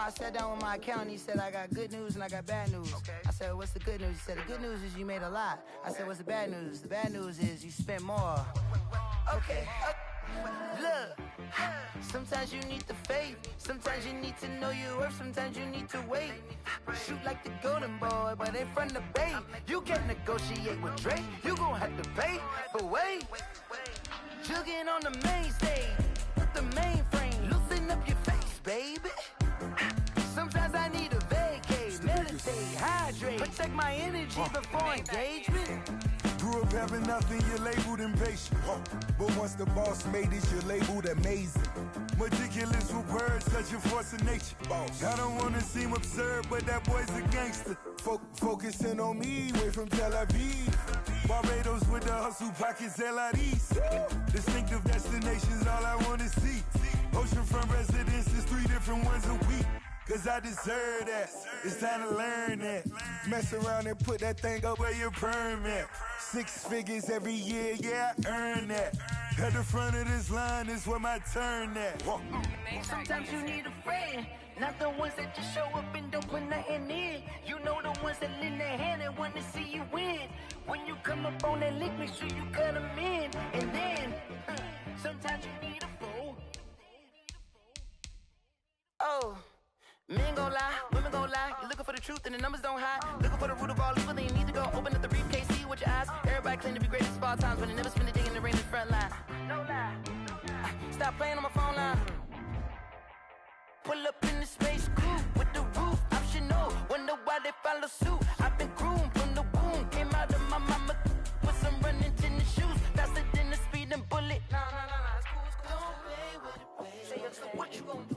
I sat down with my accountant. He said, I got good news and I got bad news. Okay. I said, what's the good news? He said, the good news is you made a lot. I said, what's the bad news? The bad news is you spent more. Okay. Look, sometimes you need the faith. Sometimes you need to know your worth. Sometimes you need to wait. Shoot like the golden boy, but in front of Bay. You can't negotiate with Drake. You gon' have to pay. But wait, jugging on the main stage with the mainframe. Loosen up your face, baby. Sometimes I need a vacate, meditate, hydrate, protect my energy before engagement. Grew up having nothing, you're labeled impatient. But once the boss made it, you're labeled amazing. Meticulous with words, such a force of nature. I don't wanna seem absurd, but that boy's a gangster. Focusing on me, way from Tel Aviv. Barbados with the hustle pockets, LIDs. Distinctive destinations, all I wanna see. Oceanfront residences, 3 different ones a week. Cause I deserve that, it's time to learn that. Mess around and put that thing up where your permit. 6 figures every year, yeah, I earn that. At the front of this line is where my turn at. Sometimes you need a friend, not the ones that just show up and don't put nothing in. You know the ones that lend their hand and want to see you win. When you come up on that link, make sure you cut them in. And then, sometimes you need a fool. Oh. Men gon' lie, women gon' lie. You're looking for the truth and the numbers don't hide. Looking for the root of all evil, then you need to go open up the briefcase, see with your eyes. Everybody claim to be greatest of all times, but they never spend a day in the rain in the front line. No lie. Stop playing on my phone line. Pull up in the space coupe with the roof optional. Wonder why they follow suit. I've been groomed from the womb. Came out of my mama with some running tennis shoes. Faster than the speeding bullet. Nah, it's cool, it's cool. Don't play with it, baby. Say, so what you gon' do?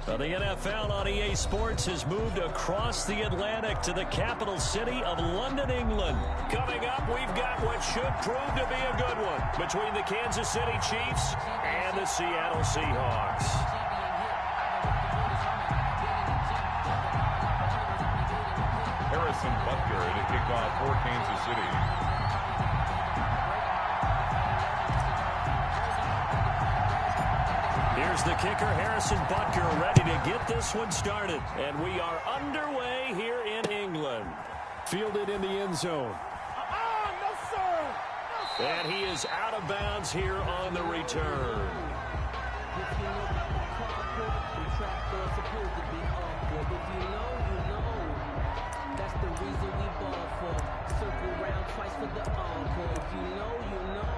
So the NFL on EA Sports has moved across the Atlantic to the capital city of London, England. Coming up, we've got what should prove to be a good one between the Kansas City Chiefs and the Seattle Seahawks. Harrison Butker to kick off for Kansas City. Here's the kicker, Harrison Butker, ready to get this one started. And we are underway here in England. Fielded in the end zone. No, sir. And he is out of bounds here on the return. That's the reason we ball for. Circle round twice for the encore. If you know, you know.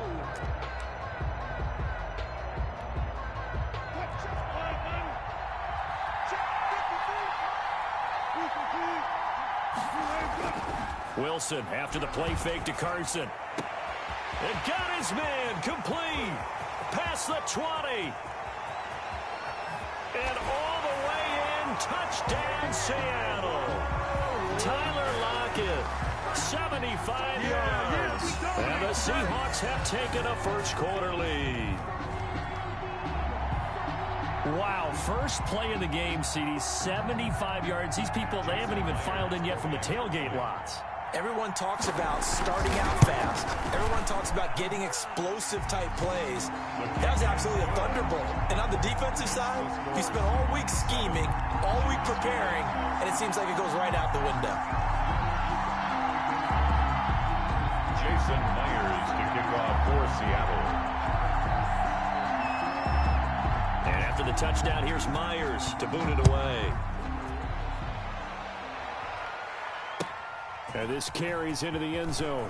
Wilson after the play fake to Carson. And got his man complete. Past the 20. And all the way in. Touchdown, Seattle. Tyler Lockett, 75 yards. And the Seahawks have taken a first quarter lead. Wow, first play of the game, CD, 75 yards. These people, they haven't even filed in yet from the tailgate lots. Everyone talks about starting out fast. Everyone talks about getting explosive-type plays. That was absolutely a thunderbolt. And on the defensive side, you spent all week scheming, all week preparing, and it seems like it goes right out the window. Jason Myers to kick off for Seattle. And after the touchdown, here's Myers to boot it away. And this carries into the end zone.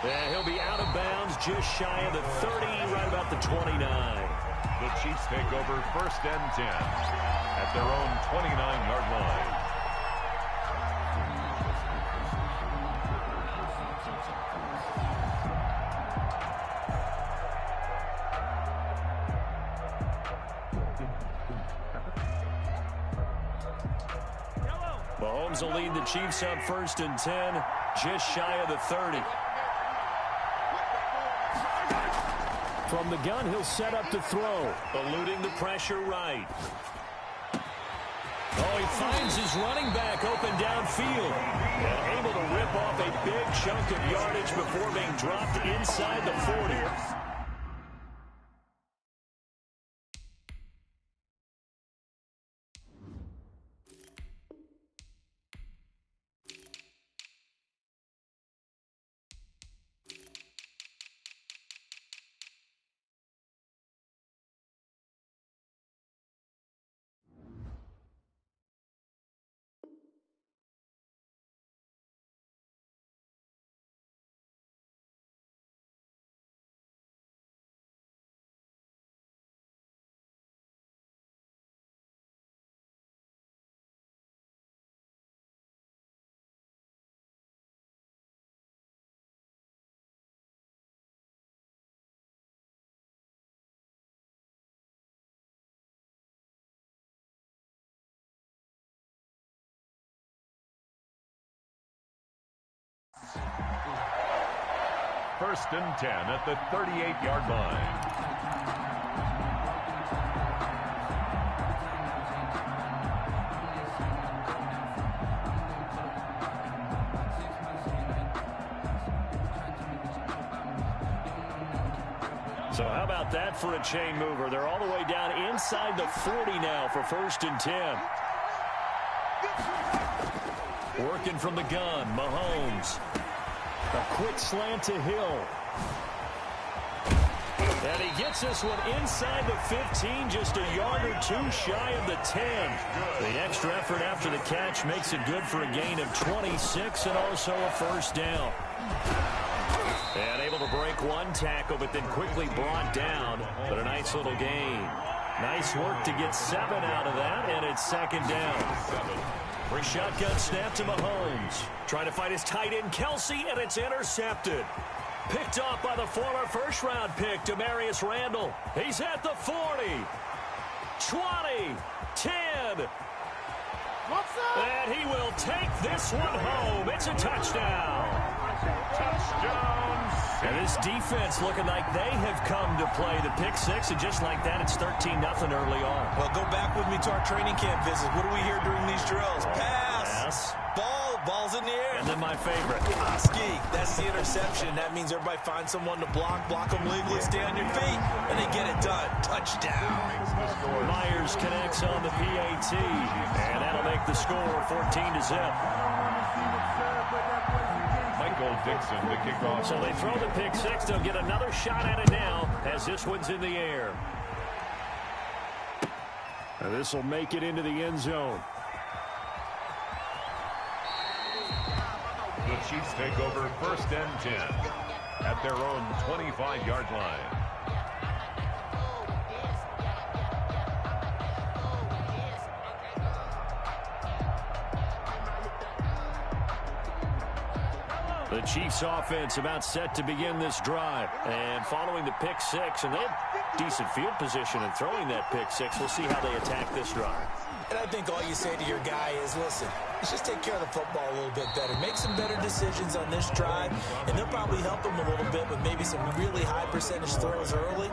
And he'll be out of bounds just shy of the 30, right about the 29. The Chiefs take over 1st and 10 at their own 29-yard line. Mahomes will lead the Chiefs up 1st and 10, just shy of the 30. From the gun, he'll set up to throw. Eluding the pressure right. Oh, he finds his running back open downfield. And able to rip off a big chunk of yardage before being dropped inside the 40. First and 10 at the 38-yard line. So how about that for a chain mover? They're all the way down inside the 40 now for first and 10. Working from the gun, Mahomes. A quick slant to Hill. And he gets this one inside the 15, just a yard or two shy of the 10. The extra effort after the catch makes it good for a gain of 26 and also a first down. And able to break one tackle, but then quickly brought down. But a nice little gain. Nice work to get 7 out of that, and it's second down. Shotgun snap to Mahomes. Trying to fight his tight end, Kelsey, and it's intercepted. Picked off by the former first-round pick, Demarius Randall. He's at the 40. 20. 10. And he will take this one home. It's a touchdown. Touchdown. And this defense looking like they have come to play the pick six, and just like that, it's 13-0 early on. Well, go back with me to our training camp visit. What do we hear during these drills? Pass. Ball's in the air. And then my favorite. Ski. That's the interception. That means everybody finds someone to block them legally, stay on your feet, and they get it done. Touchdown. Myers connects on the PAT, and that'll make the score 14-0. Michael Dixon to kick off. So they throw the pick six. They'll get another shot at it now as this one's in the air. And this will make it into the end zone. The Chiefs take over first and 10 at their own 25-yard line. The Chiefs offense about set to begin this drive. And following the pick six, and they have decent field position in throwing that pick six. We'll see how they attack this drive. And I think all you say to your guy is, listen, let's just take care of the football a little bit better. Make some better decisions on this drive, and they'll probably help him a little bit with maybe some really high percentage throws early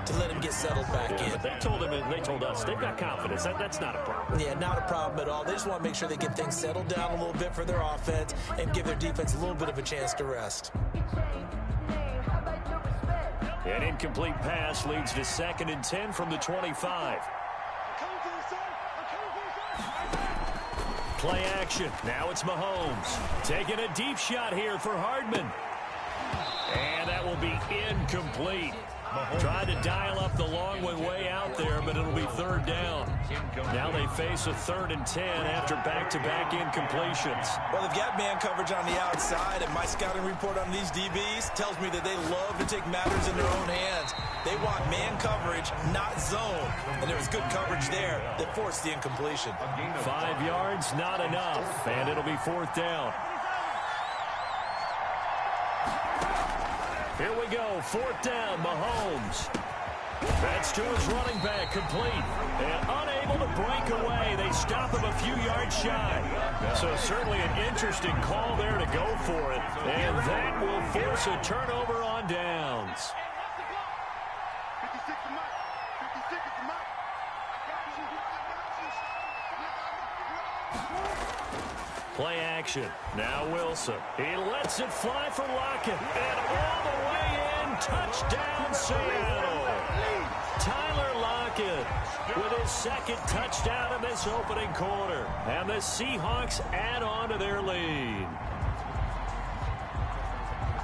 to let him get settled back in. But they told us they've got confidence. That's not a problem. Yeah, not a problem at all. They just want to make sure they get things settled down a little bit for their offense and give their defense a little bit of a chance to rest. An incomplete pass leads to 2nd and 10 from the 25. Play action. Now it's Mahomes. Taking a deep shot here for Hardman. And that will be incomplete. Tried to dial up the long one way out there, but it'll be 3rd down. Now they face a 3rd and 10 after back-to-back incompletions. Well, they've got man coverage on the outside, and my scouting report on these DBs tells me that they love to take matters in their own hands. They want man coverage, not zone. And there was good coverage there that forced the incompletion. 5 yards, not enough, and it'll be 4th down. Here we go, 4th down, Mahomes. That's to his running back, complete. And unable to break away. They stop him a few yards shy. So certainly an interesting call there to go for it. And that will force a turnover on downs. Play action. Now Wilson. He lets it fly for Lockett. And all the way in. Touchdown, Seattle. Tyler Lockett with his second touchdown in this opening quarter. And the Seahawks add on to their lead.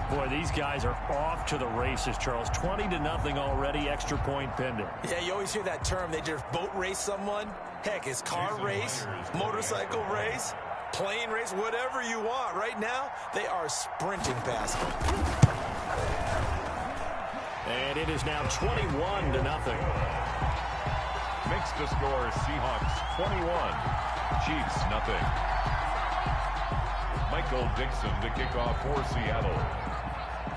Boy, these guys are off to the races, Charles. 20-0 already, extra point pending. Yeah, you always hear that term. They just boat race someone. Heck, it's car race, motorcycle race, plane race, whatever you want. Right now, they are sprinting past them. And it is now 21-0. Makes the score Seahawks 21, Chiefs nothing. Michael Dixon to kick off for Seattle.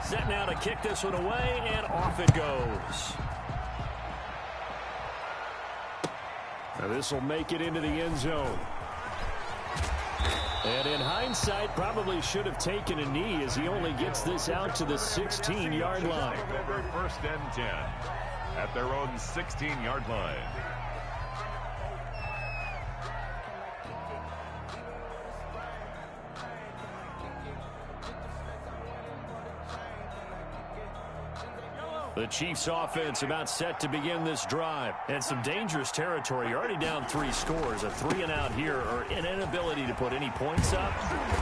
Set now to kick this one away, and off it goes. Now this will make it into the end zone. And in hindsight, probably should have taken a knee as he only gets this out to the 16-yard line. Over 1st and 10 at their own 16-yard line. The Chiefs offense about set to begin this drive. And some dangerous territory. You're already down 3 scores. A 3-and-out here or an inability to put any points up.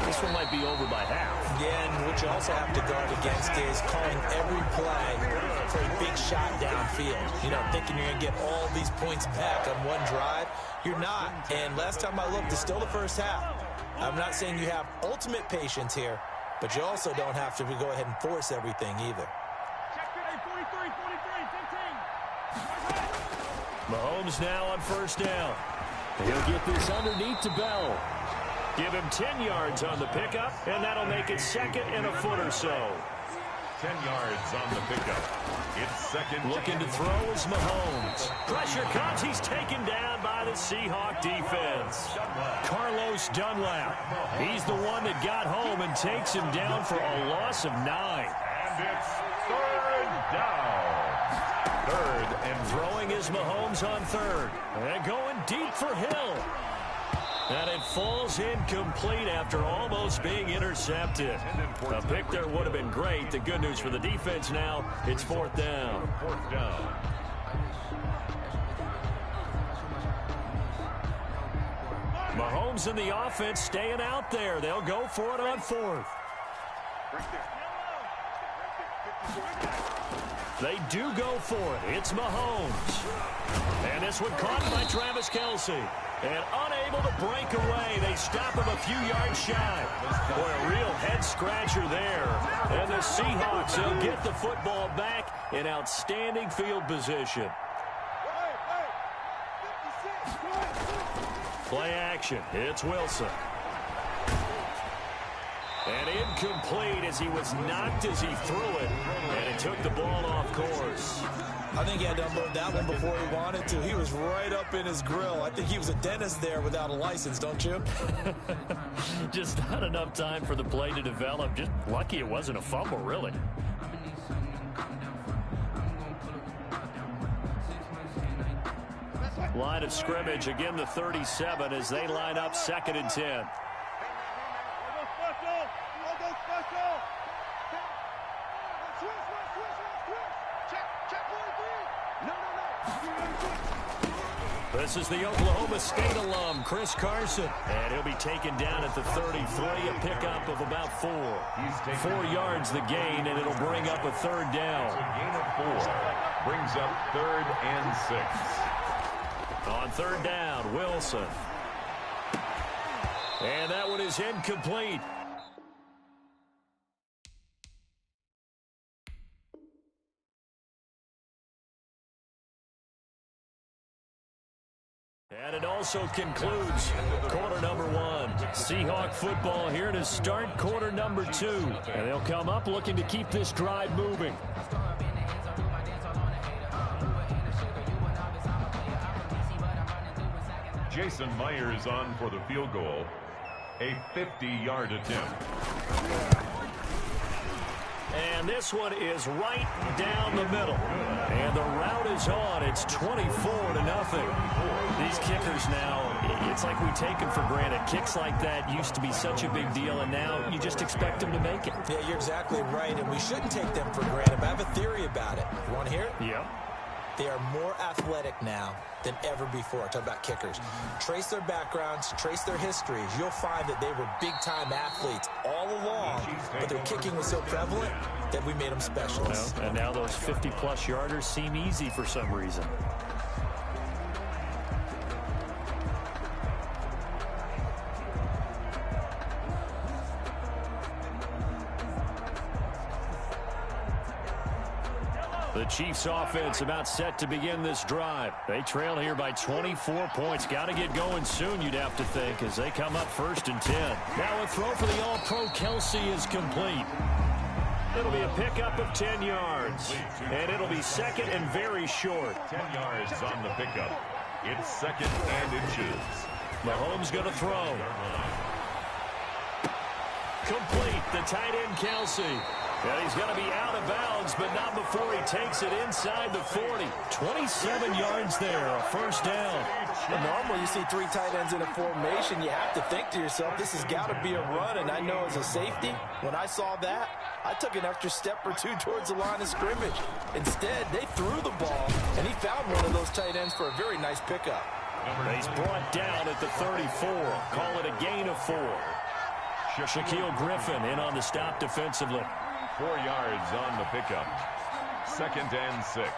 This one might be over by half. Yeah, and what you also have to guard against is calling every play for a big shot downfield. You know, thinking you're going to get all these points back on one drive. You're not. And last time I looked, it's still the first half. I'm not saying you have ultimate patience here, but you also don't have to go ahead and force everything either. Mahomes now on 1st down. He'll get this underneath to Bell. Give him 10 yards on the pickup, and that'll make it 2nd and a foot or so. 10 yards on the pickup. It's 2nd. Looking to throw is Mahomes. Pressure comes. He's taken down by the Seahawk defense. Carlos Dunlap. He's the one that got home and takes him down for a loss of 9. And it's 3rd down. 3rd and throwing is Mahomes on 3rd. And going deep for Hill. And it falls incomplete after almost being intercepted. A pick there would have been great. The good news for the defense now, it's 4th down. 4th down. Mahomes and the offense staying out there. They'll go for it on 4th. They do go for it. It's Mahomes. And this one caught by Travis Kelce. And unable to break away. They stop him a few yards shy. Boy, a real head-scratcher there. And the Seahawks will get the football back in outstanding field position. Play action. It's Wilson. And incomplete as he was knocked as he threw it. And it took the ball off course. I think he had to unload that one before he wanted to. He was right up in his grill. I think he was a dentist there without a license, don't you? Just not enough time for the play to develop. Just lucky it wasn't a fumble, really. Line of scrimmage, again the 37 as they line up 2nd and 10. This is the Oklahoma State alum, Chris Carson. And he'll be taken down at the 33, a pickup of about 4. 4 yards the gain, and it'll bring up a 3rd down. A gain of 4. Brings up 3rd and 6. On 3rd down, Wilson. And that one is incomplete. And it also concludes quarter number 1. Seahawk football here to start quarter number 2. And they'll come up looking to keep this drive moving. Jason Myers on for the field goal. A 50-yard attempt. And this one is right down the middle. And the route is on. It's 24-0. These kickers now, it's like we take them for granted. Kicks like that used to be such a big deal, and now you just expect them to make it. Yeah, you're exactly right, and we shouldn't take them for granted. But I have a theory about it. You want to hear it? Yep. They are more athletic now than ever before. Talk about kickers. Trace their backgrounds, trace their histories. You'll find that they were big-time athletes all along, but their kicking was so prevalent that we made them specialists. And now those 50-plus yarders seem easy for some reason. The Chiefs offense about set to begin this drive. They trail here by 24 points. Got to get going soon, you'd have to think, as they come up 1st and 10. Now a throw for the All-Pro Kelce is complete. It'll be a pickup of 10 yards. And it'll be second and very short. 10 yards on the pickup. It's 2nd and inches. Mahomes going to throw. Complete. The tight end, Kelce. And he's going to be out of bounds, but not before he takes it inside the 40. 27 yards there, a 1st down. Well, normally you see 3 tight ends in a formation, you have to think to yourself, this has got to be a run, and I know as a safety, when I saw that, I took an extra step or 2 towards the line of scrimmage. Instead, they threw the ball, and he found one of those tight ends for a very nice pickup. He's brought down at the 34. Call it a gain of 4. Shaquille Griffin in on the stop defensively. 4 yards on the pickup. 2nd and 6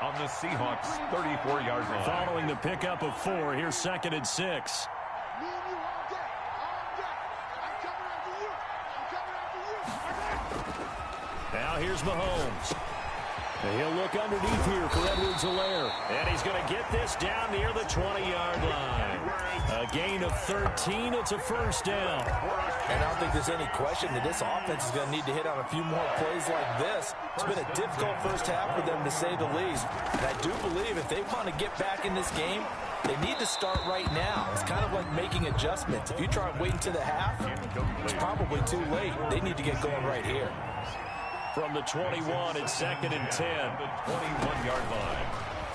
on the Seahawks 34-yard line. Following the pickup of 4, here's 2nd and 6. Now here's Mahomes. And he'll look underneath here for Edwards-Helaire. And he's going to get this down near the 20-yard line. A gain of 13. It's a 1st down. And I don't think there's any question that this offense is going to need to hit on a few more plays like this. It's been a difficult first half for them, to say the least. And I do believe if they want to get back in this game, they need to start right now. It's kind of like making adjustments. If you try and wait until the half, it's probably too late. They need to get going right here. From the 21, it's 2nd and 10. The 21-yard line.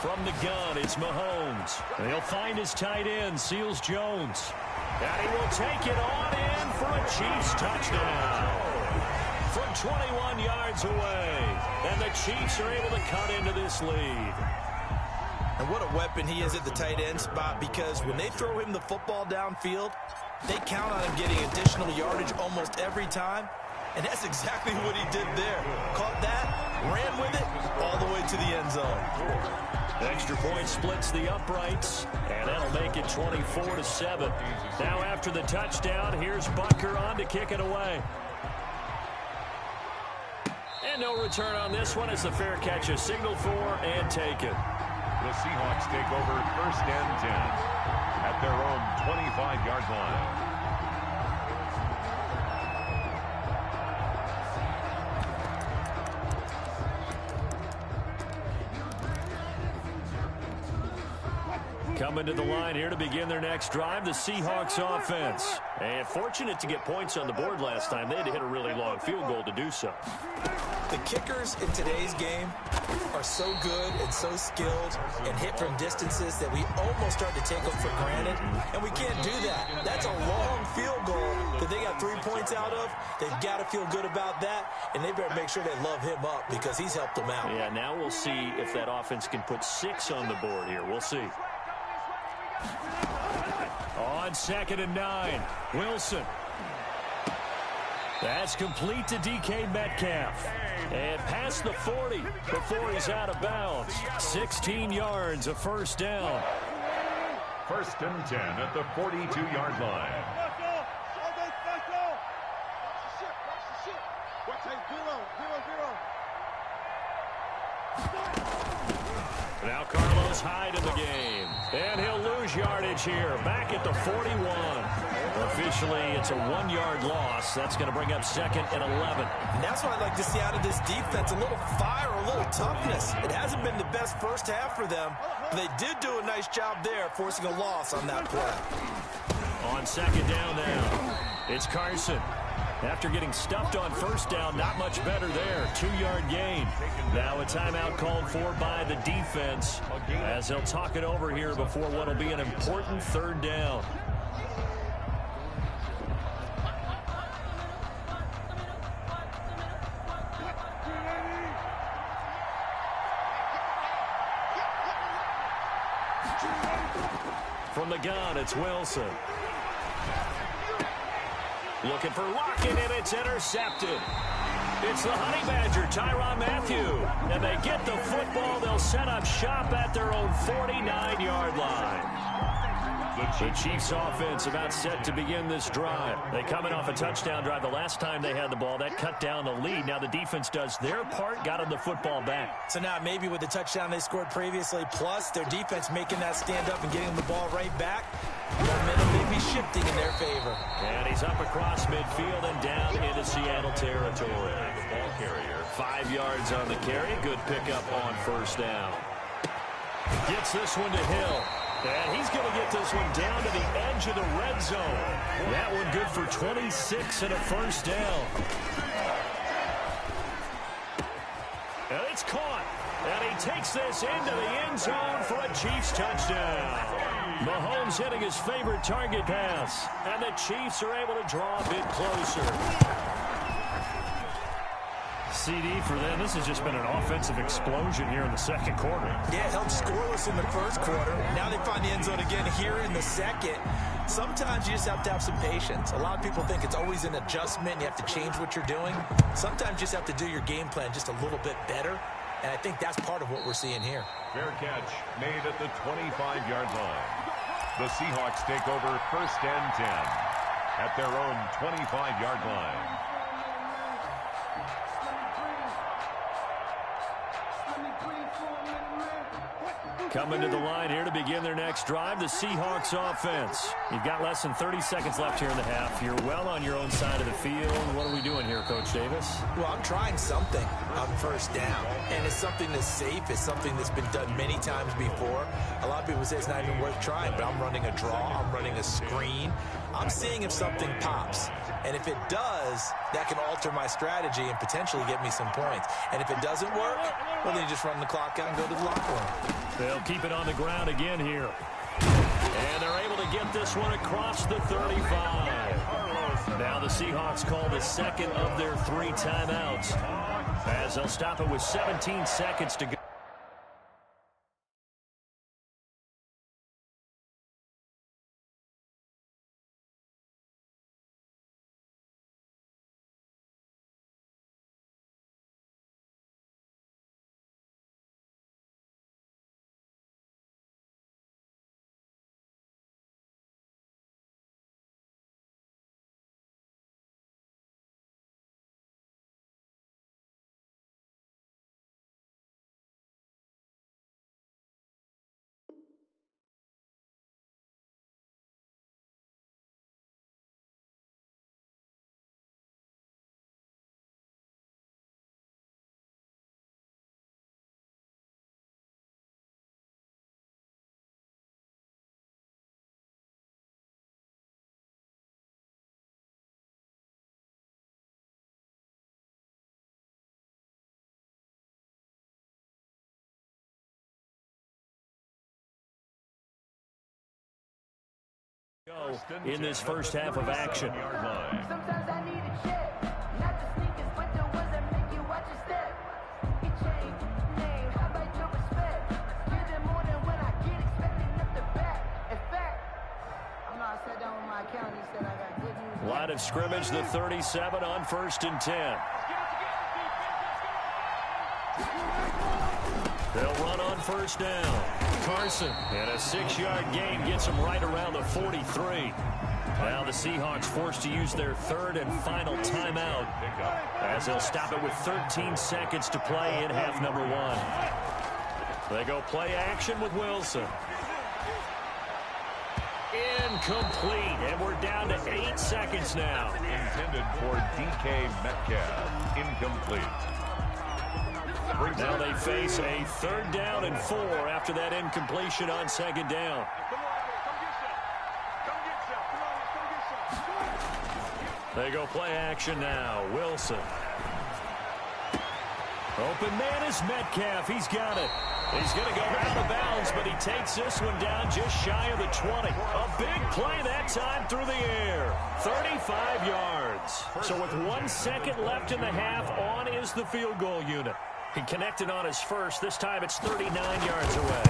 From the gun, it's Mahomes. And he'll find his tight end, Seals Jones. And he will take it on in for a Chiefs touchdown. From 21 yards away. And the Chiefs are able to cut into this lead. And what a weapon he is at the tight end spot, because when they throw him the football downfield, they count on him getting additional yardage almost every time. And that's exactly what he did there. Caught that, ran with it, all the way to the end zone. Extra point splits the uprights, and that'll make it 24-7. Now after the touchdown, here's Butker on to kick it away. And no return on this one as the fair catch is signaled for and taken. The Seahawks take over 1st and 10 at their own 25-yard line. Coming to the line here to begin their next drive, the Seahawks offense. And fortunate to get points on the board last time. They had to hit a really long field goal to do so. The kickers in today's game are so good and so skilled and hit from distances that we almost start to take them for granted. And we can't do that. That's a long field goal that they got 3 points out of. They've got to feel good about that. And they better make sure they love him up because he's helped them out. Yeah, now we'll see if that offense can put 6 on the board here. We'll see. On 2nd and 9, Wilson. That's complete to DK Metcalf. And past the 40 before he's out of bounds. 16 yards, a 1st down. 1st and 10 at the 42-yard line. Now Carlos Hyde in the game. And he'll lose yardage here. Back at the 41. Officially, it's a 1-yard loss. That's going to bring up 2nd and 11. And that's what I'd like to see out of this defense. A little fire, a little toughness. It hasn't been the best first half for them. But they did do a nice job there, forcing a loss on that play. On 2nd down now, it's Carson. After getting stuffed on first down, not much better there. 2-yard gain. Now a timeout called for by the defense as they'll talk it over here before what will be an important 3rd down. From the gun, it's Wilson. Looking for Lockett, and it's intercepted. It's the Honey Badger, Tyrann Mathieu. And they get the football. They'll set up shop at their own 49-yard line. The Chiefs offense about set to begin this drive. They come in off a touchdown drive the last time they had the ball. That cut down the lead. Now the defense does their part, got them the football back. So now maybe with the touchdown they scored previously, plus their defense making that stand up and getting them the ball right back, momentum may be shifting in their favor. And he's up across midfield and down into Seattle territory. Ball carrier. 5 yards on the carry. Good pickup on first down. Gets this one to Hill. And he's going to get this one down to the edge of the red zone. That one good for 26 and a first down. And it's caught. And he takes this into the end zone for a Chiefs touchdown. Mahomes hitting his favorite target pass. And the Chiefs are able to draw a bit closer. CD for them. This has just been an offensive explosion here in the second quarter. Yeah, held scoreless in the first quarter. Now they find the end zone again here in the second. Sometimes you just have to have some patience. A lot of people think it's always an adjustment. You have to change what you're doing. Sometimes you just have to do your game plan just a little bit better. And I think that's part of what we're seeing here. Fair catch made at the 25-yard line. The Seahawks take over 1st and 10 at their own 25-yard line. Coming to the line here to begin their next drive, the Seahawks offense. You've got less than 30 seconds left here in the half. You're well on your own side of the field. What are we doing here, Coach Davis? Well, I'm trying something on first down, and it's something that's safe. It's something that's been done many times before. A lot of people say it's not even worth trying, but I'm running a draw. I'm running a screen. I'm seeing if something pops. And if it does, that can alter my strategy and potentially get me some points. And if it doesn't work, well, then you just run the clock out and go to the locker room. They'll keep it on the ground again here. And they're able to get this one across the 35. Now the Seahawks call the second of their 3 timeouts, as they'll stop it with 17 seconds to go. In this first half of action. Sometimes I need a check, not the sneakers, but the ones that make you watch your step. It changed name, how about your respect? Give them more than when I get expecting up the back. In fact, I'm not sat down with my accountant. He said I got good news. Line of scrimmage, the 37 on 1st and 10. They'll run on first down. Carson, and a 6-yard gain gets them right around the 43. Now the Seahawks forced to use their 3rd and final timeout, as they'll stop it with 13 seconds to play in half number 1. They go play action with Wilson. Incomplete, and we're down to 8 seconds now. Intended for DK Metcalf. Incomplete. Now they face a 3rd down and 4 after that incompletion on 2nd down. They go play action now. Wilson. Open man is Metcalf. He's got it. He's going to go out of bounds, but he takes this one down just shy of the 20. A big play that time through the air. 35 yards. So with 1 second left in the half, on is the field goal unit. He connected on his first. This time it's 39 yards away.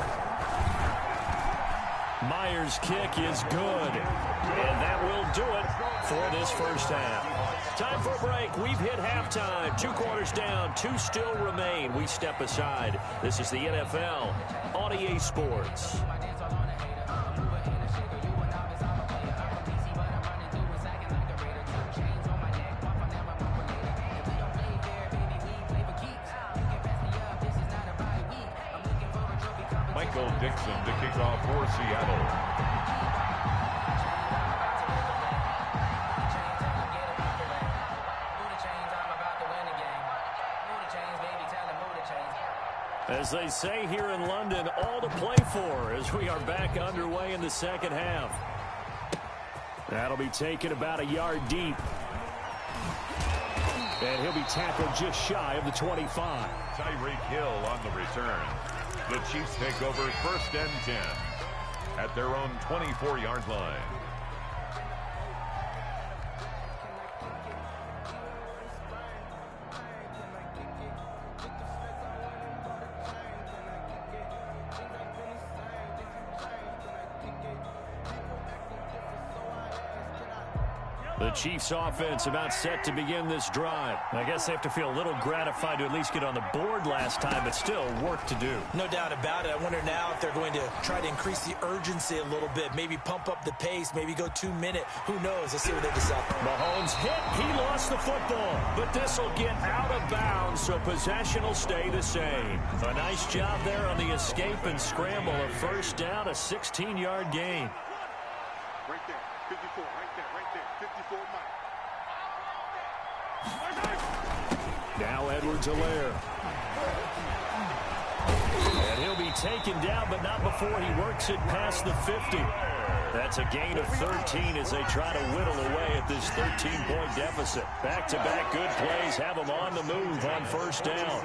Myers' kick is good. And that will do it for this first half. Time for a break. We've hit halftime. 2 quarters down. 2 still remain. We step aside. This is the NFL on EA Sports. Michael Dixon to kick off for Seattle. As they say here in London, all to play for as we are back underway in the second half. That'll be taken about a yard deep. And he'll be tackled just shy of the 25. Tyreek Hill on the return. The Chiefs take over 1st and 10 at their own 24-yard line. The Chiefs offense about set to begin this drive. I guess they have to feel a little gratified to at least get on the board last time, but still work to do. No doubt about it. I wonder now if they're going to try to increase the urgency a little bit, maybe pump up the pace, maybe go 2-minute. Who knows? Let's see what they decide. Mahomes hit. He lost the football, but this will get out of bounds, so possession will stay the same. A nice job there on the escape and scramble. A first down, a 16-yard gain. Right there, 54, right there, 54 Mike. Now Edwards-Helaire. And he'll be taken down, but not before he works it past the 50. That's a gain of 13 as they try to whittle away at this 13-point deficit. Back-to-back good plays have them on the move on first down.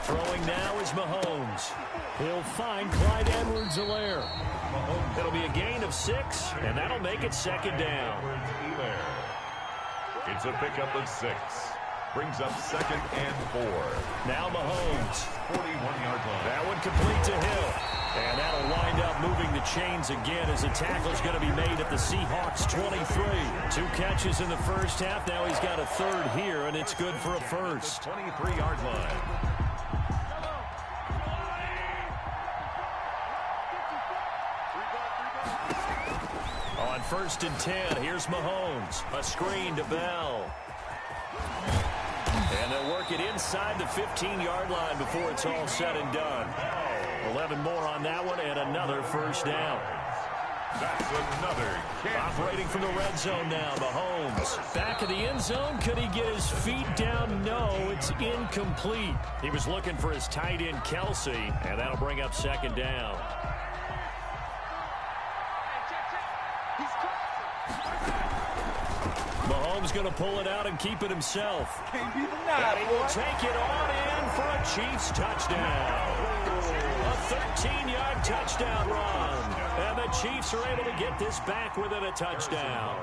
Throwing now is Mahomes. He'll find Clyde Edwards-Helaire. It'll be a gain of 6, and that'll make it second down. It's a pickup of 6. Brings up 2nd and 4. Now Mahomes. 41-yard line. That one complete to Hill. And that'll wind up moving the chains again as the tackle's going to be made at the Seahawks 23. 2 catches in the first half. Now he's got a third here, and it's good for a first. 23-yard line. On 1st and 10, here's Mahomes. A screen to Bell. And they'll work it inside the 15-yard line before it's all said and done. 11 more on that one and another first down. That's another catch. Operating from the red zone now, Mahomes. Back of the end zone. Could he get his feet down? No, it's incomplete. He was looking for his tight end, Kelsey, and that'll bring up second down. Mahomes going to pull it out and keep it himself. Can't be denied, He will take it on in for a Chiefs touchdown. A 13-yard touchdown run. And the Chiefs are able to get this back within a touchdown.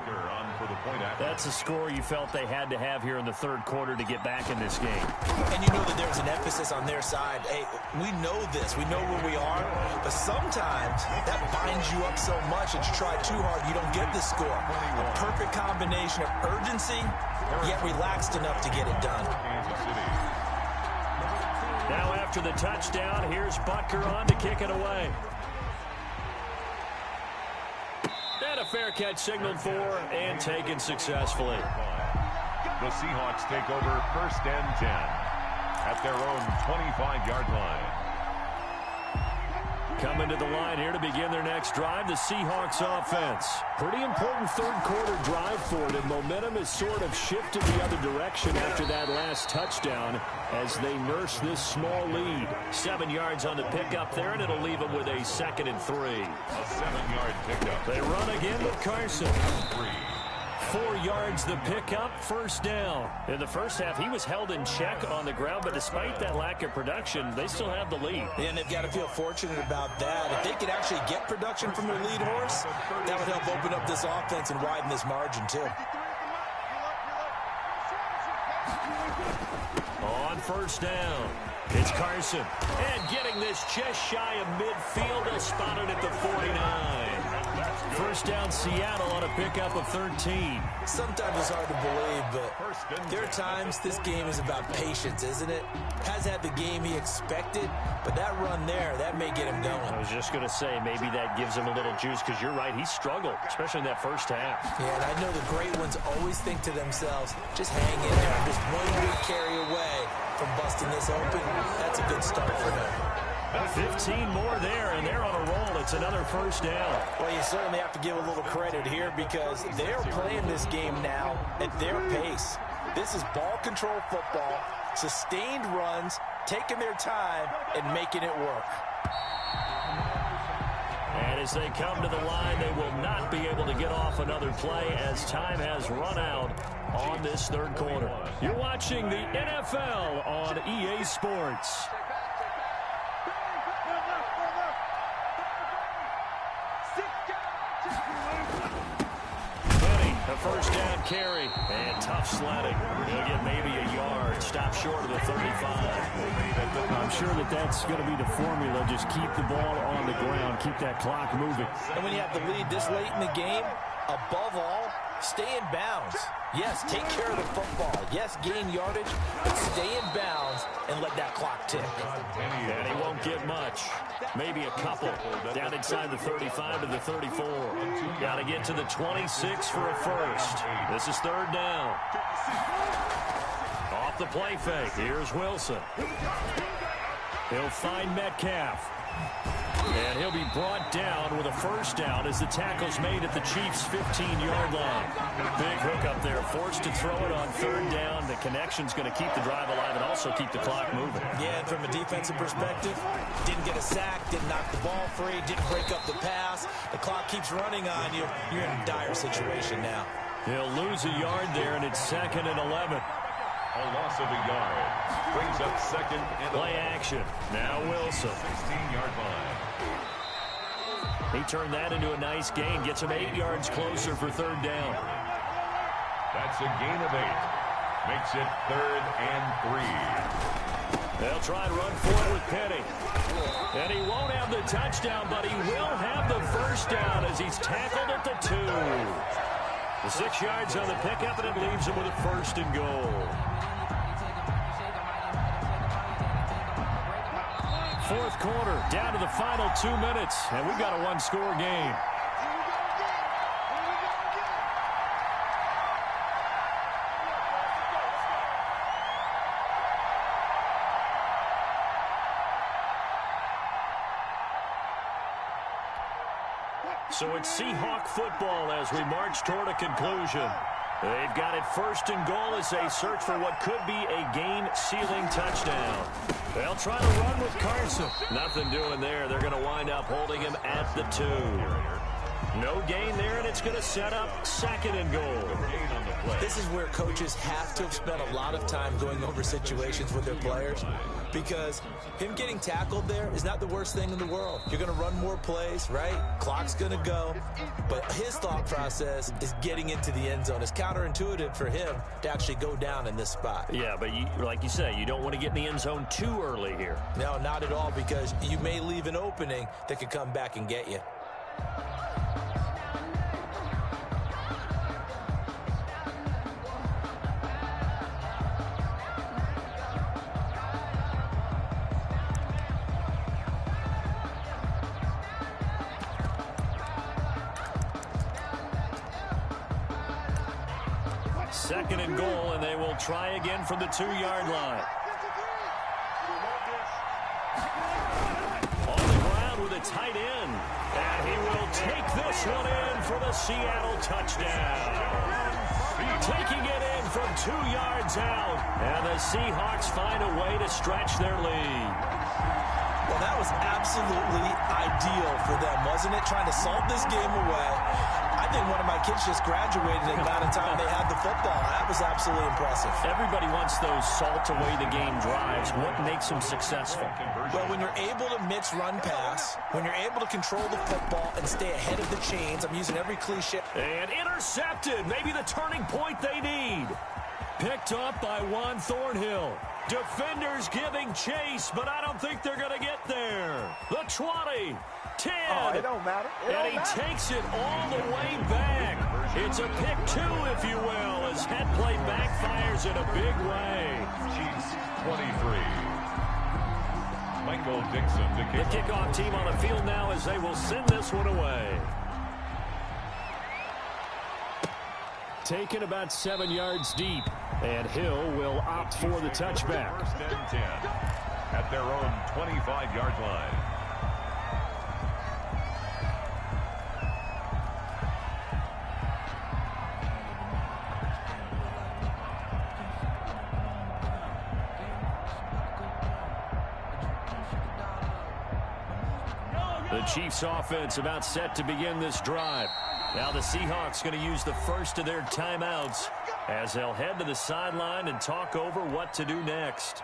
That's a score you felt they had to have here in the third quarter to get back in this game. And you know that there's an emphasis on their side. Hey, we know this. We know where we are. But sometimes that binds you up so much that you try too hard, you don't get the score. A perfect combination of urgency, yet relaxed enough to get it done. Now after the touchdown, here's Butker on to kick it away. And a fair catch signaled for and taken successfully. The Seahawks take over 1st and 10 at their own 25-yard line. Coming to the line here to begin their next drive, the Seahawks offense. Pretty important third quarter drive for it, and momentum has sort of shifted the other direction after that last touchdown as they nurse this small lead. 7 yards on the pickup there, and it'll leave them with a 2nd and 3. A 7-yard pickup. They run again with Carson. 4 yards the pickup, first down. In the first half, he was held in check on the ground, but despite that lack of production, they still have the lead. And they've got to feel fortunate about that. If they could actually get production from their lead horse, that would help open up this offense and widen this margin too. On first down, it's Carson. And getting this just shy of midfield, they'll spot it at the 49. First down, Seattle on a pickup of 13. Sometimes it's hard to believe, but there are times this game is about patience, isn't it? Has had the game he expected, but that run there, that may get him going. I was just going to say, maybe that gives him a little juice, because you're right, he struggled, especially in that first half. Yeah, and I know the great ones always think to themselves, just hang in there. Just one good carry away from busting this open. That's a good start for him. 15 more there, and they're on a roll. It's another first down. Well, you certainly have to give a little credit here because they're playing this game now at their pace. This is ball control football, sustained runs, taking their time, and making it work. And as they come to the line, they will not be able to get off another play as time has run out on this third quarter. You're watching the NFL on EA Sports. A first down carry and tough sledding. He'll get maybe a yard. Stop short of the 35. I'm sure that's going to be the formula. Just keep the ball on the ground. Keep that clock moving. And when you have the lead this late in the game, above all, stay in bounds. Yes, take care of the football. Yes, gain yardage, but stay in bounds and let that clock tick. And he won't get much. Maybe a couple. Down inside the 35 to the 34. Got to get to the 26 for a first. This is third down. Off the play fake. Here's Wilson. He'll find Metcalf. And he'll be brought down with a first down as the tackle's made at the Chiefs' 15-yard line. Big hook up there, forced to throw it on third down. The connection's going to keep the drive alive and also keep the clock moving. Yeah, and from a defensive perspective, didn't get a sack, didn't knock the ball free, didn't break up the pass. The clock keeps running on you. You're in a dire situation now. He'll lose a yard there, and it's 2nd and 11. A loss of a yard brings up 2nd and 11. Play action. Now Wilson. 16-yard line. He turned that into a nice gain. Gets him 8 yards closer for third down. That's a gain of 8. Makes it 3rd and 3. They'll try and run for it with Penny. And he won't have the touchdown, but he will have the first down as he's tackled at the 2. The 6 yards on the pickup, and it leaves him with a 1st and goal. Fourth quarter, down to the final 2 minutes, and we've got a one-score game. So it's Seahawk football as we march toward a conclusion. They've got it 1st and goal as they search for what could be a game-sealing touchdown. They'll try to run with Carson. Nothing doing there. They're going to wind up holding him at the 2. No gain there, and it's going to set up 2nd and goal. This is where coaches have to have spent a lot of time going over situations with their players because him getting tackled there is not the worst thing in the world. You're going to run more plays, right? Clock's going to go. But his thought process is getting into the end zone. It's counterintuitive for him to actually go down in this spot. Yeah, but like you say, you don't want to get in the end zone too early here. No, not at all, because you may leave an opening that could come back and get you. Second and goal, and they will try again from the 2-yard line. On the ground with a tight end, and he will take this one in for the Seattle touchdown. Taking it in from 2 yards out, and the Seahawks find a way to stretch their lead. Well, that was absolutely ideal for them, wasn't it? Trying to salt this game away. I I think one of my kids just graduated in the amount of time they had the football. That was absolutely impressive. Everybody wants those salt-away-the-game drives. What makes them successful? Well, when you're able to mix run pass, when you're able to control the football and stay ahead of the chains, I'm using every cliche. And intercepted. Maybe the turning point they need. Picked up by Juan Thornhill. Defenders giving chase, but I don't think they're going to get there. The 20, 10. Oh, it don't matter. And he takes it all the way back. It's a pick 2, if you will, as head play backfires in a big way. Chiefs 23. Michael Dixon to The kickoff team on the field now as they will send this one away. Taken about 7 yards deep, and Hill will opt for the touchback. First and 10 at their own 25-yard line. The Chiefs offense about set to begin this drive. Now the Seahawks going to use the first of their timeouts as they'll head to the sideline and talk over what to do next.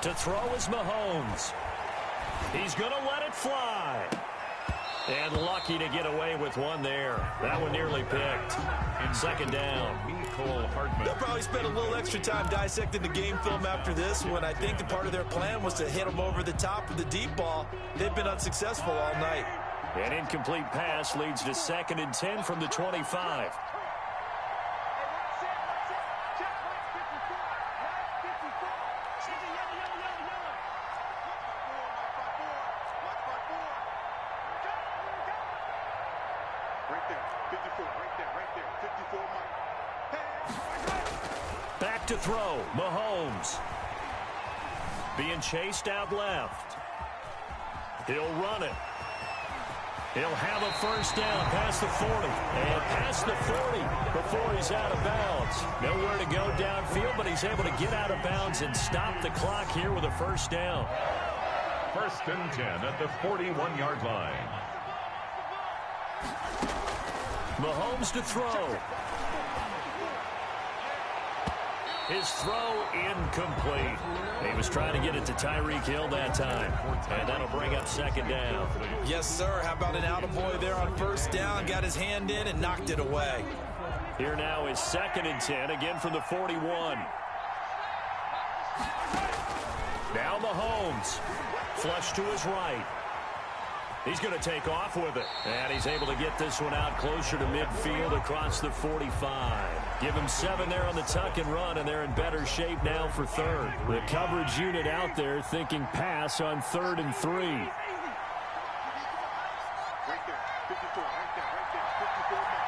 To throw is Mahomes. He's going to let it fly. And lucky to get away with one there. That one nearly picked. Second down. They'll probably spend a little extra time dissecting the game film after this one. I think the part of their plan was to hit them over the top of the deep ball. They've been unsuccessful all night. An incomplete pass leads to 2nd and 10 from the 25. Back to throw, Mahomes. Being chased out left. He'll run it. He'll have a first down past the 40. And past the 40 before he's out of bounds. Nowhere to go downfield, but he's able to get out of bounds and stop the clock here with a first down. First and 10 at the 41-yard line. Mahomes to throw. His throw incomplete. He was trying to get it to Tyreek Hill that time. And that'll bring up 2nd down. Yes, sir. How about an attaboy there on first down? Got his hand in and knocked it away. Here now is 2nd and 10, again from the 41. Now Mahomes. Flush to his right. He's going to take off with it. And he's able to get this one out closer to midfield across the 45. Give him 7 there on the tuck and run, and they're in better shape now for 3rd. The coverage unit out there thinking pass on 3rd and 3. Right there, 54, right there, 54 now.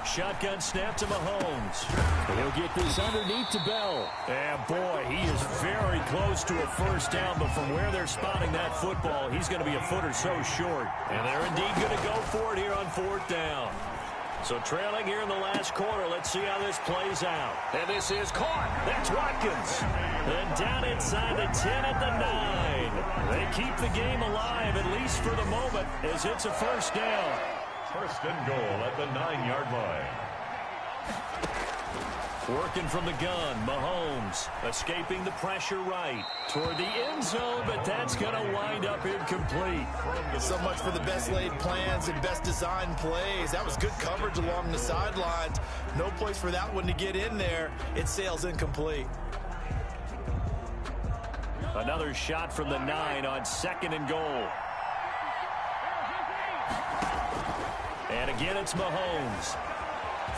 Shotgun snap to Mahomes. He'll get this underneath to Bell. And boy, he is very close to a first down, but from where they're spotting that football, he's going to be a foot or so short. And they're indeed going to go for it here on 4th down. So trailing here in the last quarter, let's see how this plays out. And this is caught. That's Watkins. And down inside the 10 at the 9. They keep the game alive, at least for the moment, as it's a first down. First and goal at the 9-yard line. Working from the gun, Mahomes escaping the pressure right toward the end zone, but that's going to wind up incomplete. So much for the best laid plans and best designed plays. That was good coverage along the sidelines. No place for that one to get in there. It sails incomplete. Another shot from the 9 on 2nd and goal. And again, it's Mahomes.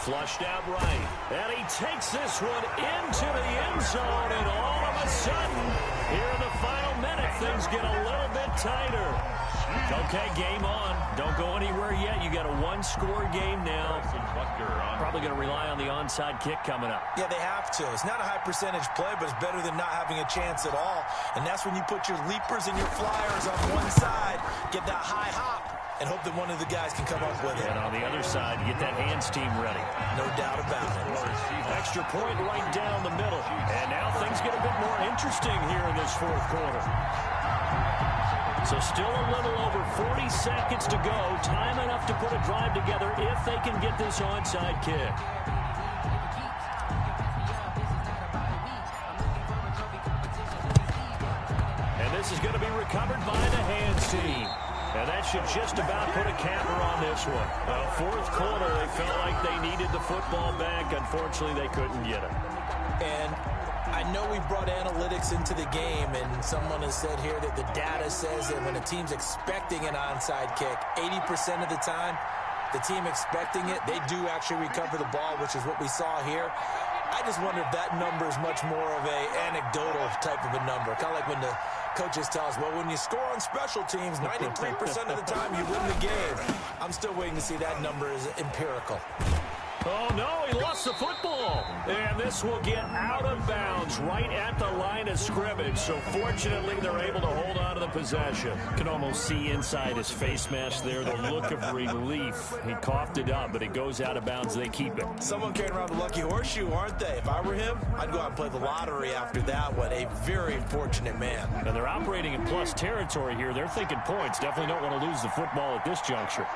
Flushed out right. And he takes this one into the end zone. And all of a sudden, here in the final minute, things get a little bit tighter. Okay, game on. Don't go anywhere yet. You got a one-score game now. Probably going to rely on the onside kick coming up. Yeah, they have to. It's not a high-percentage play, but it's better than not having a chance at all. And that's when you put your leapers and your flyers on one side, get that high hop, and hope that one of the guys can come up with it. And on the other side, get that hands team ready. No doubt about it. Extra point right down the middle. And now things get a bit more interesting here in this fourth quarter. So still a little over 40 seconds to go. Time enough to put a drive together if they can get this onside kick. And this is going to be recovered by the hands team. And that should just about put a capper on this one. Fourth quarter, they felt like they needed the football back. Unfortunately, they couldn't get it. And I know we brought analytics into the game, and someone has said here that the data says that when a team's expecting an onside kick, 80% of the time, the team expecting it, they do actually recover the ball, which is what we saw here. I just wonder if that number is much more of a anecdotal type of a number. Kind of like when the coaches tell us, well, when you score on special teams, 93% of the time you win the game. I'm still waiting to see that number is empirical. Oh, no, he lost the football. And this will get out of bounds right at the line of scrimmage. So fortunately, they're able to hold on to the possession. You can almost see inside his face mask there the look of relief. He coughed it up, but it goes out of bounds. They keep it. Someone carrying around the lucky horseshoe, aren't they? If I were him, I'd go out and play the lottery after that one. A very fortunate man. And they're operating in plus territory here. They're thinking points. Definitely don't want to lose the football at this juncture.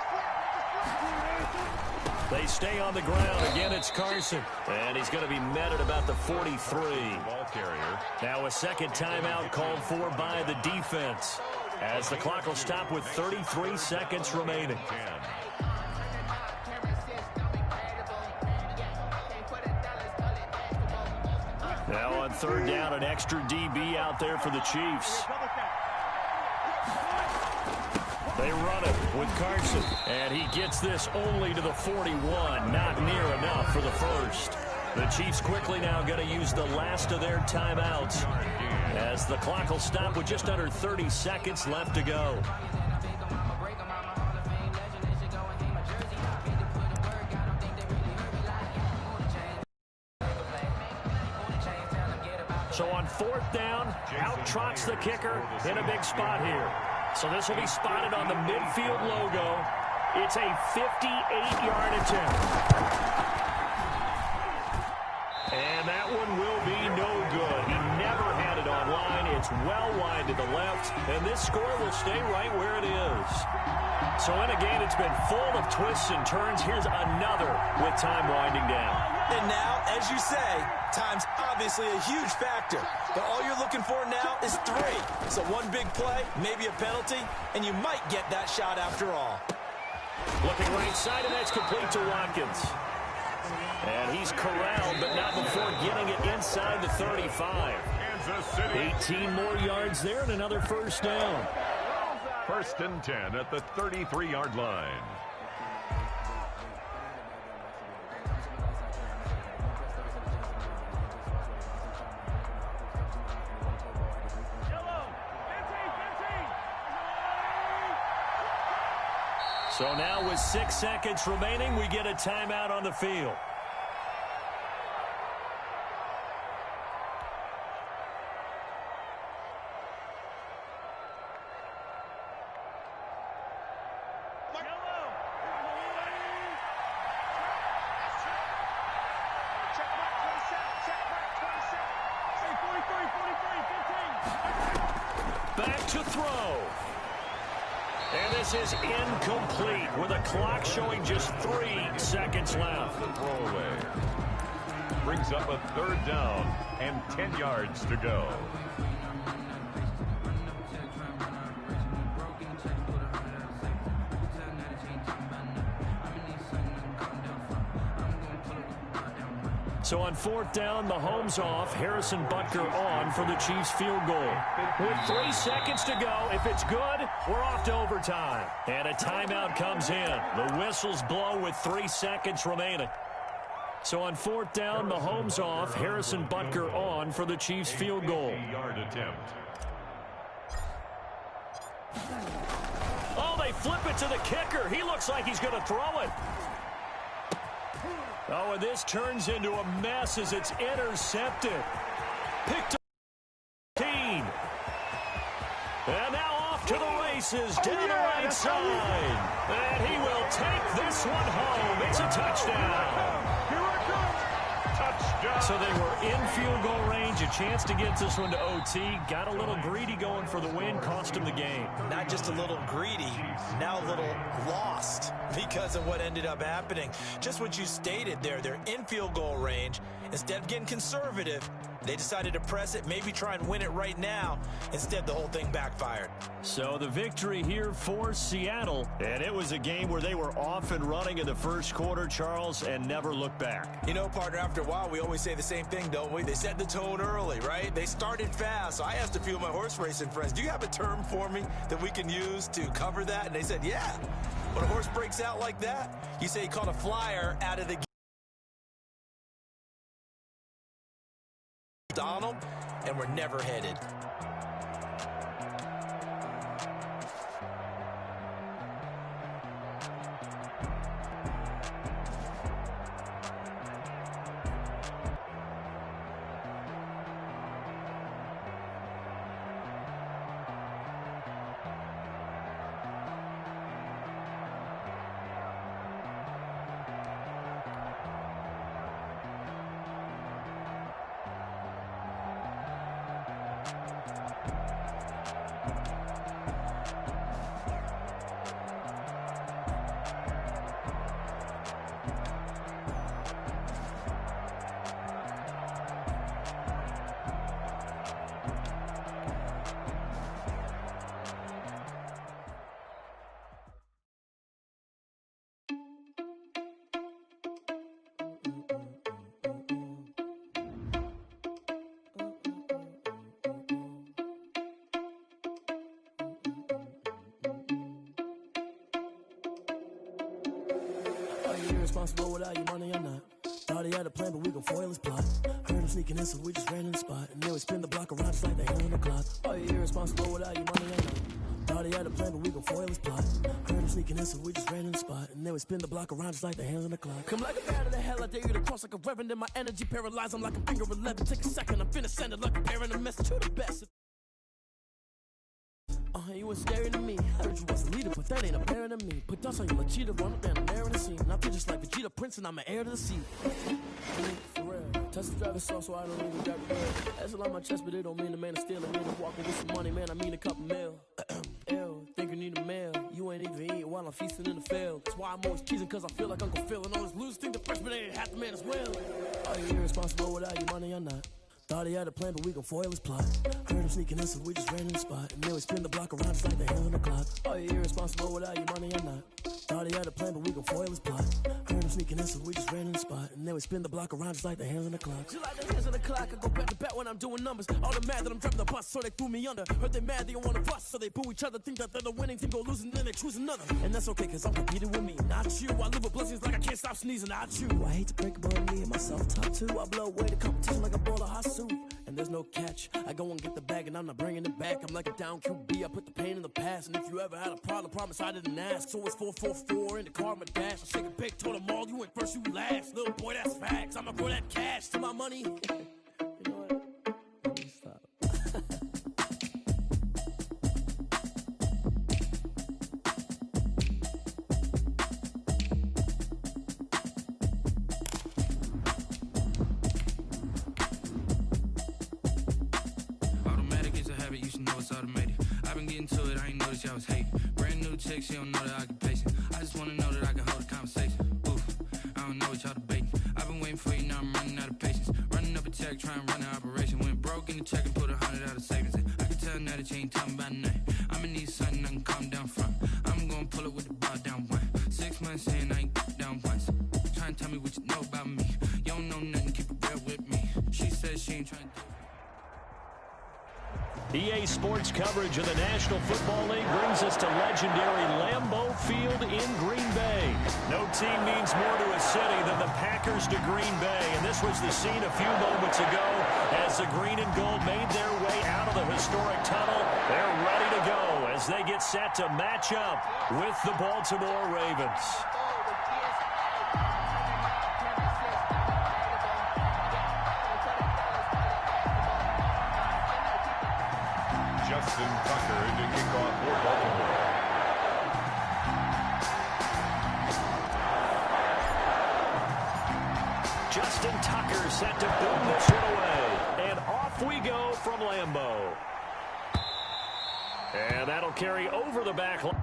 They stay on the ground. Again, it's Carson. And he's going to be met at about the 43. Ball carrier. Now a second timeout called for by the defense, as the clock will stop with 33 seconds remaining. Now on third down, an extra DB out there for the Chiefs. They run it with Carson, and he gets this only to the 41. Not near enough for the first. The Chiefs quickly now going to use the last of their timeouts, as the clock will stop with just under 30 seconds left to go. So on fourth down, out trots the kicker in a big spot here. So this will be spotted on the midfield logo. It's a 58-yard attempt. And that one will be no good. He never had it on line. It's well wide to the left, and this score will stay right where it is. So in a game, it's been full of twists and turns. Here's another with time winding down. And now, as you say, time's obviously a huge factor. But all you're looking for now is 3. So one big play, maybe a penalty, and you might get that shot after all. Looking right side, and that's complete to Watkins. And he's corralled, but not before getting it inside the 35. 18 more yards there and another first down. First and 10 at the 33-yard line. So now with 6 seconds remaining, we get a timeout on the field. Back to throw. And this is incomplete with a clock showing just 3 seconds left. Throwaway. Brings up a third down and 10 yards to go. So on fourth down, Mahomes off, Harrison Butker on for the Chiefs field goal. With 3 seconds to go, if it's good, we're off to overtime. And a timeout comes in. The whistles blow with 3 seconds remaining. So on fourth down, Mahomes off, Harrison Butker on for the Chiefs field goal. 50-yard attempt. Oh, they flip it to the kicker. He looks like he's going to throw it. Oh, and this turns into a mess as it's intercepted. Picked up 15. And now off to the races. bounces down the right side. And he will take this one home. It's a touchdown. Touchdown. So they were in field goal range, a chance to get this one to OT. Got a little greedy going for the win, cost him the game. Not just a little greedy, now a little lost because of what ended up happening. Just what you stated there, they're in field goal range. Instead of getting conservative, they decided to press it, maybe try and win it right now. Instead, the whole thing backfired. So the victory here for Seattle. And it was a game where they were off and running in the first quarter, Charles, and never looked back. You know, partner, after a while, we always say the same thing, don't we? They set the tone early, right? They started fast. So I asked a few of my horse racing friends, do you have a term for me that we can use to cover that? And they said, yeah. When a horse breaks out like that, you say he caught a flyer out of the Donald, and we're never headed. Irresponsible without your money or not. Thought he had a plan, but we gon' foil his plot. Heard him sneaking in, so we just ran in the spot. And then we spin the block around just like the hand on the clock. Are you irresponsible without your money or not? Thought he had a plan, but we gon' foil his plot. Heard him sneaking in, so we just ran in the spot. And then we spin the block around just like the hands on the clock. Come like a bat of the hell, I dare you to cross like a reverend. In my energy paralyzed, I'm like a finger 11. Take a second, I'm finna send it like a parent, a message to the best. You was scary to me. Heard you was a leader, but that ain't apparent to me. Put dust on you like cheetah, run up down the air in the scene. I feel just like Vegeta Prince, and I'm an heir to the sea. For real. Touch the driver's soft, so I don't even grab the wheel. That's a lot on my chest, but it don't mean the man is stealing. I mean, I'm walking with some money, man. I mean a couple mil. Ew, think you need a meal. You ain't even eating while I'm feasting in the field. That's why I'm always teasing, cause I feel like Uncle Phil. And always lose, think the freshman ain't half the man as well. Are you irresponsible without your money or not? Thought he had a plan, but we gon' foil his plot. Heard him sneaking in, so we just ran in the spot. And then we spin the block around just like the hand on the clock. Are you irresponsible without your money or not? Thought he had a plan, but we gon' foil his plot. Heard him sneaking in, so we just ran in the spot. And then we spin the block around just like the hands on the clock. Just like the hands on the clock, I go back to back when I'm doing numbers. All the mad that I'm driving the bus, so they threw me under. Heard they mad, they don't wanna bust, so they boo each other. Think that they're the winning team, go losing, then they choose another. And that's okay, cause I'm competing with me, not you. I live with blessings like I can't stop sneezing, not you. I hate to break it, but me and myself top two. I blow away the competition like a bowl of hot soup. And there's no catch. I go and get the bag and I'm not bringing it back. I'm like a down QB, I put the pain in the past. And if you ever had a problem, promise I didn't ask. So it's 444 in the car, my dash. I shake a big, told them all, you went first, you last. Little boy, that's facts. I'ma grow that cash to my money. You know what? Let me stop. I was hating. Brand new chick, she don't know the occupation. I just wanna know that I can hold a conversation. Oof, I don't know what y'all debating. I've been waiting for you, now I'm running out of patience. Running up a check, trying to run an operation. Went broke in the check and put 100 out of savings in. I can tell now that you ain't talking about nothing. I'ma need something I can calm down from. I'm gonna pull it with the bar down one. 6 months saying I ain't down once. Trying to tell me what you know about me. You don't know nothing, keep it real with me. She says she ain't trying to do. EA Sports coverage of the National Football League brings us to legendary Lambeau Field in Green Bay. No team means more to a city than the Packers to Green Bay, and this was the scene a few moments ago as the green and gold made their way out of the historic tunnel. They're ready to go as they get set to match up with the Baltimore Ravens. Just Justin Tucker to kick off for Baltimore. Justin Tucker set to boom this one away. And off we go from Lambeau. And that'll carry over the back line.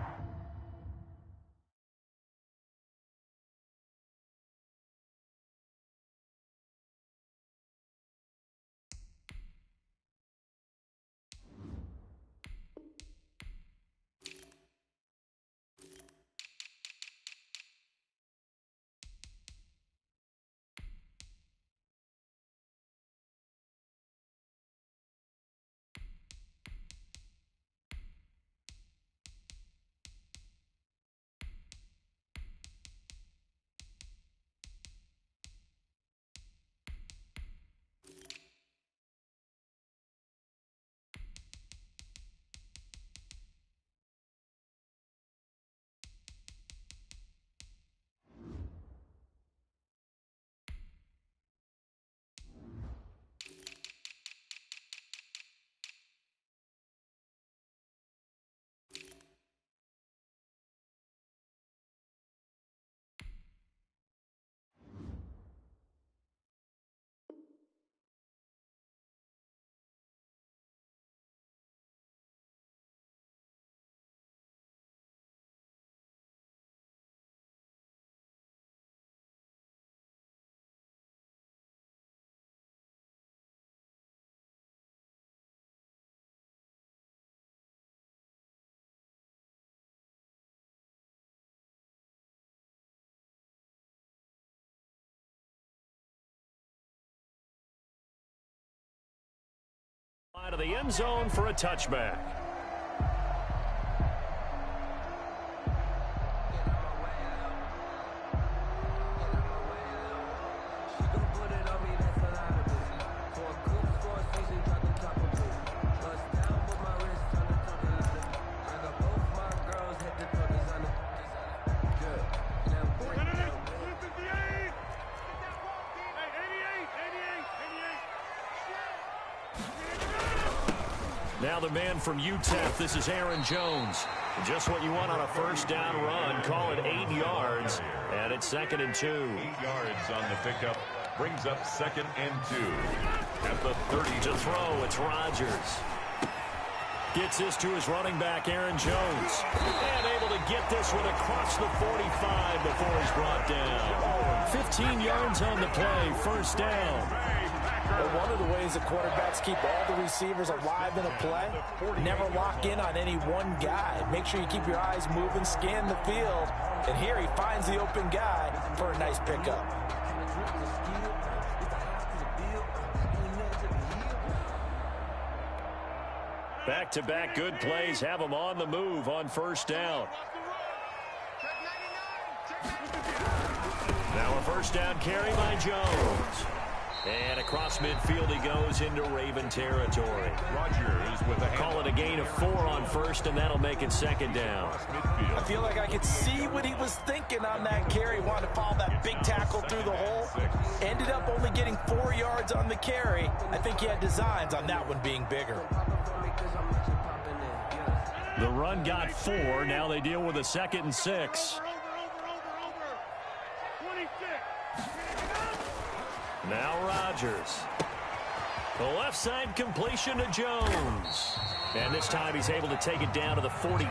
Out of the end zone for a touchback. Now the man from UTEP, this is Aaron Jones. Just what you want on a first down run. Call it 8 yards, and it's 2nd and 2. 8 yards on the pickup. Brings up 2nd and 2. At the 30. To throw, it's Rodgers. Gets this to his running back, Aaron Jones. And able to get this one across the 45 before he's brought down. 15 yards on the play, first down. Well, one of the ways that quarterbacks keep all the receivers alive in a play, never lock in on any one guy. Make sure you keep your eyes moving, scan the field, and here he finds the open guy for a nice pickup. Back-to-back good plays have him on the move on first down. Now a first down carry by Jones. And across midfield he goes into Raven territory. Rodgers with a call it a gain of 4 on first, and that'll make it 2nd down. I feel like I could see what he was thinking on that carry. Wanted to follow that big tackle through the hole. Ended up only getting 4 yards on the carry. I think he had designs on that one being bigger. The run got 4. Now they deal with a 2nd and 6. Now Rodgers. The left side completion to Jones. And this time he's able to take it down to the 42.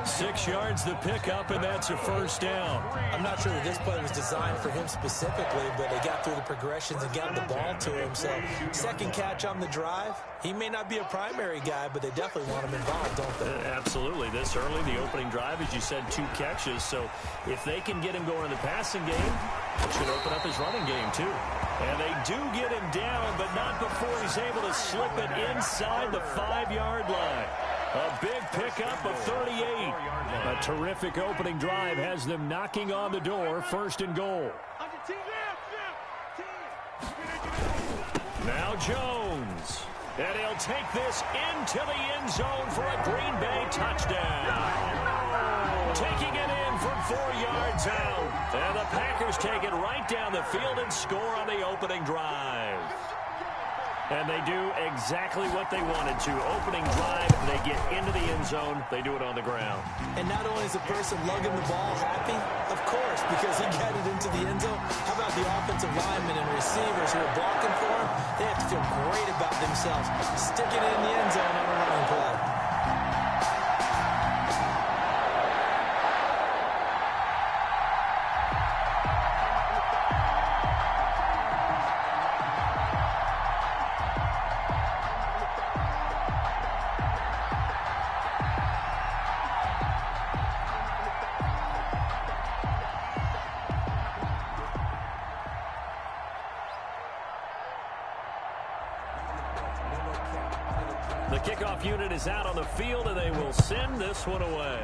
6 yards the pickup, and that's a first down. I'm not sure that this play was designed for him specifically, but they got through the progressions and got the ball to him. So second catch on the drive. He may not be a primary guy, but they definitely want him involved, don't they? Absolutely. This early, the opening drive, as you said, 2 catches. So if they can get him going in the passing game, it should open up his running game too. And they do get him down, but not before he's able to slip it inside the 5-yard line. A big pickup of 38. A terrific opening drive has them knocking on the door, 1st and goal. Now Jones. And he'll take this into the end zone for a Green Bay touchdown. Taking it in from 4 yards out. And the Packers take it right down the field and score on the opening drive. And they do exactly what they wanted to. Opening drive, they get into the end zone. They do it on the ground. And not only is the person lugging the ball happy, of course, because he got it into the end zone. How about the offensive linemen and receivers who are blocking for him? They have to feel great about themselves, sticking it in the end zone on a running play. The kickoff unit is out on the field, and they will send this one away.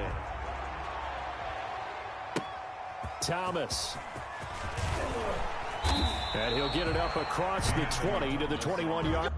Thomas. And he'll get it up across the 20 to the 21-yard.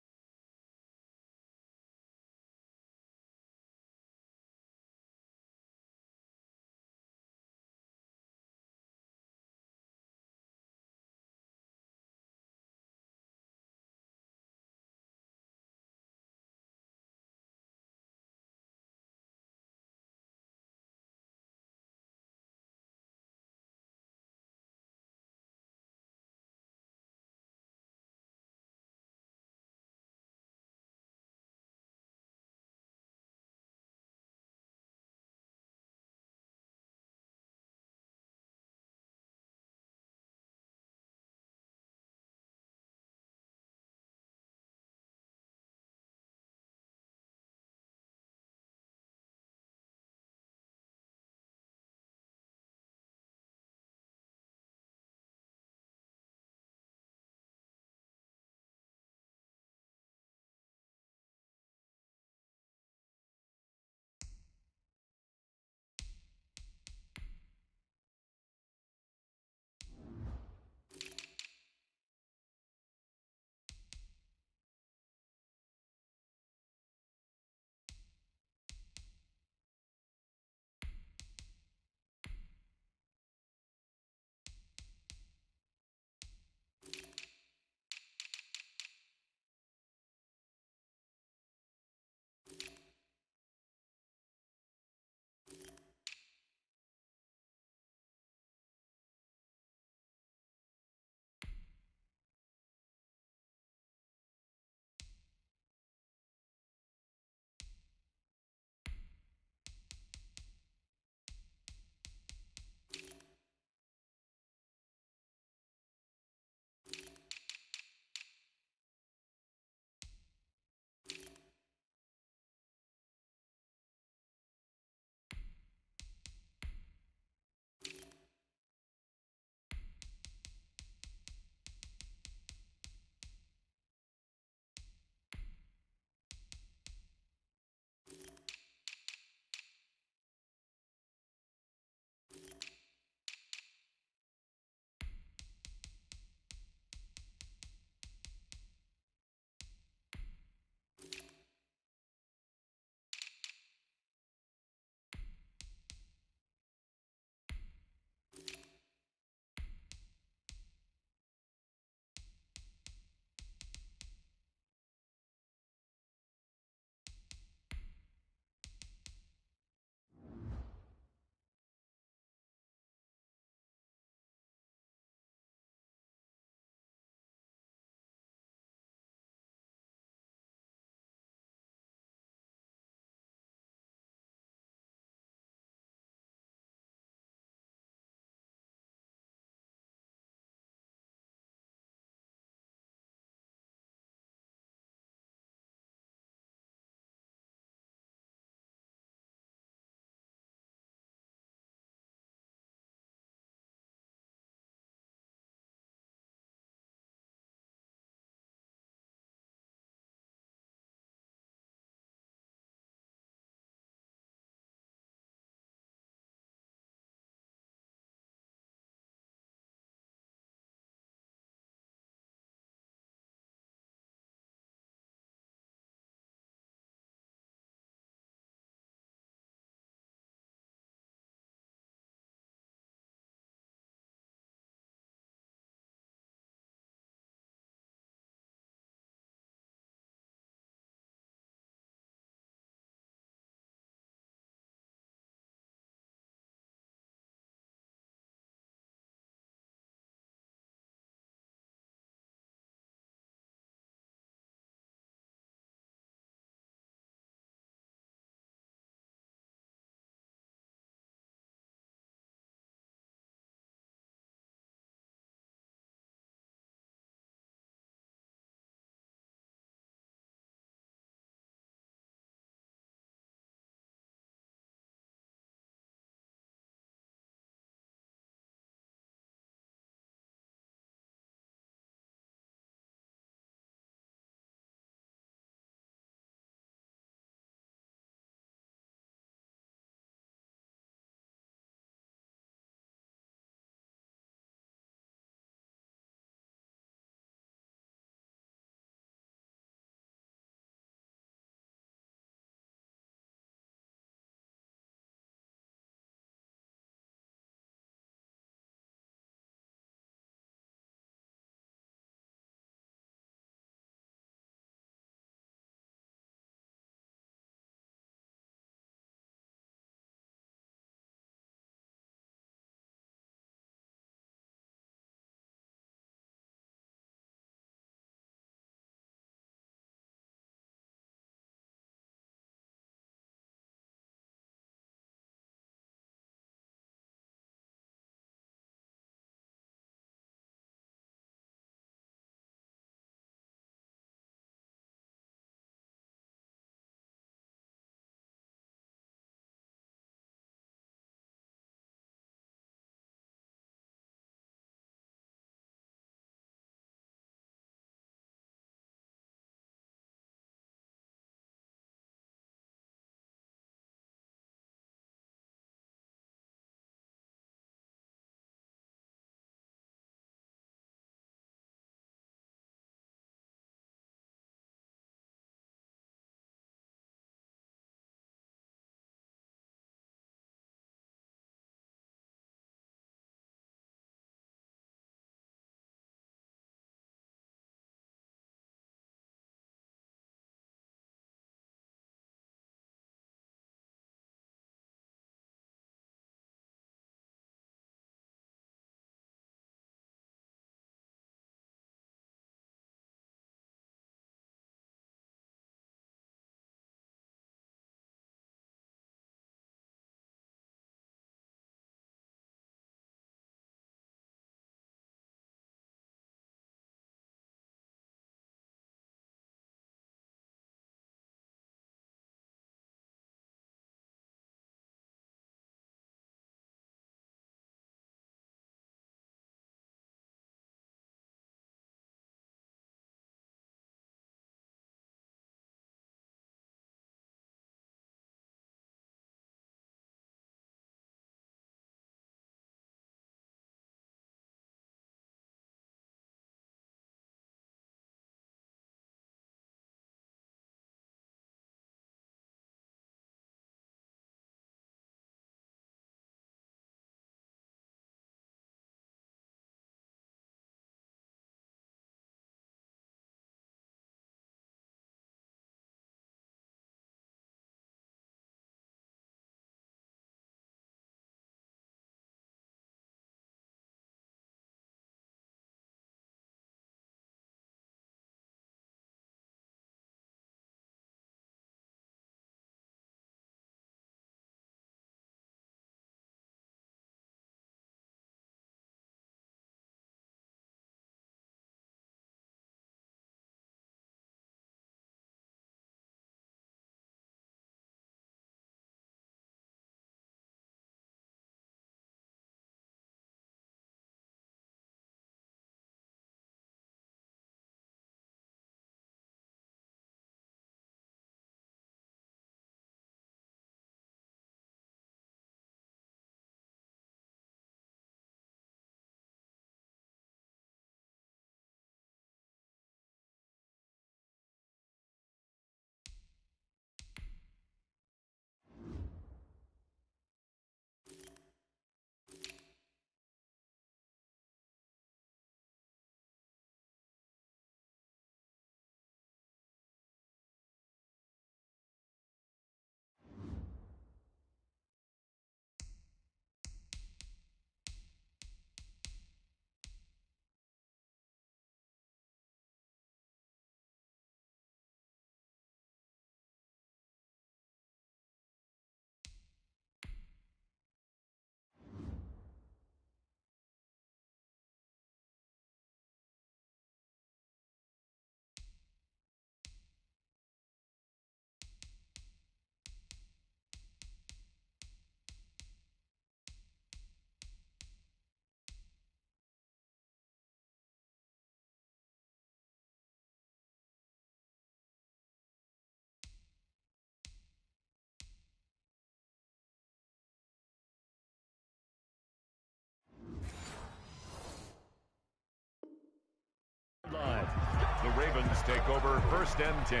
Ravens take over 1st and 10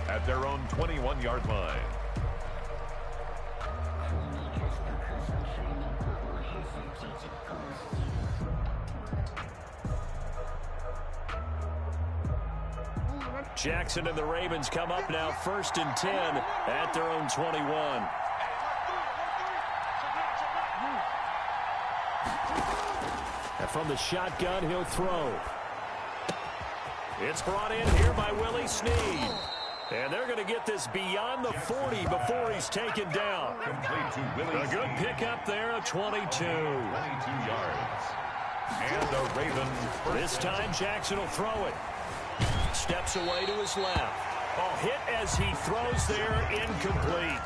at their own 21-yard line. Jackson and the Ravens come up now 1st and 10 at their own 21. And from the shotgun, he'll throw. It's brought in here by Willie Snead. And they're going to get this beyond the 40 before he's taken down. A good pickup there, a 22. 22 yards. And the Ravens. This time Jackson will throw it. Steps away to his left. Oh, hit as he throws there, incomplete.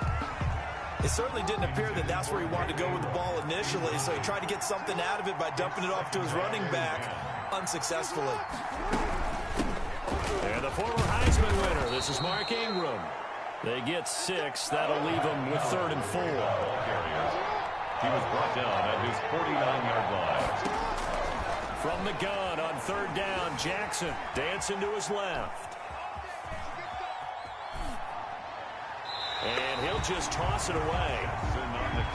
It certainly didn't appear that that's where he wanted to go with the ball initially, so he tried to get something out of it by dumping it off to his running back unsuccessfully. And the former Heisman winner, this is Mark Ingram. They get 6. That'll leave them with 3rd and 4. He was brought down at his 49-yard line. From the gun on 3rd down, Jackson dancing to his left. And he'll just toss it away.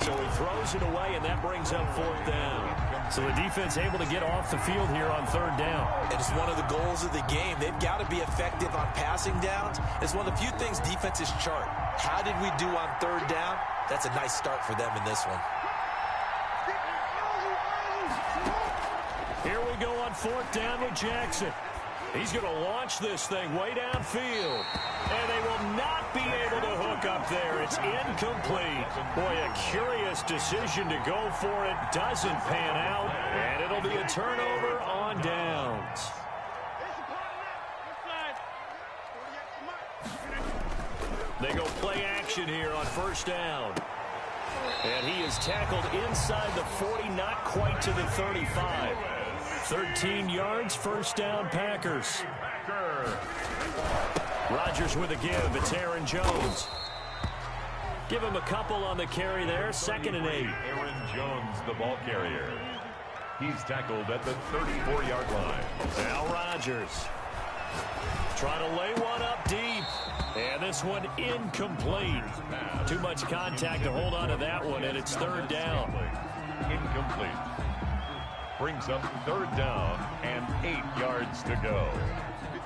So he throws it away, and that brings up 4th down. So the defense able to get off the field here on 3rd down. And it's one of the goals of the game. They've got to be effective on passing downs. It's one of the few things defenses chart. How did we do on 3rd down? That's a nice start for them in this one. Here we go on 4th down with Jackson. He's going to launch this thing way downfield. And they will not be able to hook up there. It's incomplete. Boy, a curious decision to go for it. Doesn't pan out. And it'll be a turnover on downs. They go play action here on 1st down. And he is tackled inside the 40, not quite to the 35. 13 yards, 1st down, Packers. Rodgers with a give. It's Aaron Jones. Give him a couple on the carry there. 2nd and 8. Aaron Jones, the ball carrier. He's tackled at the 34-yard line. Now Rodgers. Trying to lay one up deep. And this one incomplete. Too much contact to hold on to that one, and it's 3rd down. Incomplete. Brings up 3rd down and 8 yards to go.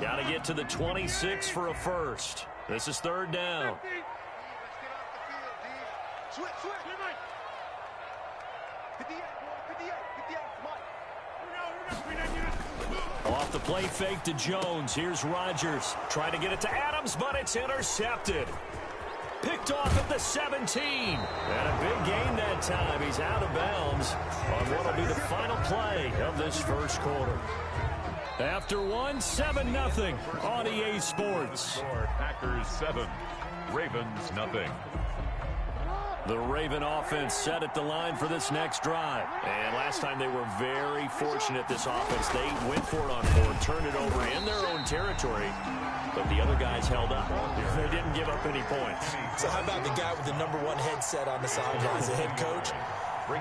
Got to get to the 26 for a first. This is 3rd down. Off the play fake to Jones. Here's Rodgers. Trying to get it to Adams, but it's intercepted. Picked off at the 17. And a big gain that time. He's out of bounds on what will be the final play of this 1st quarter. After 7-0 on EA Sports. Packers 7, Ravens nothing. The Raven offense set at the line for this next drive. And last time they were very fortunate, this offense. They went for it on 4th, turned it over in their own territory. But the other guys held up. They didn't give up any points. So how about the guy with the #1 headset on the sidelines, the head coach?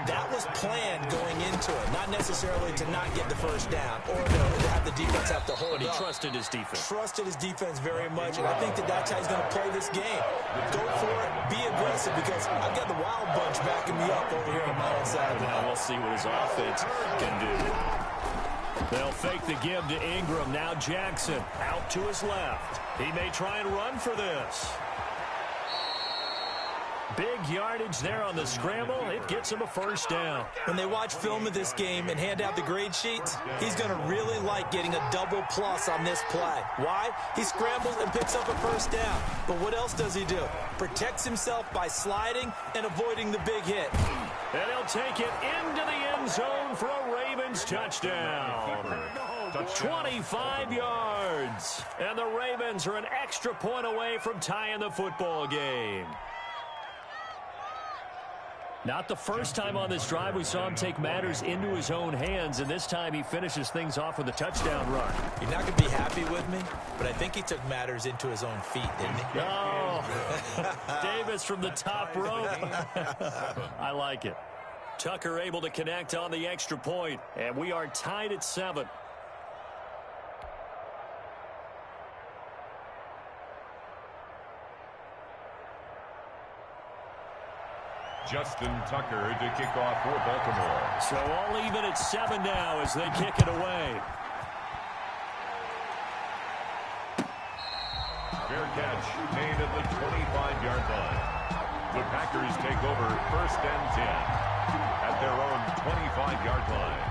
That was planned going into it. Not necessarily to not get the 1st down or to have the defense have to hold But he up. trusted his defense. Trusted his defense very much, and I think that's how he's going to play this game. Go for it. Be aggressive, because I've got the Wild Bunch backing me up over here on my own side. Now we'll see what his offense can do. They'll fake the give to Ingram. Now Jackson out to his left. He may try and run for this. Big yardage there on the scramble. It gets him a 1st down. When they watch film of this game and hand out the grade sheets, he's going to really like getting a double plus on this play. Why? He scrambles and picks up a 1st down. But what else does he do? Protects himself by sliding and avoiding the big hit. And he'll take it into the end zone for a Ravens touchdown. 25 yards. And the Ravens are an extra point away from tying the football game. Not the first time on this drive we saw him take matters into his own hands, and this time he finishes things off with a touchdown run. You're not going to be happy with me, but I think he took matters into his own feet, didn't he? Oh, Davis from the top rope. I like it. Tucker able to connect on the extra point, and we are tied at 7. Justin Tucker to kick off for Baltimore. So all even at 7 now as they kick it away. Fair catch made at the 25-yard line. The Packers take over 1st and 10 at their own 25-yard line.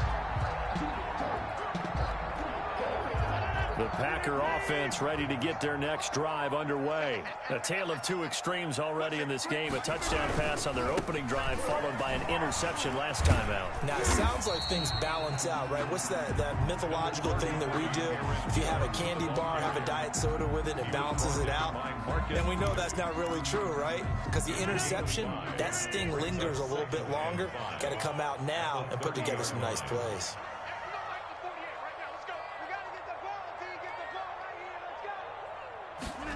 The Packer offense ready to get their next drive underway. A tale of two extremes already in this game. A touchdown pass on their opening drive followed by an interception last time out. Now, it sounds like things balance out, right? What's that mythological thing that we do? If you have a candy bar, have a diet soda with it, it balances it out. And we know that's not really true, right? Because the interception, that sting lingers a little bit longer. Got to come out now and put together some nice plays.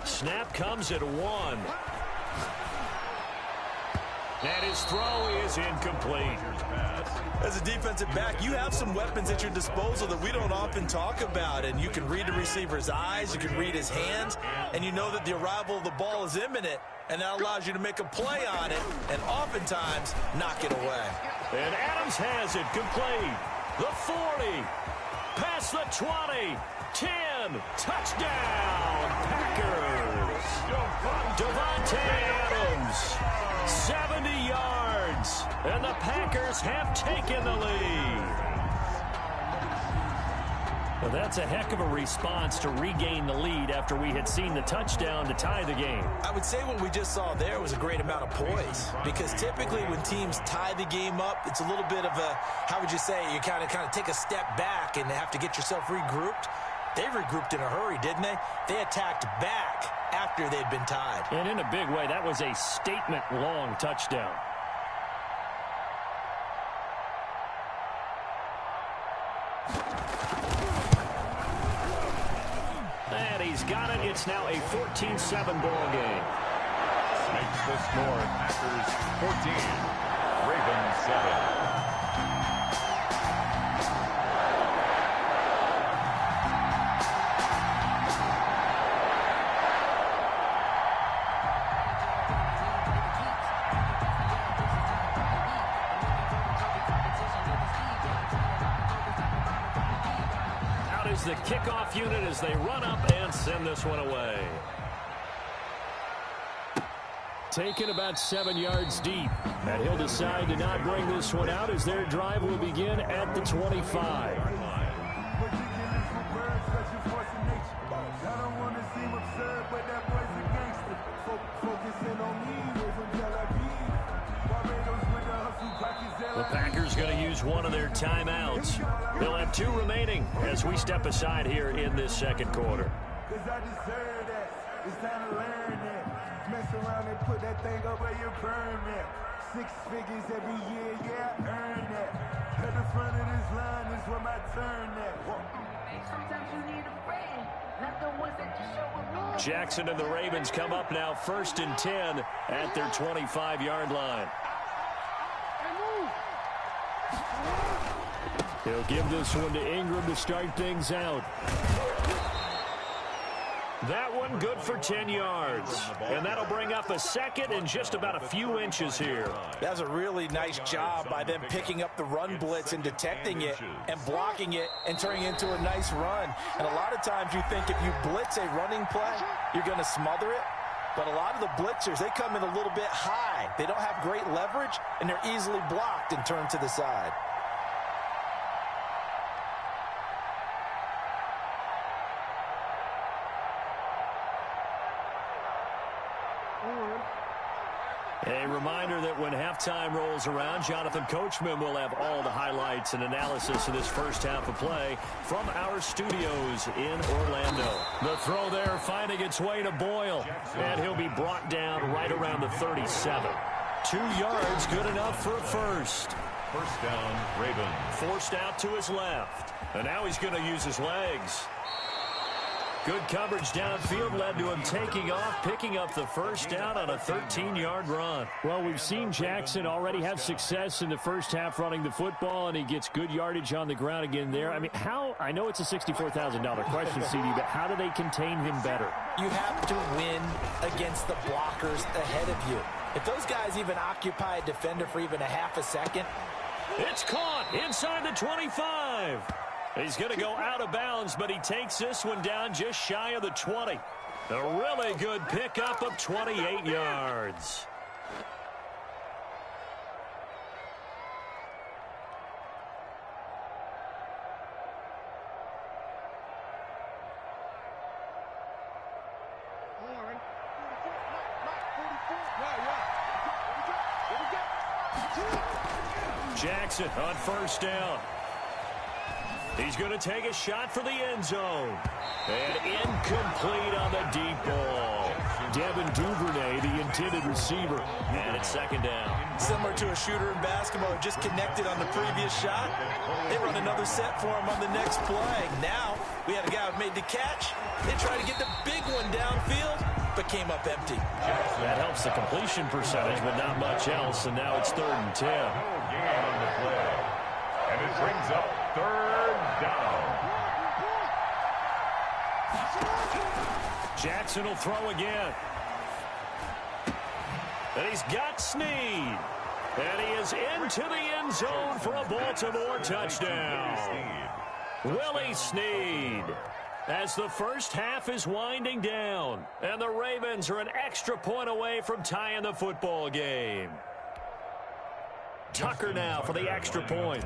Snap comes at 1. And his throw is incomplete. As a defensive back, you have some weapons at your disposal that we don't often talk about. And you can read the receiver's eyes, you can read his hands, and you know that the arrival of the ball is imminent. And that allows you to make a play on it and oftentimes knock it away. And Adams has it complete. The 40. Past the 20. 10. Touchdown. Packers. Davante Adams. 70 yards. And the Packers have taken the lead. Well, that's a heck of a response to regain the lead after we had seen the touchdown to tie the game. I would say what we just saw there was a great amount of poise, because typically when teams tie the game up, it's a little bit of a, how would you say, you kind of take a step back and have to get yourself regrouped. They regrouped in a hurry, didn't they? They attacked back after they'd been tied. And in a big way, that was a statement-long touchdown. And he's got it. It's now a 14-7 ball game. Makes the score. Packers 14. Ravens 7. The kickoff unit as they run up and send this one away. Taken about 7 yards deep. And he'll decide to not bring this one out as their drive will begin at the 25. The Packers going to use one of their timeouts. They'll have 2 remaining as we step aside here in this second quarter. Cause I deserve that. It's time to learn that. Mess around and put that thing up where you burn that. 6 figures every year, yeah, I earn that. At the front of this line is where my turn at. Sometimes you need a friend, not the ones that you show with love. Jackson and the Ravens come up now 1st and 10 at their 25-yard line. He'll give this one to Ingram to start things out. That one good for 10 yards. And that'll bring up a second and just about a few inches here. That was a really nice job by them picking up the run blitz and detecting it and blocking it and turning it into a nice run. And a lot of times you think if you blitz a running play, you're going to smother it. But a lot of the blitzers, they come in a little bit high. They don't have great leverage, and they're easily blocked and turned to the side. A reminder that when halftime rolls around, Jonathan Coachman will have all the highlights and analysis of this first half of play from our studios in Orlando. The throw there finding its way to Boyle, and he'll be brought down right around the 37. 2 yards, good enough for a first. First down, Ravens. Forced out to his left, and now he's going to use his legs. Good coverage downfield led to him taking off, picking up the first down on a 13-yard run. Well, we've seen Jackson already have success in the first half running the football, and he gets good yardage on the ground again there. I mean, I know it's a $64,000 question, CD, but how do they contain him better? You have to win against the blockers ahead of you. If those guys even occupy a defender for even a half a second. It's caught inside the 25. He's going to go out of bounds, but he takes this one down just shy of the 20. A really good pickup of 28 yards. Jackson on first down. He's going to take a shot for the end zone. And incomplete on the deep ball. Devin Duvernay, the intended receiver. And it's second down. Similar to a shooter in basketball, just connected on the previous shot. They run another set for him on the next play. Now, we had a guy who made the catch. They tried to get the big one downfield, but came up empty. That helps the completion percentage, but not much else. And now it's 3rd and 10. Gain on the play. And it brings up 3rd down. Jackson will throw again. And he's got Snead. And he is into the end zone for a Baltimore touchdown. Willie Snead. As the first half is winding down. And the Ravens are an extra point away from tying the football game. Tucker now for the extra point.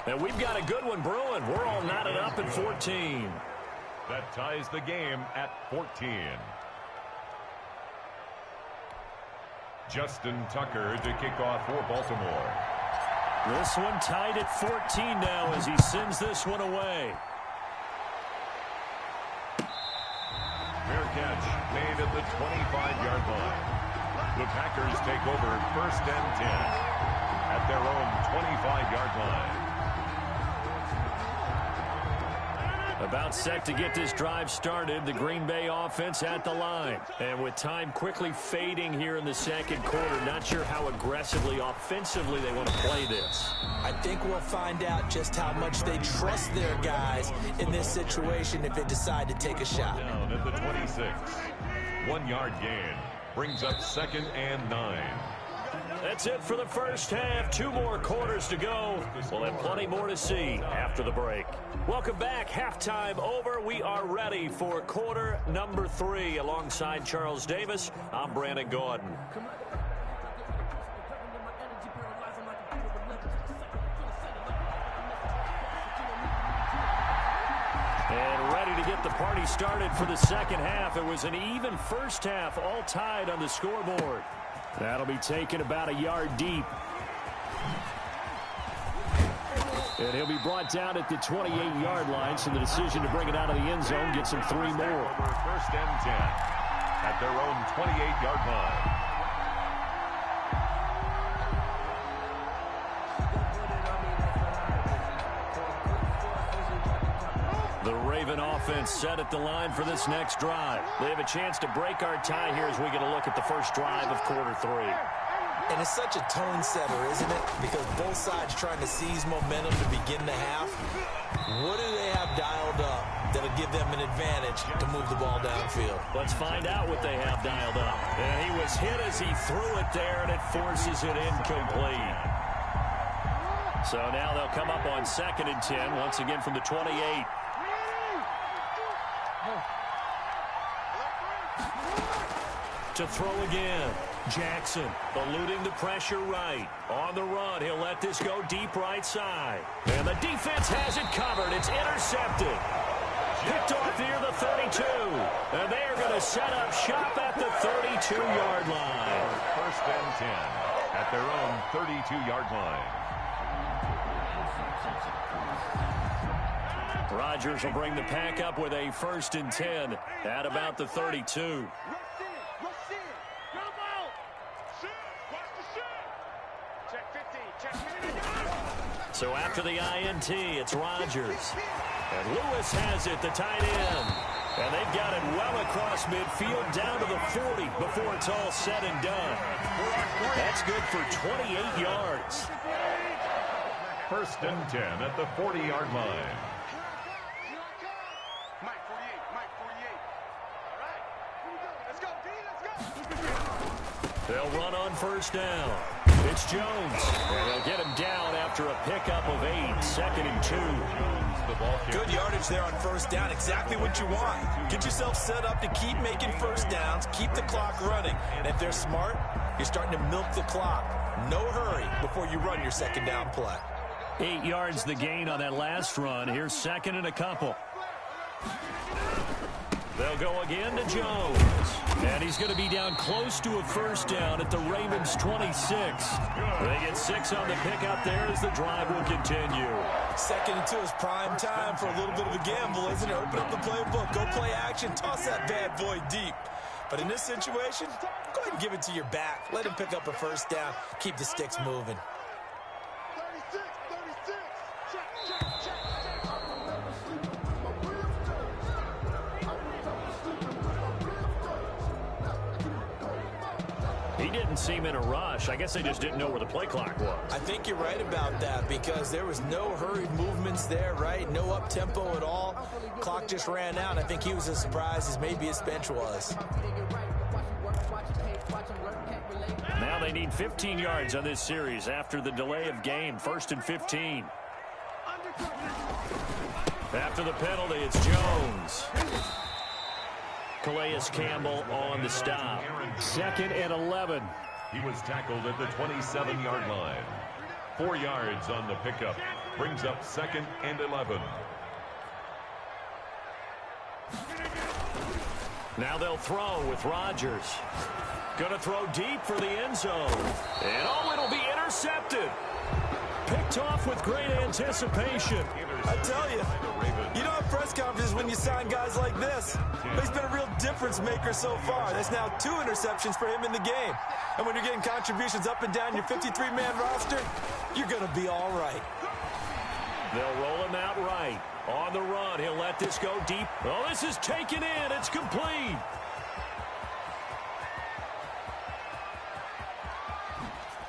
And we've got a good one brewing. We're all knotted up at 14. That ties the game at 14. Justin Tucker to kick off for Baltimore. This one tied at 14 now as he sends this one away. Fair catch made at the 25-yard line. The Packers take over 1st and 10 at their own 25-yard line. About set to get this drive started, the Green Bay offense at the line. And with time quickly fading here in the second quarter, not sure how aggressively, offensively they want to play this. I think we'll find out just how much they trust their guys in this situation if they decide to take a shot. Down at the 26. 1-yard gain brings up 2nd and 9. That's it for the first half. 2 more quarters to go. We'll have plenty more to see after the break. Welcome back. Halftime over. We are ready for quarter number 3. Alongside Charles Davis, I'm Brandon Gaudin. And ready to get the party started for the second half. It was an even first half, all tied on the scoreboard. That'll be taken about a yard deep. And he'll be brought down at the 28-yard line, so the decision to bring it out of the end zone gets him 3 more. 1st and 10 at their own 28-yard line. The Raven offense set at the line for this next drive. They have a chance to break our tie here as we get a look at the first drive of quarter 3. And it's such a tone setter, isn't it? Because both sides trying to seize momentum to begin the half. What do they have dialed up that'll give them an advantage to move the ball downfield? Let's find out what they have dialed up. And he was hit as he threw it there, and it forces it incomplete. So now they'll come up on 2nd and 10, once again from the 28. To throw again. Jackson eluding the pressure right. On the run, he'll let this go deep right side. And the defense has it covered. It's intercepted. Picked off near the 32. And they are going to set up shop at the 32-yard line. 1st and 10 at their own 32-yard line. Rodgers will bring the pack up with a 1st and 10 at about the 32. So after the INT, it's Rodgers. And Lewis has it, the tight end. And they've got it well across midfield down to the 40 before it's all said and done. That's good for 28 yards. 1st and 10 at the 40-yard line. They'll run on first down. It's Jones. And they'll get him down after a pickup of 8, 2nd and 2. Good yardage there on first down. Exactly what you want. Get yourself set up to keep making first downs, keep the clock running. And if they're smart, you're starting to milk the clock. No hurry before you run your second down play. 8 yards the gain on that last run. Here's 2nd and a couple. They'll go again to Jones. And he's going to be down close to a first down at the Ravens' 26. They get 6 on the pickup there as the drive will continue. 2nd and 2 is prime time for a little bit of a gamble, isn't it? Open up the playbook, go play action, toss that bad boy deep. But in this situation, go ahead and give it to your back. Let him pick up a first down. Keep the sticks moving. He didn't seem in a rush. I guess they just didn't know where the play clock was. I think you're right about that because there was no hurried movements there, right? No up-tempo at all. Clock just ran out. I think he was as surprised as maybe his bench was. Now they need 15 yards on this series after the delay of game. 1st and 15. After the penalty, it's Jones. Calais Campbell on the stop. 2nd and 11. He was tackled at the 27-yard line. 4 yards on the pickup. Brings up 2nd and 11. Now they'll throw with Rodgers. Going to throw deep for the end zone. And it'll be intercepted. Picked off with great anticipation. I tell you, you don't have press conferences when you sign guys like this. But he's been a real difference maker so far. There's now 2 interceptions for him in the game. And when you're getting contributions up and down your 53-man roster, you're going to be all right. They'll roll him out right. On the run, he'll let this go deep. Oh, this is taken in. It's complete.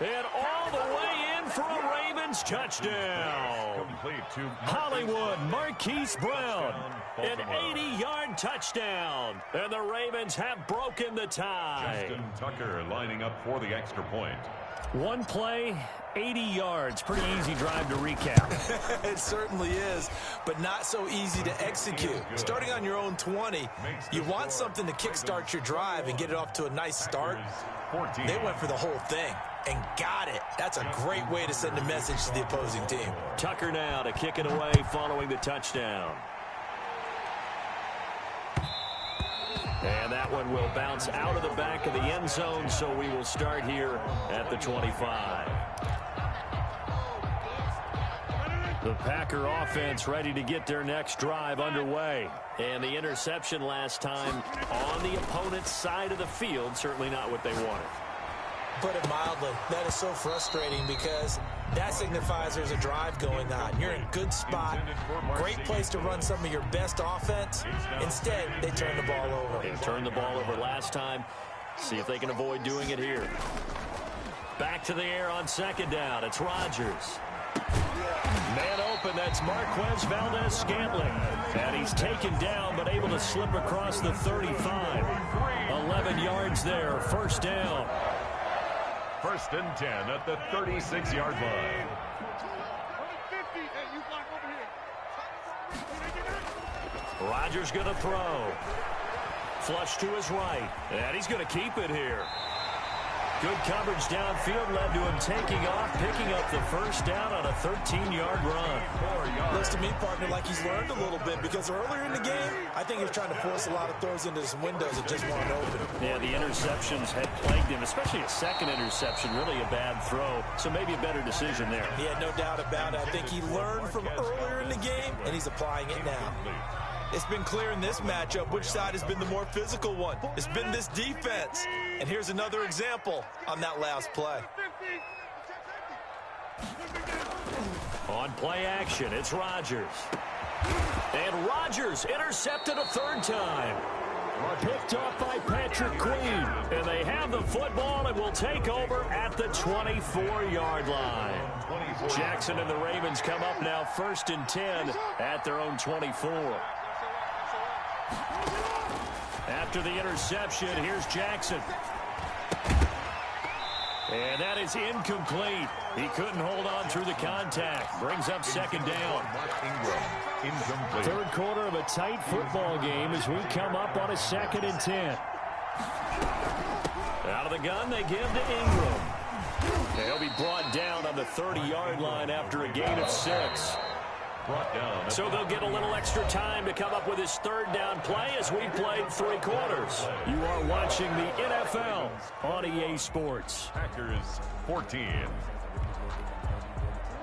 And all the way in for a Ravens touchdown. Hollywood Marquise Brown, an 80-yard touchdown. And the Ravens have broken the tie. Justin Tucker lining up for the extra point. One play, 80 yards. Pretty easy drive to recap. It certainly is, but not so easy to execute. Starting on your own 20, you want something to kickstart your drive and get it off to a nice start. They went for the whole thing and got it. That's a great way to send a message to the opposing team. Tucker now to kick it away following the touchdown. And that one will bounce out of the back of the end zone, so we will start here at the 25. The Packer offense ready to get their next drive underway. And the interception last time on the opponent's side of the field, certainly not what they wanted. Put it mildly, that is so frustrating because that signifies there's a drive going on. You're in a good spot, great place to run some of your best offense. Instead, they turn the ball over. They turned the ball over last time. See if they can avoid doing it here. Back to the air on 2nd down. It's Rodgers. Man open, that's Marquez Valdez-Scantling. And he's taken down, but able to slip across the 35. 11 yards there, 1st down. 1st and 10 at the 36-yard line. Rodgers going to throw. Flush to his right. And he's going to keep it here. Good coverage downfield led to him taking off, picking up the 1st down on a 13-yard run. Looks to me, partner, like he's learned a little bit because earlier in the game, I think he was trying to force a lot of throws into some windows that just weren't open. Yeah, the interceptions had plagued him, especially a 2nd interception, really a bad throw. So maybe a better decision there. Yeah, no doubt about it. I think he learned from earlier in the game, and he's applying it now. It's been clear in this matchup which side has been the more physical one. It's been this defense. And here's another example on that last play. On play action, it's Rodgers. And Rodgers intercepted a 3rd time. Picked off by Patrick Queen. And they have the football and will take over at the 24-yard line. Jackson and the Ravens come up now 1st and 10 at their own 24. After the interception, here's Jackson. And that is incomplete. He couldn't hold on through the contact. Brings up second down. Incomplete. Third quarter of a tight football game as we come up on a 2nd and 10. Out of the gun, they give to Ingram. He'll be brought down on the 30-yard line after a gain of 6. Brought down. So they'll get a little extra time to come up with his third down play as we played 3 quarters. You are watching the NFL on EA Sports. Packers 14.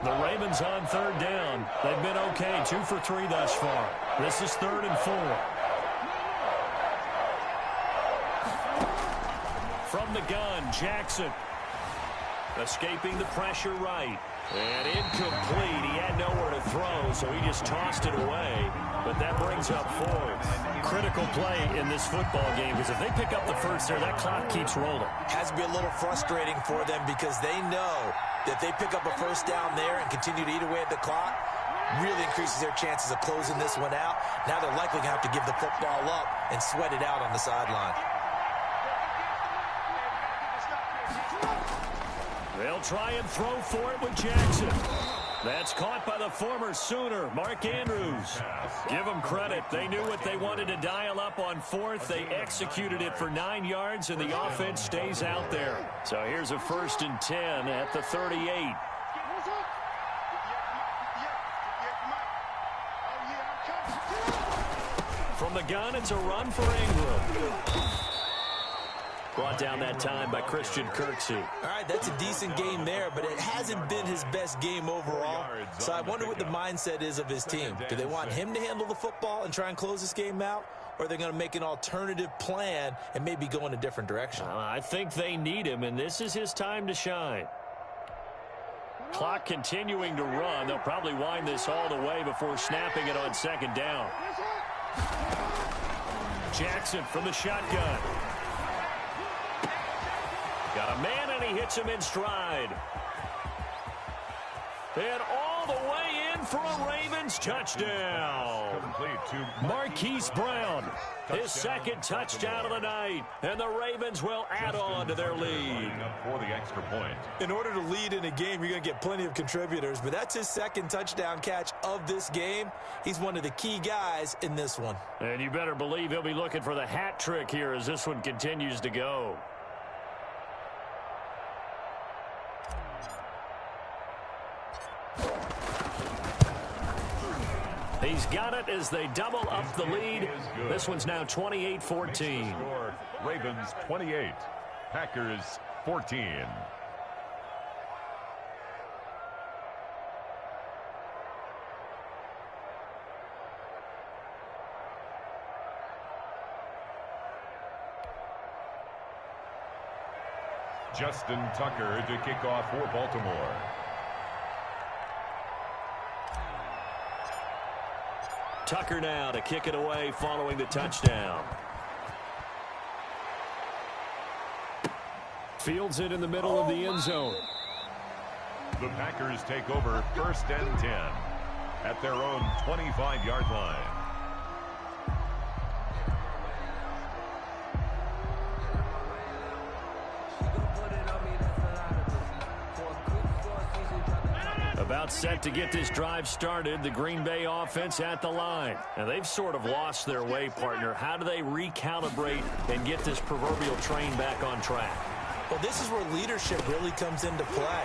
The Ravens on third down. They've been okay, 2 for 3 thus far. This is 3rd and 4. From the gun, Jackson. Escaping the pressure right. And incomplete. He had nowhere to throw, so he just tossed it away. But that brings up 4th. Critical play in this football game, because if they pick up the first there, that clock keeps rolling. Has to be a little frustrating for them because they know that they pick up a first down there and continue to eat away at the clock, really increases their chances of closing this one out. Now they're likely going to have to give the football up and sweat it out on the sideline. They'll try and throw for it with Jackson. That's caught by the former Sooner, Mark Andrews. Give them credit. They knew what they wanted to dial up on 4th. They executed it for 9 yards, and the offense stays out there. So here's a 1st and 10 at the 38. From the gun, it's a run for Ingram. Brought down that time by Christian Kirksey. All right, that's a decent game there, but it hasn't been his best game overall. So I wonder what the mindset is of his team. Do they want him to handle the football and try and close this game out? Or are they going to make an alternative plan and maybe go in a different direction? I think they need him, and this is his time to shine. Clock continuing to run. They'll probably wind this all the way before snapping it on 2nd down. Jackson from the shotgun. Got a man, and he hits him in stride. And all the way in for a Ravens touchdown. Complete to Marquise Brown, his 2nd touchdown of the night. And the Ravens will add on to their lead. For the extra point. In order to lead in a game, you're going to get plenty of contributors, but that's his 2nd touchdown catch of this game. He's one of the key guys in this one. And you better believe he'll be looking for the hat trick here as this one continues to go. He's got it as they double up the lead. This one's now 28-14. Ravens 28, Packers 14. Justin Tucker to kick off for Baltimore. Tucker now to kick it away following the touchdown. Fields it in the middle of the end zone. The Packers take over 1st and 10 at their own 25-yard line. About set to get this drive started, the Green Bay offense at the line. And they've sort of lost their way, partner. How do they recalibrate and get this proverbial train back on track? Well, this is where leadership really comes into play.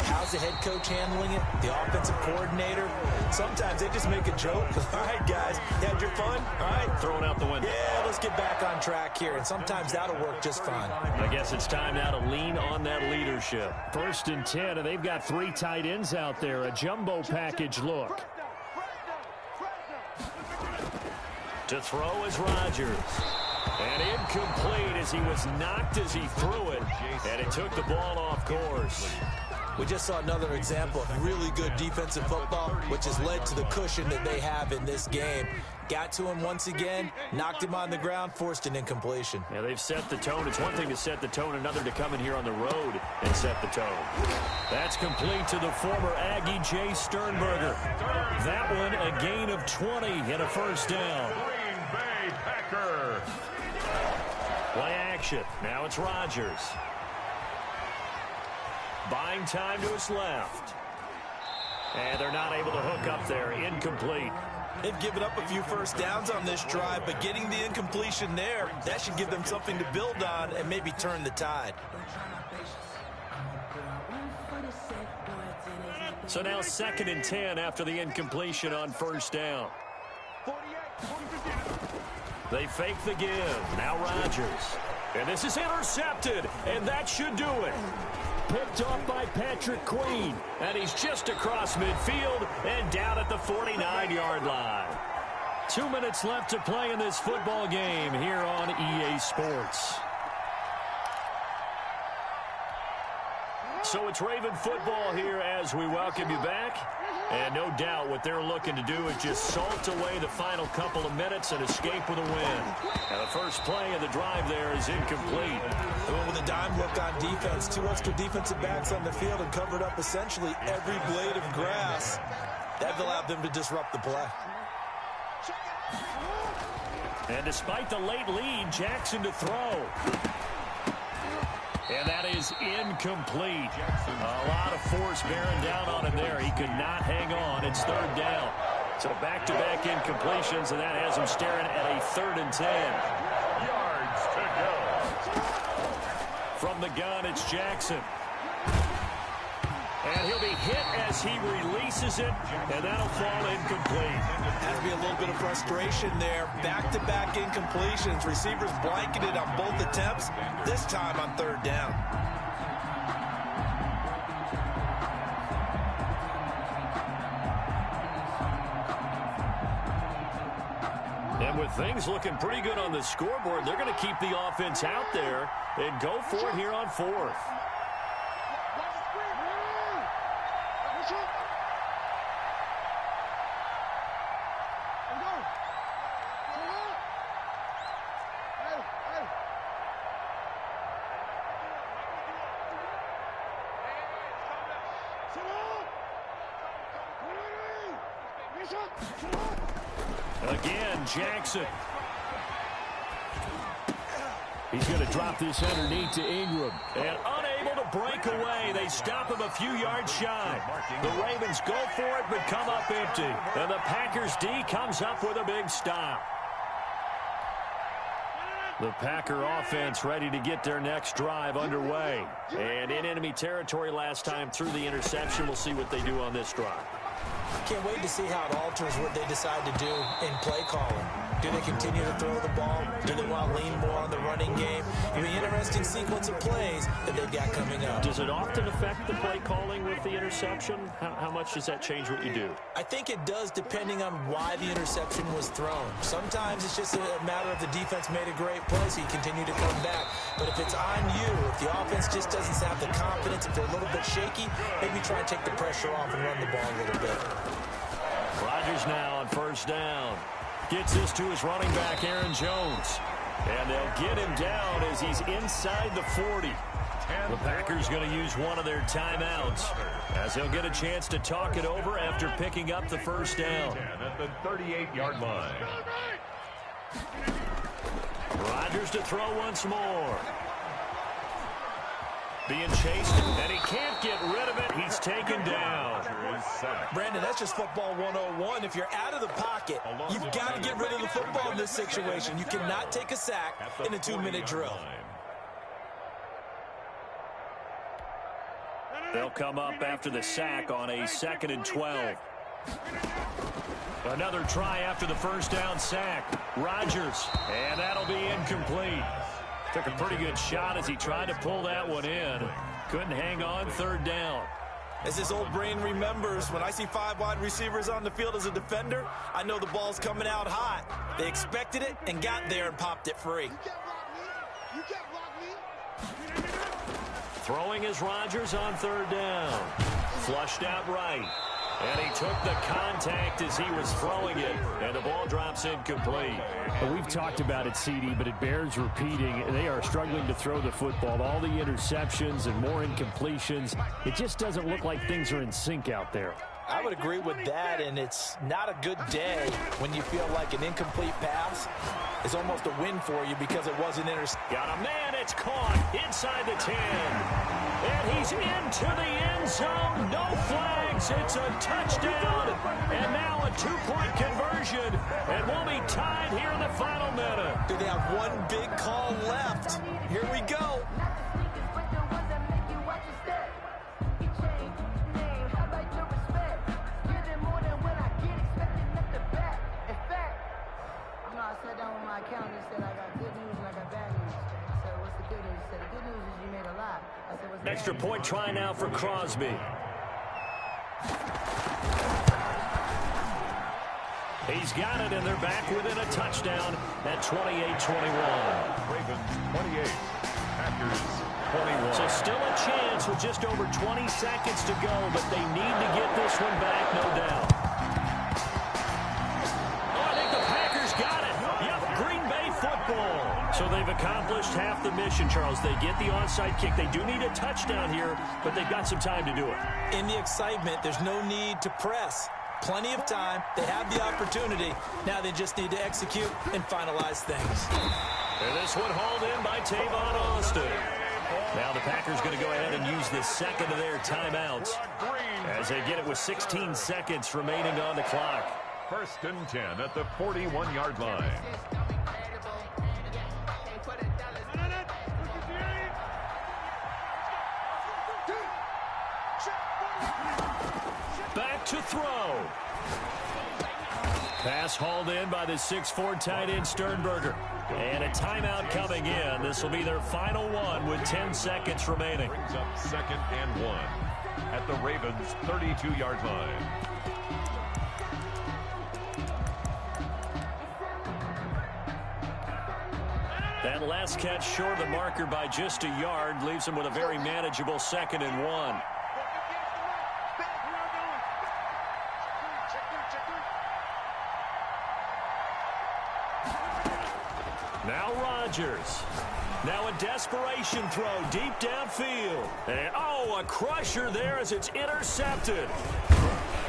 How's the head coach handling it? The offensive coordinator? Sometimes they just make a joke. All right, guys, you had your fun? All right. Throw it out the window. Yeah, let's get back on track here. And sometimes that'll work just fine. I guess it's time now to lean on that leadership. 1st and 10, and they've got 3 tight ends out there. A jumbo package look. To throw is Rodgers. And incomplete as he was knocked as he threw it. And it took the ball off course. We just saw another example of really good defensive football, which has led to the cushion that they have in this game. Got to him once again, knocked him on the ground, forced an incompletion. Yeah, they've set the tone. It's one thing to set the tone, another to come in here on the road and set the tone. That's complete to the former Aggie, Jay Sternberger. That one, a gain of 20 and a 1st down. Green Bay Packers. Play action. Now it's Rodgers. Buying time to his left. And they're not able to hook up there. Incomplete. They've given up a few first downs on this drive, but getting the incompletion there, that should give them something to build on and maybe turn the tide. So now 2nd and 10 after the incompletion on first down. They fake the give. Now Rodgers. And this is intercepted, and that should do it. Picked off by Patrick Queen, and he's just across midfield and down at the 49-yard line. 2 minutes left to play in this football game here on EA Sports. So it's Raven football here as we welcome you back. And no doubt what they're looking to do is just salt away the final couple of minutes and escape with a win. And the first play of the drive there is incomplete. They went with a dime look on defense. 2 extra defensive backs on the field and covered up essentially every blade of grass. That allowed them to disrupt the play. And despite the late lead, Jackson to throw. And that is incomplete. A lot of force bearing down on him there. He could not hang on. It's 3rd down. So back-to-back incompletions, and that has him staring at a 3rd and 10. Yards to go. From the gun, it's Jackson. And he'll be hit as he releases it, and that'll fall incomplete. Has to be a little bit of frustration there. Back-to-back incompletions. Receivers blanketed on both attempts, this time on 3rd down. And with things looking pretty good on the scoreboard, they're going to keep the offense out there and go for it here on 4th. Again, Jackson. He's going to drop this underneath to Ingram. And unable to break away. They stop him a few yards shy. The Ravens go for it, but come up empty. And the Packers D comes up with a big stop. The Packer offense ready to get their next drive underway. And in enemy territory last time through the interception. We'll see what they do on this drive. Can't wait to see how it alters what they decide to do in play calling. Do they continue to throw the ball? Do they want to lean more on the running game? It'll be an interesting sequence of plays that they've got coming up. Does it often affect the play calling with the interception? How much does that change what you do? I think it does depending on why the interception was thrown. Sometimes it's just a matter of the defense made a great play, so you continue to come back. But if it's on you, if the offense just doesn't have the confidence, if they're a little bit shaky, maybe try and take the pressure off and run the ball a little bit. Rodgers now on 1st down. Gets this to his running back, Aaron Jones. And they'll get him down as he's inside the 40. The Packers going to use one of their timeouts as they'll get a chance to talk it over after picking up the 1st down. At the 38-yard line. Rodgers to throw once more. Being chased, and he can't get rid of it. He's taken down. Brandon, that's just football 101. If you're out of the pocket, you've got to get rid of the football in this situation. You cannot take a sack in a 2-minute drill. They'll come up after the sack on a 2nd and 12. Another try after the 1st down sack. Rodgers, and that'll be incomplete. Took a pretty good shot as he tried to pull that one in. Couldn't hang on. 3rd down. As his old brain remembers, when I see 5 wide receivers on the field as a defender, I know the ball's coming out hot. They expected it and got there and popped it free. Throwing is Rodgers on 3rd down. Flushed out right. And he took the contact as he was throwing it, and the ball drops incomplete. Well, we've talked about it, CD, but it bears repeating. They are struggling to throw the football. All the interceptions and more incompletions. It just doesn't look like things are in sync out there. I would agree with that, and it's not a good day when you feel like an incomplete pass is almost a win for you because it wasn't intercepted. Got a man, it's caught inside the 10. And he's into the end zone. No flags. It's a touchdown. And now a 2-point conversion. And we'll be tied here in the final minute. Do they have one big call left? Here we go. I sat down with my accountant. He said, I got good news and I got bad news. I said, what's the good news? He said, the good news is you made a lot. I said, what's the Extra bad point news? try now for Crosby. He's got it, and they're back within a touchdown at 28-21. Ravens 28, Packers 21. So still a chance with just over 20 seconds to go, but they need to get this one back, no doubt. So they've accomplished half the mission, Charles. They get the onside kick. They do need a touchdown here, but they've got some time to do it. In the excitement, there's no need to press. Plenty of time. They have the opportunity. Now they just need to execute and finalize things. And this one hauled in by Tavon Austin. Now the Packers going to go ahead and use the second of their timeouts as they get it with 16 seconds remaining on the clock. 1st and 10 at the 41-yard line. Back to throw. Pass hauled in by the 6'4" tight end Sternberger. And a timeout coming in. This will be their final one with 10 seconds remaining. Brings up 2nd and 1 at the Ravens' 32-yard line. That last catch short of the marker by just a yard leaves them with a very manageable 2nd and 1. Now Rodgers. Now a desperation throw deep downfield. And oh, a crusher there as it's intercepted.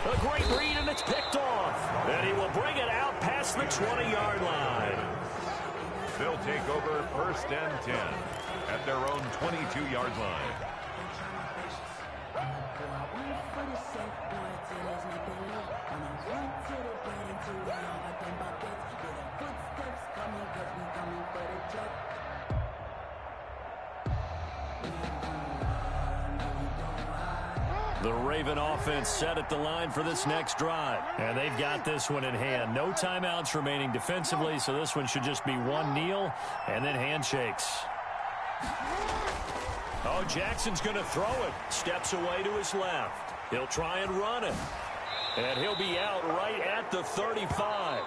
A great read, and it's picked off. And he will bring it out past the 20-yard line. They'll take over 1st and 10 at their own 22-yard line. The Raven offense set at the line for this next drive. And they've got this one in hand. No timeouts remaining defensively, so this one should just be one kneel and then handshakes. Oh, Jackson's going to throw it. Steps away to his left. He'll try and run it. And he'll be out right at the 35.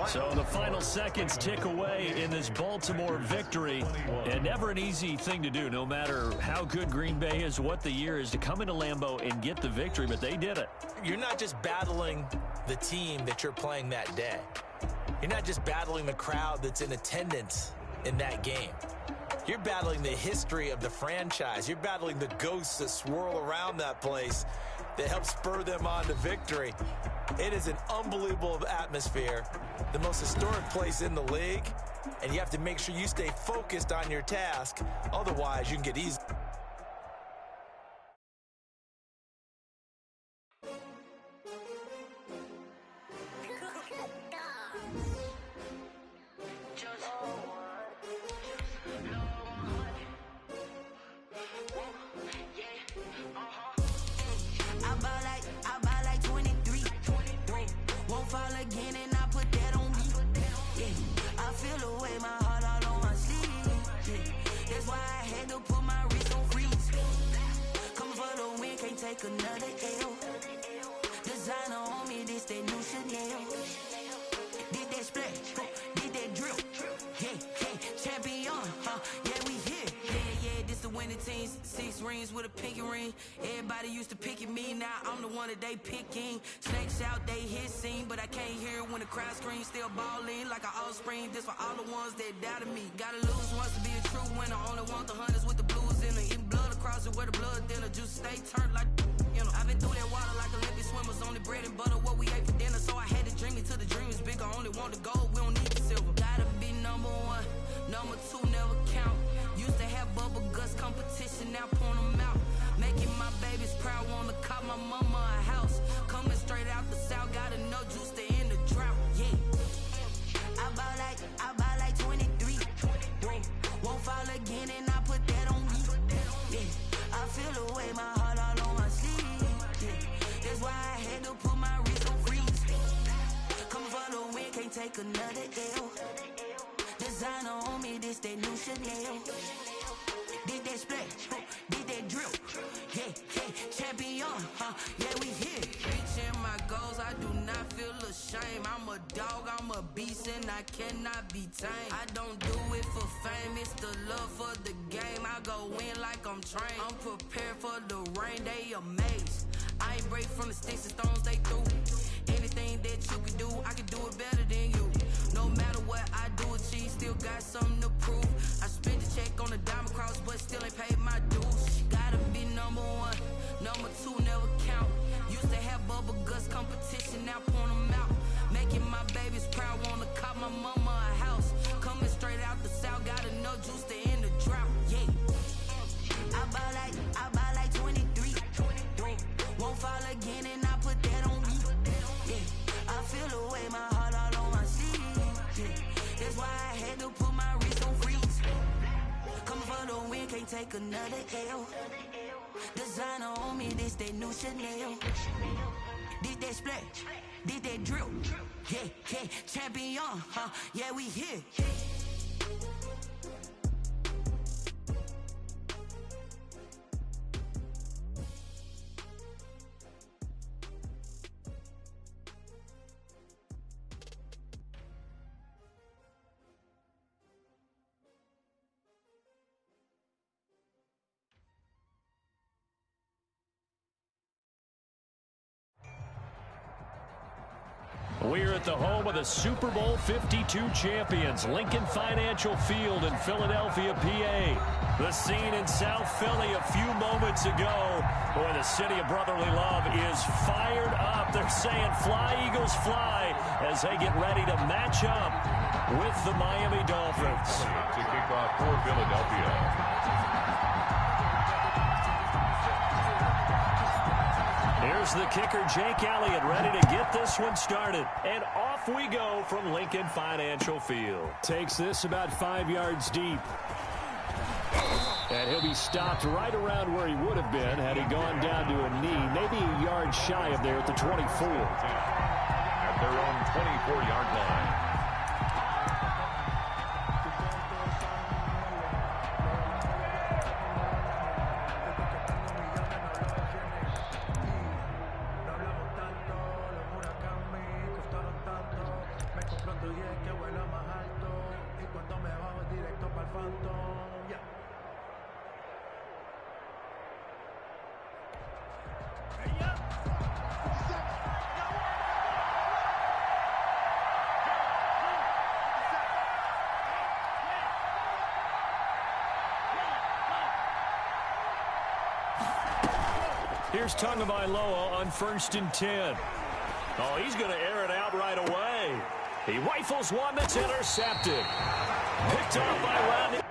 So the final seconds tick away in this Baltimore victory. And never an easy thing to do, no matter how good Green Bay is, what the year is, to come into Lambeau and get the victory, but they did it. You're not just battling the team that you're playing that day. You're not just battling the crowd that's in attendance in that game. You're battling the history of the franchise. You're battling the ghosts that swirl around that place that help spur them on to victory. It is an unbelievable atmosphere, the most historic place in the league, and you have to make sure you stay focused on your task. Otherwise, you can get easy. Another L. Designer on me, this that new Chanel. Did that splash, did that drill. Yeah, champion, yeah, we here. Yeah, this the winning team. 6 rings with a pinky ring. Everybody used to pick at me, now I'm the one that they picking. Snakes out, they hit scene, but I can't hear it when the crowd screams. Still balling like an offspring. This for all the ones that doubted me. Gotta lose once to be a true winner. Only want the hunters with the blues in the blood across it where the blood thinner. Just stay turned like I've been through that water like Olympic swimmers, only bread and butter what we ate for dinner. So I had to dream it till the dream is bigger. Only want the gold, we don't need the silver. Gotta be number one, number two never count. Used to have bubble guts competition, now point them out. Making my babies proud, wanna cop my mama a house. Coming straight out the south, gotta know juice to end the drought. Yeah. I buy like 23. Won't fall again and I put that on me. Yeah. I feel the way, my heart all on my sleeve. Yeah. That's why I had to put my wrist on freeze. Coming for the win, can't take another L. Designer on me, this that new Chanel. Did that splash, did that drip. Yeah, champion, yeah, we here. Reaching my goals, I do not feel ashamed. I'm a dog, I'm a beast, and I cannot be tamed. I don't do it for fame, it's the love for the game. I go in like I'm trained. I'm prepared for the rain, they amazed. I ain't break from the sticks and stones they threw. Anything that you can do, I can do it better than you. No matter what I do, achieve, still got something to prove. I spent the check on the diamond cross, but still ain't paid my dues. Gotta be number one, number two never count. Used to have bubble guts competition, now point them out. Making my babies proud, wanna cop my mama a house. Coming straight out the south, gotta know juice to end the drought. Yeah. I buy like 23. Won't fall again and I put that on me. Yeah. I feel the way, my heart all on my sleeve. Yeah. That's why I had to put my wrist on freeze. Coming for the win, can't take another L. Designer on me, this that new Chanel. Did that splash, did that drip. Yeah, champion, yeah, we here. We're at the home of the Super Bowl 52 champions, Lincoln Financial Field in Philadelphia, PA. The scene in South Philly a few moments ago. Boy, the city of brotherly love is fired up. They're saying, fly, Eagles, fly, as they get ready to match up with the Miami Dolphins. To kick off for Philadelphia. Here's the kicker, Jake Elliott, ready to get this one started. And off we go from Lincoln Financial Field. Takes this about 5 yards deep. And he'll be stopped right around where he would have been had he gone down to a knee, maybe a yard shy of there at the 24. At their own 24-yard line. Here's Tagovailoa on 1st and 10. Oh, he's going to air it out right away. He rifles one that's intercepted. Picked off by Rodney.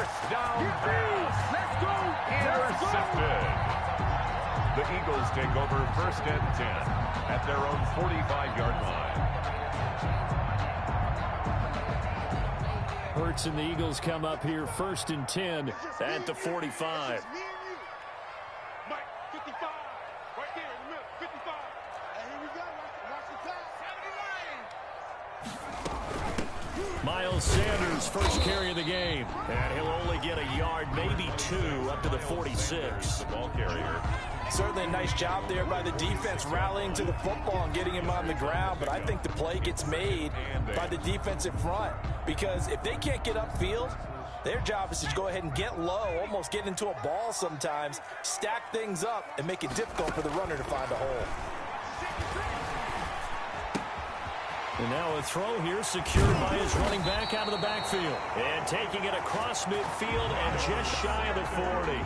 First down pass. Let's go. Intercepted. The Eagles take over first and 10 at their own 45-yard line. Hurts and the Eagles come up here first and 10 at the 45. Mike, 55. Right there in the middle, 55. And here we go. Watch the time. 79. Miles Sanders, first carry of the game. And he'll only get a yard, maybe 2, up to the 46. The ball carrier. Certainly a nice job there by the defense rallying to the football and getting him on the ground, but I think the play gets made by the defensive front because if they can't get upfield, their job is to go ahead and get low, almost get into a ball sometimes, stack things up, and make it difficult for the runner to find a hole. And now a throw here secured by his running back out of the backfield. And taking it across midfield and just shy of the 40.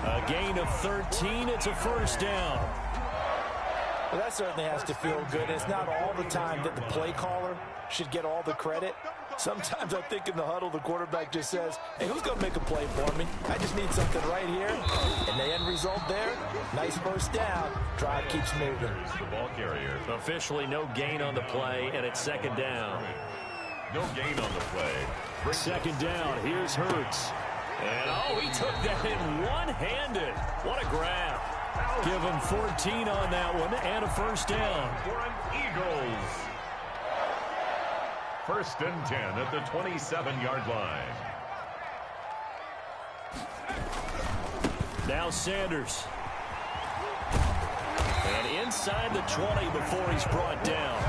A gain of 13. It's a first down. Well, that certainly has to feel good. It's not all the time that the play caller should get all the credit. Sometimes I think in the huddle, the quarterback just says, hey, who's going to make a play for me? I just need something right here. And the end result there, nice first down. Drive keeps moving. The ball carrier. Officially no gain on the play, and it's second down. No gain on the play. Second down. Here's Hurts. And, he took that in one-handed. What a grab. Give him 14 on that one and a first down. For an Eagles. First and 10 at the 27-yard line. Now Sanders. And inside the 20 before he's brought down.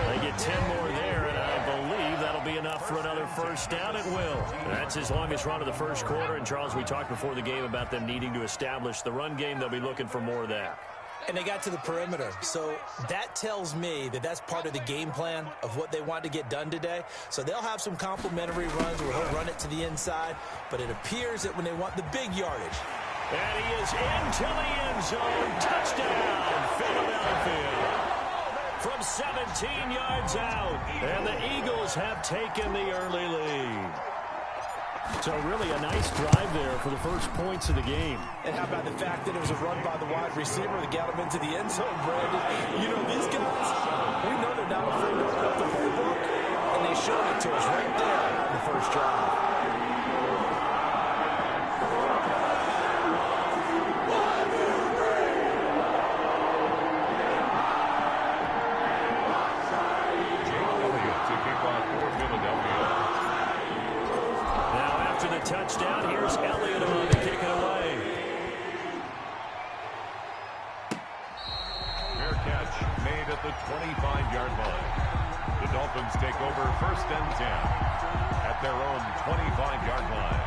They get 10 more there, and I believe that'll be enough for another first down. It will. That's his longest run of the first quarter. And, Charles, we talked before the game about them needing to establish the run game. They'll be looking for more of that. And they got to the perimeter. So that tells me that that's part of the game plan of what they want to get done today. So they'll have some complementary runs where he'll run it to the inside. But it appears that when they want the big yardage. And he is into the end zone. Touchdown, Philadelphia. From 17 yards out. And the Eagles have taken the early lead. So really a nice drive there for the first points of the game. And how about the fact that it was a run by the wide receiver that got him into the end zone, Brandon? You know, these guys, we know they're not afraid to open up the playbook, and they showed it to us right there on the first drive. Touchdown. Here's Elliott on to kick it away. Fair catch made at the 25-yard line. The Dolphins take over first and 10 at their own 25-yard line.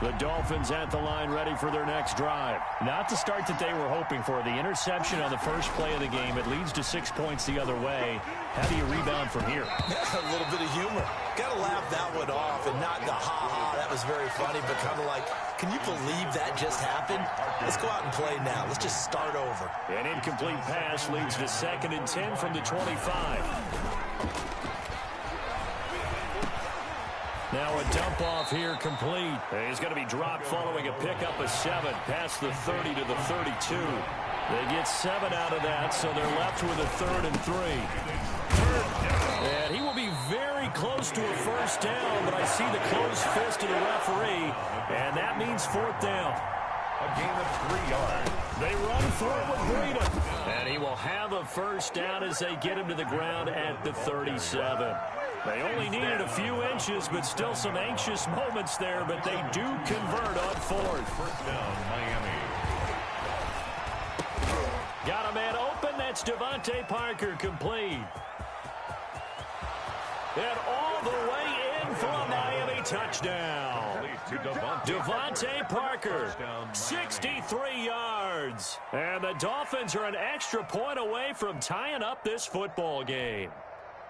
The Dolphins at the line ready for their next drive. Not the start that they were hoping for. The interception on the first play of the game. It leads to 6 points the other way. How do you rebound from here? A little bit of humor. Got to laugh that one off and not the ha-ha. That was very funny, but kind of like, can you believe that just happened? Let's go out and play now. Let's just start over. An incomplete pass leads to second and 10 from the 25. Now a dump off here complete. He's going to be dropped following a pickup of 7 past the 30 to the 32. They get 7 out of that, so they're left with a 3rd and 3. And he will be very close to a first down, but I see the closed fist of the referee, and that means 4th down. A gain of 3 yards. They run through it with Breeden. And he will have a first down as they get him to the ground at the 37. They only needed a few inches, but still some anxious moments there, but they do convert on 4th. First down, Miami. Got a man open. That's Devontae Parker, complete. And all the way in for a Miami touchdown. Devontae Parker, 63 yards. And the Dolphins are an extra point away from tying up this football game.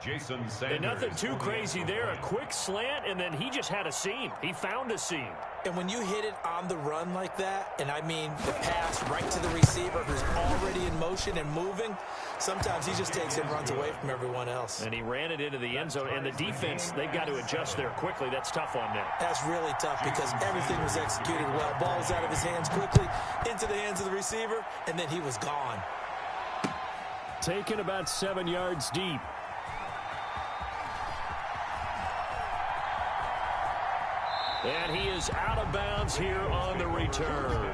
Jason Sanders. And nothing too crazy there. A quick slant, and then he just had a seam. He found a seam. And when you hit it on the run like that, and I mean the pass right to the receiver who's already in motion and moving, sometimes he just takes it and runs away from everyone else. And he ran it into the end zone. And the defense, they've got to adjust there quickly. That's tough on them. That's really tough because everything was executed well. Ball was out of his hands quickly, into the hands of the receiver, and then he was gone. Taken about 7 yards deep. And he is out of bounds here on the return.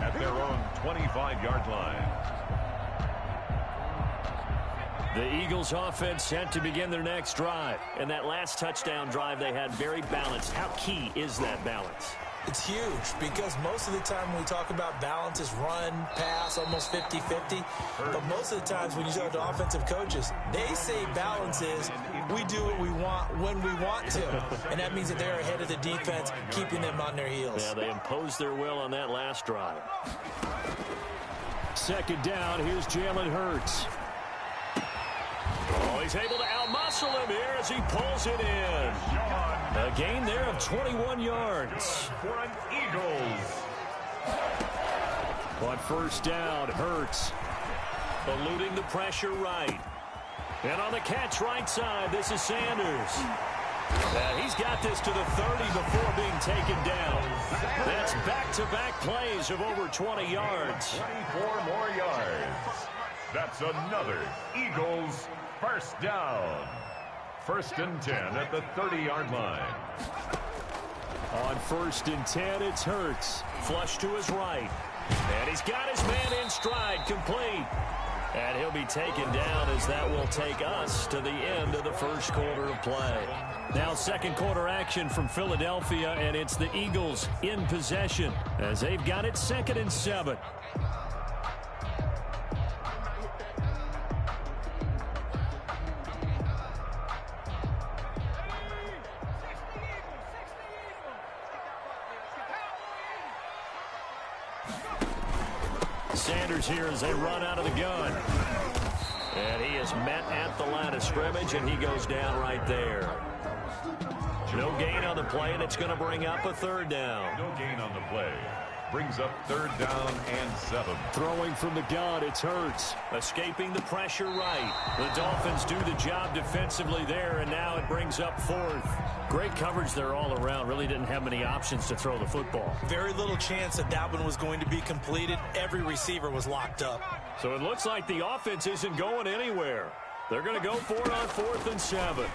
At their own 25-yard line. The Eagles offense set to begin their next drive. And that last touchdown drive they had very balanced. How key is that balance? It's huge because most of the time when we talk about balance is run, pass, almost 50-50. But most of the times when you talk to offensive coaches, they say balance is we do what we want when we want to. And that means that they're ahead of the defense, keeping them on their heels. Yeah, they imposed their will on that last drive. Second down, here's Jalen Hurts. Oh, he's able to outmuscle him here as he pulls it in. A gain there of 21 yards. For an Eagles. On first down, Hurts eluding the pressure right. And on the catch right side, this is Sanders. He's got this to the 30 before being taken down. That's back-to-back plays of over 20 yards. 24 more yards. That's another Eagles first down. First and 10 at the 30-yard line. On first and 10, it's Hurts. Flush to his right. And he's got his man in stride, complete. And he'll be taken down as that will take us to the end of the first quarter of play. Now second quarter action from Philadelphia, and it's the Eagles in possession as they've got it 2nd and 7. Sanders here as they run out of the gun. And he is met at the line of scrimmage, and he goes down right there. No gain on the play, and it's going to bring up a third down. No gain on the play. Brings up 3rd down and 7. Throwing from the gun, it's Hurts. Escaping the pressure right. The Dolphins do the job defensively there, and now it brings up 4th. Great coverage there all around. Really didn't have many options to throw the football. Very little chance that that one was going to be completed. Every receiver was locked up. So it looks like the offense isn't going anywhere. They're going to go for it on 4th and 7.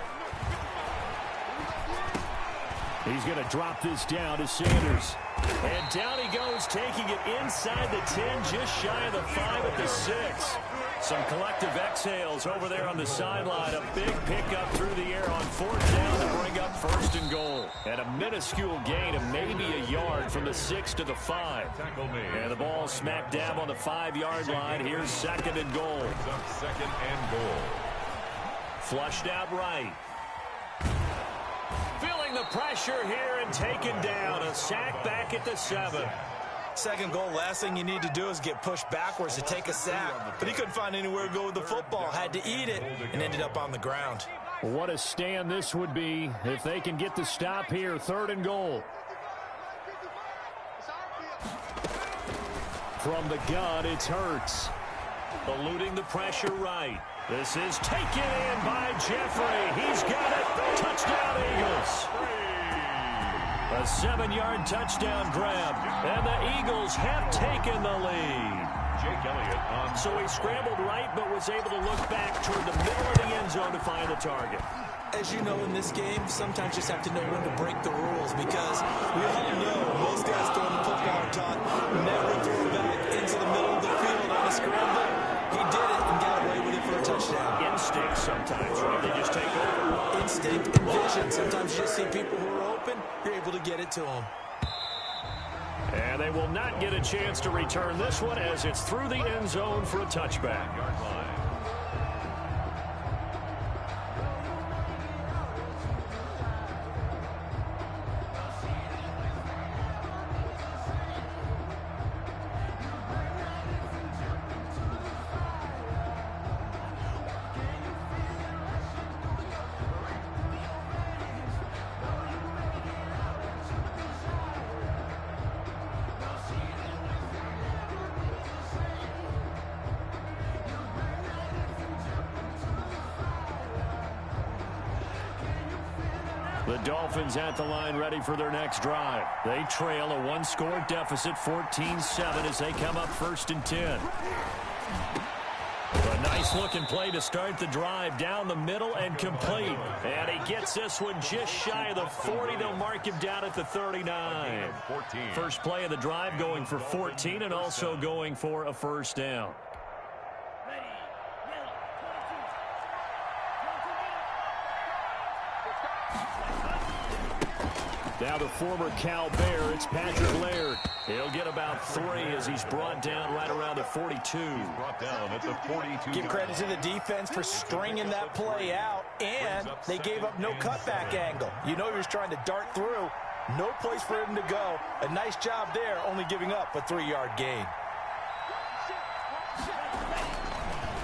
He's going to drop this down to Sanders. And down he goes, taking it inside the 10, just shy of the 5 at the 6. Some collective exhales over there on the sideline. A big pickup through the air on 4th down to bring up 1st and goal. And a minuscule gain of maybe a yard from the 6 to the 5. And the ball smack dab on the 5-yard line. Here's 2nd and goal. 2nd and goal. Flushed out right. Feeling the pressure here and taken down. A sack back at the 7. 2nd goal, last thing you need to do is get pushed backwards to take a sack. But he couldn't find anywhere to go with the football. Had to eat it and ended up on the ground. What a stand this would be if they can get the stop here. 3rd and goal. From the gun, it's Hurts. Eluding the pressure right. This is taken in by Jeffrey. He's got it. Touchdown, Eagles. A 7-yard touchdown grab. And the Eagles have taken the lead. Jake Elliott on. So he scrambled right, but was able to look back toward the middle of the end zone to find the target. As you know, in this game, sometimes you just have to know when to break the rules because we all know most guys throwing the football are taught never throw back into the middle of the field on a scramble. He did it and got away with it for a touchdown. Instinct sometimes, right? They just take over. Instinct and vision. Sometimes you just see people who are open, you're able to get it to them. And they will not get a chance to return this one as it's through the end zone for a touchback. The Dolphins at the line ready for their next drive. They trail a one-score deficit, 14-7, as they come up 1st and 10. A nice-looking play to start the drive down the middle and complete. And he gets this one just shy of the 40. They'll mark him down at the 39. First play of the drive going for 14 and also going for a first down. Now the former Cal Bear, it's Patrick Laird. He'll get about 3 as he's brought down right around the 42. He's brought down at the 42. Give credit to the defense for stringing that play out, and they gave up no cutback angle. You know he was trying to dart through. No place for him to go. A nice job there, only giving up a 3-yard gain.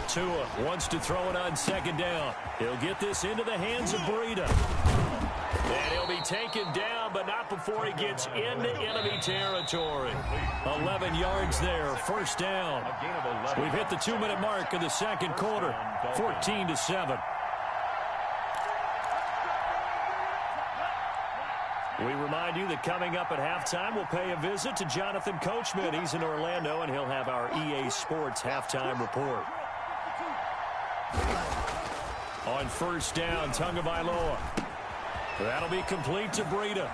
Tua wants to throw it on 2nd down. He'll get this into the hands of Breida. And he'll be taken down, but not before he gets into enemy territory. 11 yards there, 1st down. We've hit the 2-minute mark of the 2nd quarter, 14-7. We remind you that coming up at halftime, we'll pay a visit to Jonathan Coachman. He's in Orlando, and he'll have our EA Sports halftime report. On 1st down, Tagovailoa. That'll be complete to Breida.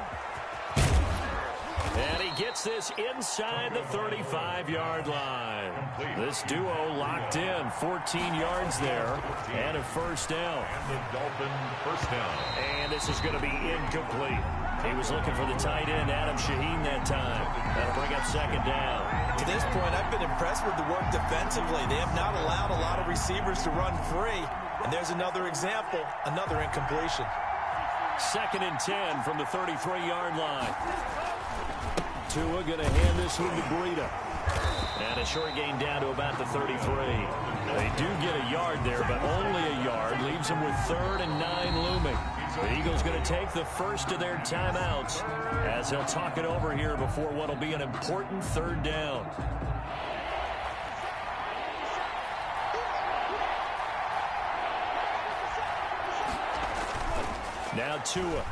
And he gets this inside the 35-yard line. This duo locked in, 14 yards there, and a 1st down. And the Dolphin 1st down. And this is going to be incomplete. He was looking for the tight end, Adam Shaheen, that time. That'll bring up 2nd down. To this point, I've been impressed with the work defensively. They have not allowed a lot of receivers to run free. And there's another example, another incompletion. 2nd and 10 from the 33-yard line. Tua going to hand this one to Breida. And a short gain down to about the 33. They do get a yard there, but only a yard. Leaves them with 3rd and 9 looming. The Eagles going to take the first of their timeouts as they'll talk it over here before what will be an important 3rd down. Now Tua.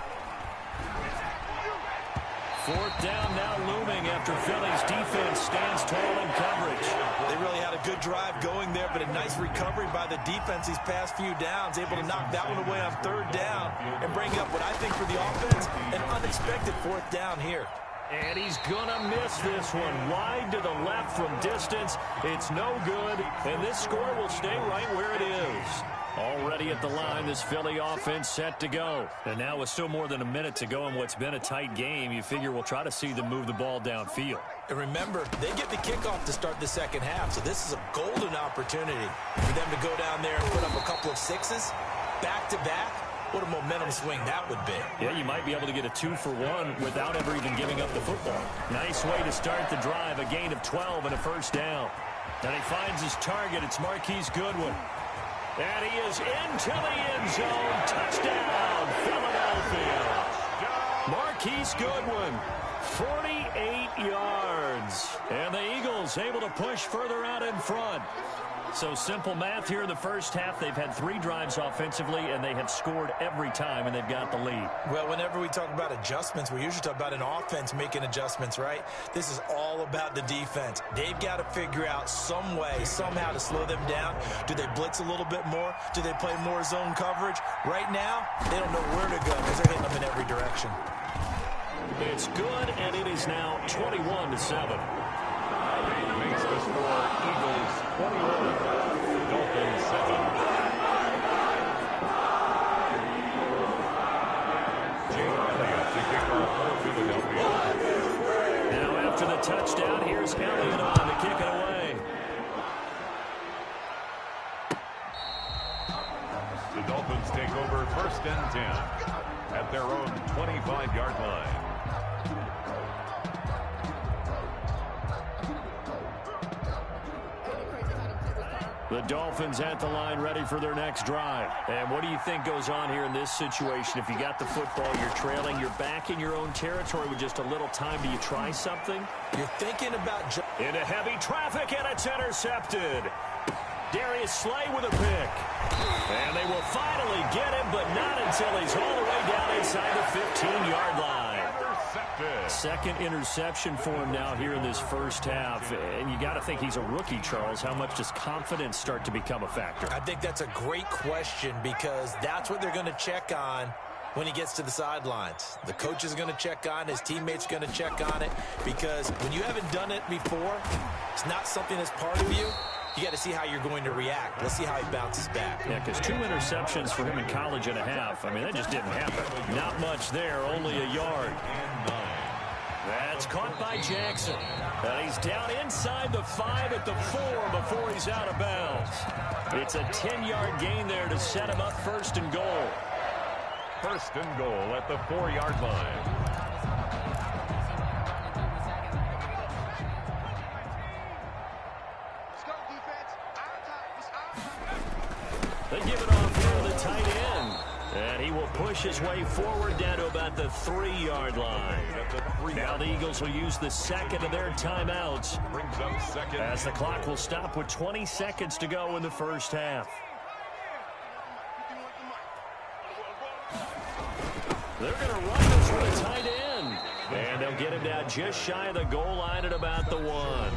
4th down now looming after Philly's defense stands tall in coverage. They really had a good drive going there, but a nice recovery by the defense these past few downs, able to knock that one away on 3rd down and bring up what I think for the offense, an unexpected 4th down here. And he's going to miss this one. Wide to the left from distance. It's no good, and this score will stay right where it is. Already at the line, this Philly offense set to go. And now with still more than a minute to go in what's been a tight game, you figure we'll try to see them move the ball downfield. And remember, they get the kickoff to start the 2nd half, so this is a golden opportunity for them to go down there and put up a couple of 6s back-to-back. What a momentum swing that would be. Yeah, you might be able to get a 2-for-1 without ever even giving up the football. Nice way to start the drive, a gain of 12 and a 1st down. And he finds his target. It's Marquise Goodwin. And he is into the end zone. Touchdown, Philadelphia. Marquise Goodwin, 48 yards. And the Eagles able to push further out in front. So simple math here in the 1st half. They've had 3 drives offensively, and they have scored every time, and they've got the lead. Well, whenever we talk about adjustments, we usually talk about an offense making adjustments, right? This is all about the defense. They've got to figure out some way, somehow to slow them down. Do they blitz a little bit more? Do they play more zone coverage? Right now, they don't know where to go because they're hitting them in every direction. It's good, and it is now 21-7. Makes the score Eagles 21, Dolphins 7. Jake Elliott to kick off for Philadelphia. Now after the touchdown, here's Elliott on to kick it away. The Dolphins take over 1st and 10 at their own 25-yard line. The Dolphins at the line ready for their next drive. And what do you think goes on here in this situation? If you got the football, you're trailing, you're back in your own territory with just a little time. Do you try something? You're thinking about... Into heavy traffic, and it's intercepted. Darius Slay with a pick. And they will finally get him, but not until he's all the way down inside the 15-yard line. Second interception for him now here in this first half. And you got to think he's a rookie, Charles. How much does confidence start to become a factor? I think that's a great question because that's what they're going to check on when he gets to the sidelines. The coach is going to check on, his teammates are going to check on it, because when you haven't done it before, it's not something that's part of you. You got to see how you're going to react. Let's see how he bounces back. Yeah, because 2 interceptions for him in college and a half. I mean, that just didn't happen. Not much there, only a yard. That's caught by Jackson. And he's down inside the 5 at the 4 before he's out of bounds. It's a 10-yard gain there to set him up first and goal. First and goal at the 4-yard line. They give it off here to the tight end. And he will push his way forward down to about the 3-yard line. Now the Eagles will use the second of their timeouts as the clock will stop with 20 seconds to go in the first half. They're going to run this for the tight end. And they'll get him down just shy of the goal line at about the 1.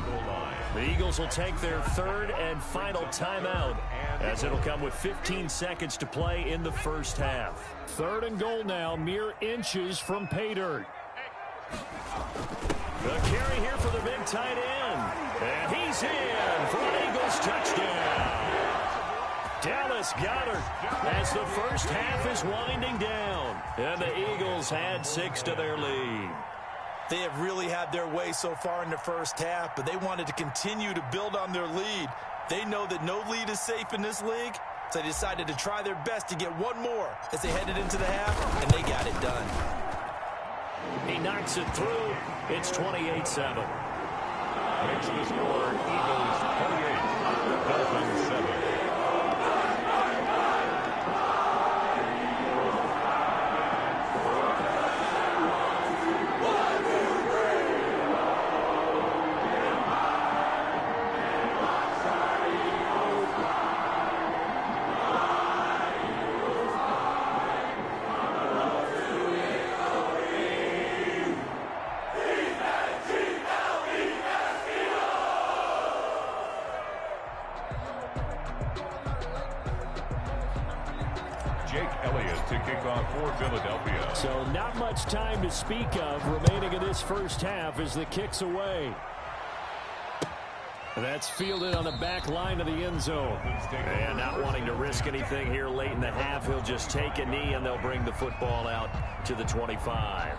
The Eagles will take their third and final timeout as it'll come with 15 seconds to play in the first half. Third and goal now, mere inches from pay dirt. The carry here for the big tight end. And he's in for an Eagles touchdown. Dallas Goedert as the first half is winding down. And the Eagles add 6 to their lead. They have really had their way so far in the first half, but they wanted to continue to build on their lead. They know that no lead is safe in this league, so they decided to try their best to get one more as they headed into the half, and they got it done. He knocks it through. It's 28-7. Makes the score Eagles 28, Dolphins 7. Philadelphia. So not much time to speak of remaining in this first half as the kick's away. That's fielded on the back line of the end zone. And not wanting to risk anything here late in the half, he'll just take a knee and they'll bring the football out to the 25.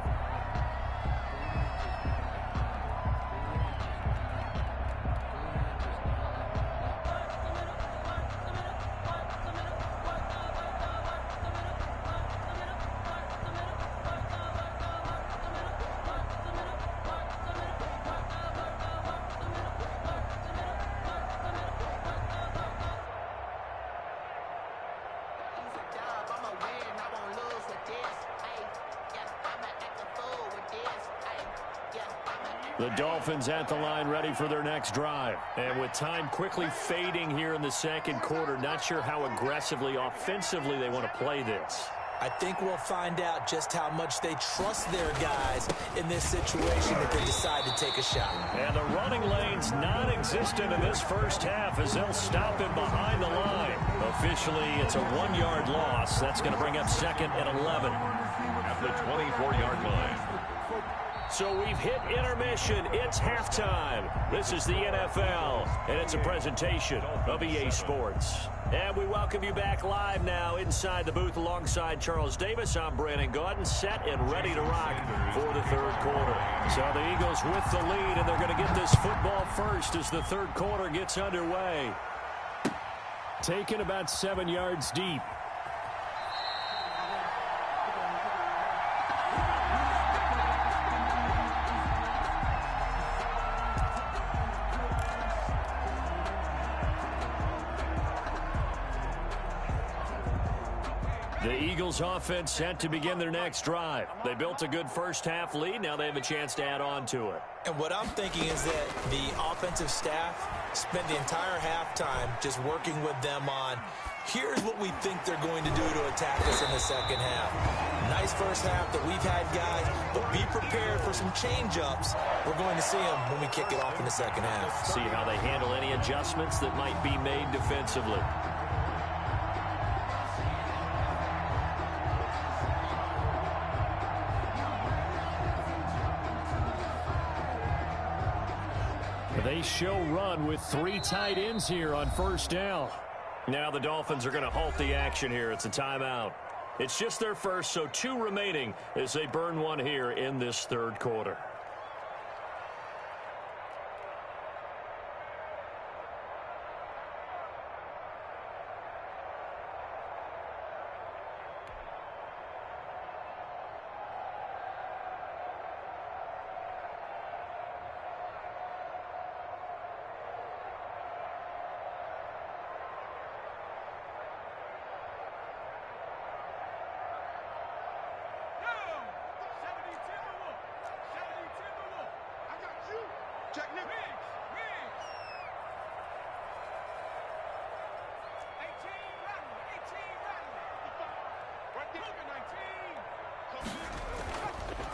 The Dolphins at the line ready for their next drive. And with time quickly fading here in the second quarter, not sure how aggressively, offensively they want to play this. I think we'll find out just how much they trust their guys in this situation if they decide to take a shot. And the running lane's non-existent in this first half as they'll stop him behind the line. Officially, it's a 1-yard loss. That's going to bring up second and 11. At the 24-yard line. So we've hit intermission. It's halftime. This is the NFL, and it's a presentation of EA Sports. And we welcome you back live now inside the booth alongside Charles Davis. I'm Brandon Gaudin, set and ready to rock for the third quarter. So the Eagles with the lead, and they're going to get this football first as the third quarter gets underway. Taken about 7 yards deep. The Eagles offense set to begin their next drive. They built a good first half lead. Now they have a chance to add on to it. And what I'm thinking is that the offensive staff spent the entire halftime just working with them on, here's what we think they're going to do to attack us in the second half. Nice first half that we've had, guys, but be prepared for some change-ups. We're going to see them when we kick it off in the second half. See how they handle any adjustments that might be made defensively. They show run with 3 tight ends here on first down. Now the Dolphins are going to halt the action here. It's a timeout. It's just their first, so 2 remaining as they burn one here in this third quarter.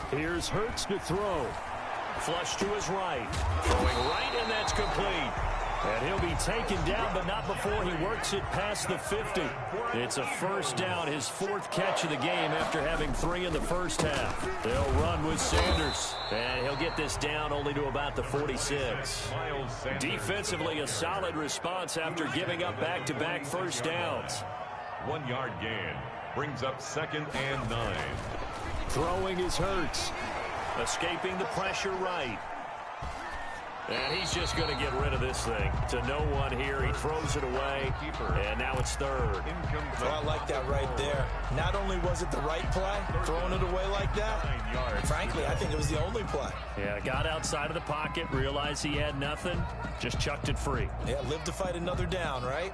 Here's Hurts to throw. Flush to his right. Throwing right, and that's complete. And he'll be taken down, but not before he works it past the 50. It's a first down, his 4th catch of the game after having 3 in the first half. They'll run with Sanders, and he'll get this down only to about the 46. Defensively, a solid response after giving up back-to-back first downs. 1-yard gain brings up 2nd and 9. Throwing is Hurts. Escaping the pressure right. And he's just going to get rid of this thing to no one here. He throws it away, and now it's 3rd. Oh, I like that right there. Not only was it the right play, throwing it away like that, frankly, I think it was the only play. Yeah, got outside of the pocket, realized he had nothing, just chucked it free. Yeah, live to fight another down, right?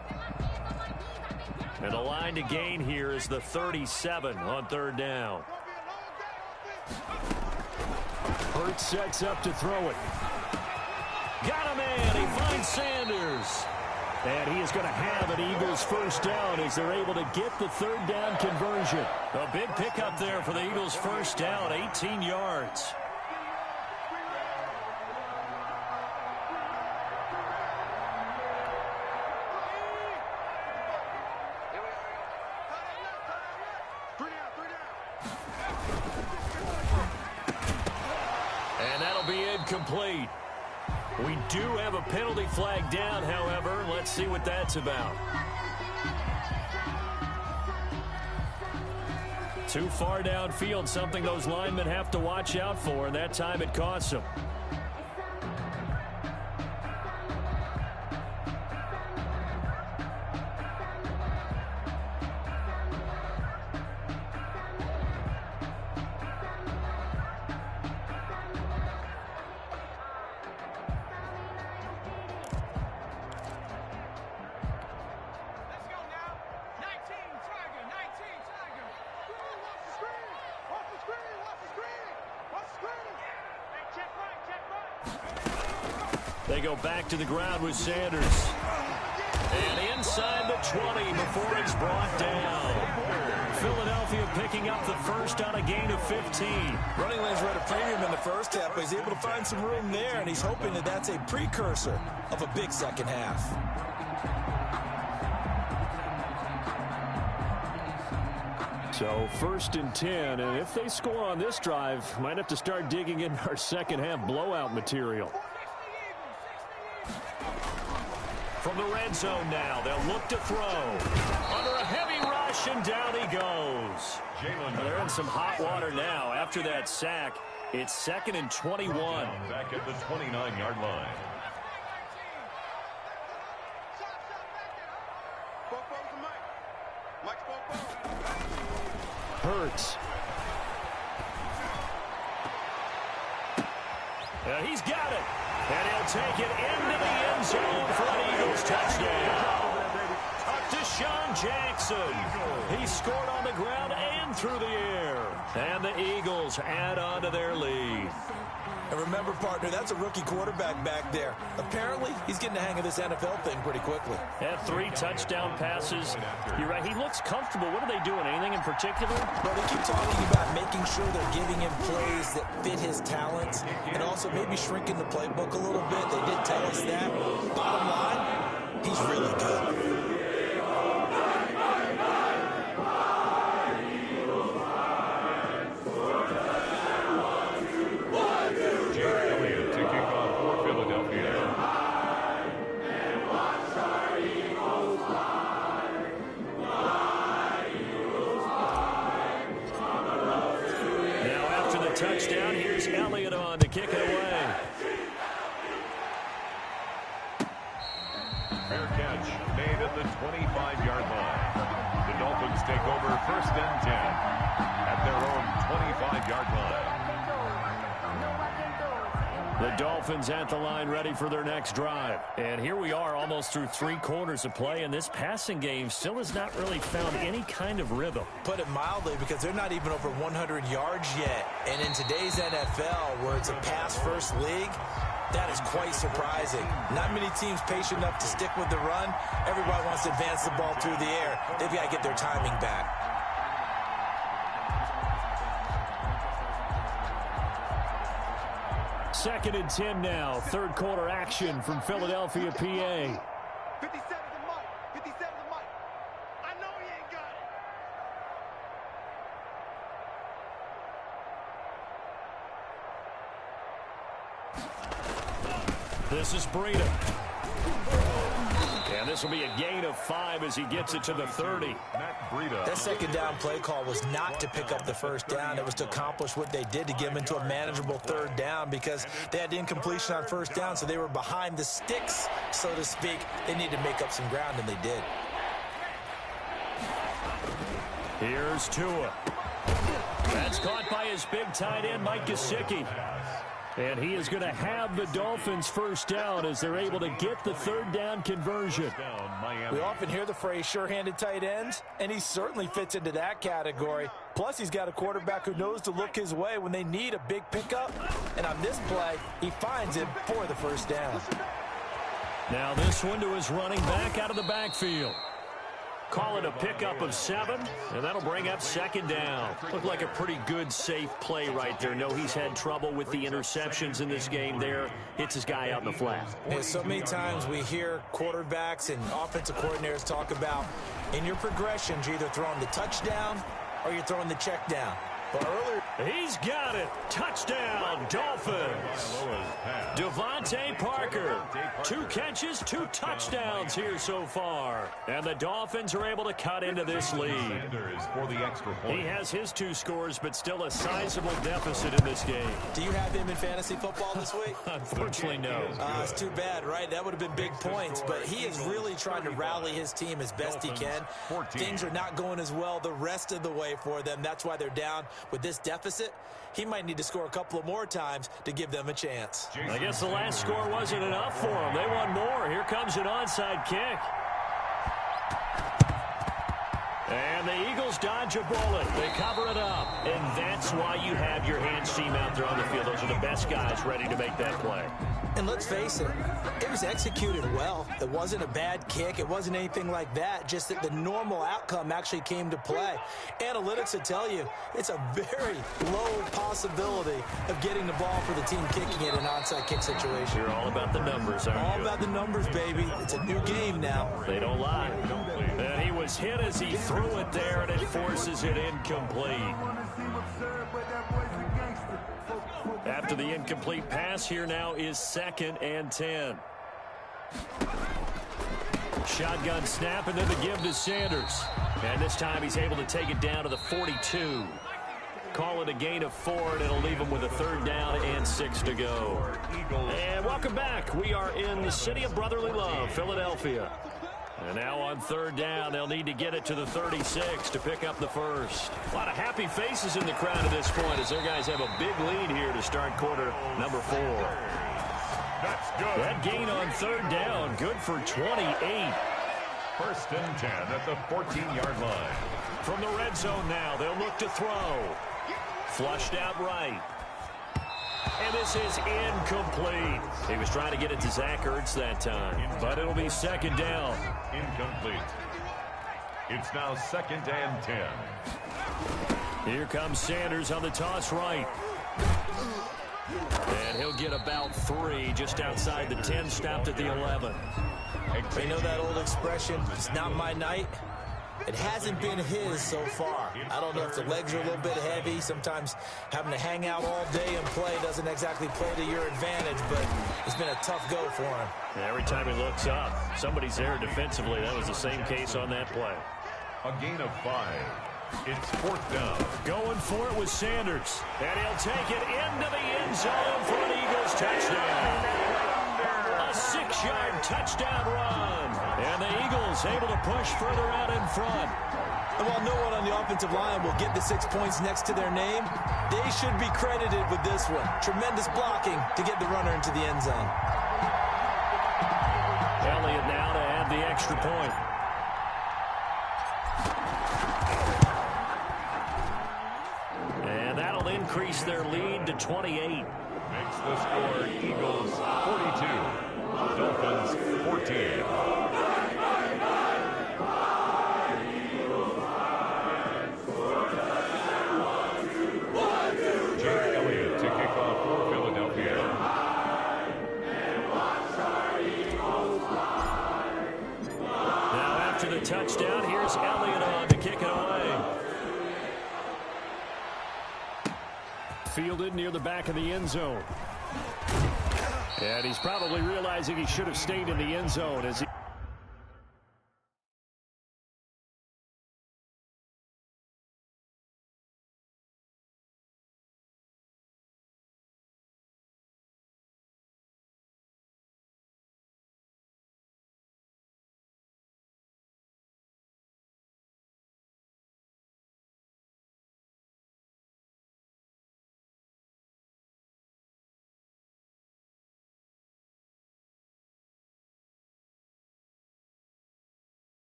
And the line to gain here is the 37 on 3rd down. Hurts sets up to throw it. Got a man. He finds Sanders. And he is going to have an Eagles first down as they're able to get the 3rd down conversion. A big pickup there for the Eagles first down, 18 yards. And that'll be incomplete. We do have a penalty flag down, however. Let's see what that's about. Too far downfield, something those linemen have to watch out for, and that time it costs them. They go back to the ground with Sanders. And inside the 20 before it's brought down. Philadelphia picking up the first on a gain of 15. Running lanes were at a premium in the first half, but he's able to find some room there, and he's hoping that that's a precursor of a big second half. So 1st and 10, and if they score on this drive, might have to start digging in our second half blowout material. From the red zone now, they'll look to throw. Under a heavy rush, and down he goes. They're in some hot water now. After that sack, it's 2nd and 21. Back at the 29-yard line. Hurts. He's got it. And he'll take it into the end zone for an Eagles touchdown. To DeSean Jackson. He scored on the ground and through the air. And the Eagles add on to their lead. And remember, partner, that's a rookie quarterback back there. Apparently, he's getting the hang of this NFL thing pretty quickly. Had 3 touchdown passes. You're right, he looks comfortable. What are they doing? Anything in particular? Well, they keep talking about making sure they're giving him plays that fit his talents and also maybe shrinking the playbook a little bit. They did tell us that. Bottom line, he's really good. Touchdown. Here's Elliott on to kick it away. Fair catch made at the 25-yard line. The Dolphins take over 1st and 10 at their own 25-yard line. The Dolphins at the line ready for their next drive. And here we are almost through 3 quarters of play, and this passing game still has not really found any kind of rhythm. Put it mildly, because they're not even over 100 yards yet. And in today's NFL, where it's a pass-first league, that is quite surprising. Not many teams patient enough to stick with the run. Everybody wants to advance the ball through the air. They've got to get their timing back. 2nd and 10 now. 3rd quarter action from Philadelphia, PA. 57 to Mike. 57 to Mike. I know he ain't got it. This is Breida. And this will be a gain of 5 as he gets it to the 30. That 2nd down play call was not to pick up the 1st down. It was to accomplish what they did, to get them into a manageable 3rd down, because they had incompletion on 1st down, so they were behind the sticks, so to speak. They needed to make up some ground, and they did. Here's Tua. That's caught by his big tight end, Mike Gesicki. And he is going to have the Dolphins 1st down as they're able to get the 3rd down conversion. We often hear the phrase sure-handed tight ends, and he certainly fits into that category. Plus, he's got a quarterback who knows to look his way when they need a big pickup. And on this play, he finds it for the 1st down. Now this one to his running back out of the backfield. Call it a pickup of 7, and that'll bring up 2nd down. Looked like a pretty good, safe play right there. No, he's had trouble with the interceptions in this game there. Hits his guy out in the flat. Yeah, so many times we hear quarterbacks and offensive coordinators talk about, in your progressions, you're either throwing the touchdown or you're throwing the check down. But earlier, he's got it. Touchdown, Dolphins. Devontae Parker. 2 catches, 2 touchdowns here so far. And the Dolphins are able to cut into this lead. He has his 2 scores, but still a sizable deficit in this game. Do you have him in fantasy football this week? Unfortunately, no. It's too bad, right? That would have been big points. But he is really trying to rally his team as best he can. Things are not going as well the rest of the way for them. That's why they're down. With this deficit, he might need to score a couple of more times to give them a chance. I guess the last score wasn't enough for them. They want more. Here comes an onside kick. And the Eagles dodge a bullet. They cover it up. And that's why you have your hands team out there on the field. Those are the best guys ready to make that play. And let's face it, it was executed well. It wasn't a bad kick. It wasn't anything like that. Just that the normal outcome actually came to play. Analytics will tell you it's a very low possibility of getting the ball for the team kicking it in an onside kick situation. You're all about the numbers, aren't you? All about the numbers, baby. It's a new game now. They don't lie. And he was hit as he threw it there, and it forces it incomplete. After the incomplete pass, here now is 2nd and 10. Shotgun snap, and then the give to Sanders. And this time he's able to take it down to the 42. Call it a gain of 4, and it'll leave him with a 3rd down and 6 to go. And welcome back. We are in the city of brotherly love, Philadelphia. And now on 3rd down, they'll need to get it to the 36 to pick up the 1st. A lot of happy faces in the crowd at this point as their guys have a big lead here to start quarter number 4. That's good. That gain on 3rd down, good for 28. First and 10 at the 14-yard line. From the red zone now, they'll look to throw. Flushed out right. And this is incomplete. He was trying to get it to Zach Ertz that time, but it'll be second down. Incomplete. It's now second and 10. Here comes Sanders on the toss right. And he'll get about 3 just outside the 10, stopped at the 11. You know that old expression, it's not my night? It hasn't been his so far. I don't know if the legs are a little bit heavy. Sometimes having to hang out all day and play doesn't exactly play to your advantage, but it's been a tough go for him. Every time he looks up, somebody's there defensively. That was the same case on that play. A gain of 5. It's fourth down. Going for it with Sanders. And he'll take it into the end zone for an Eagles touchdown. A 6-yard touchdown run. And the Eagles able to push further out in front. And while no one on the offensive line will get the 6 points next to their name, they should be credited with this one. Tremendous blocking to get the runner into the end zone. Elliott now to add the extra point. And that'll increase their lead to 28. Makes the score Eagles 42, Dolphins 14. Jake Elliott to kick off for Philadelphia. Now after the touchdown, here's Elliott on to kick it away. Fielded near the back of the end zone. And he's probably realizing he should have stayed in the end zone as he...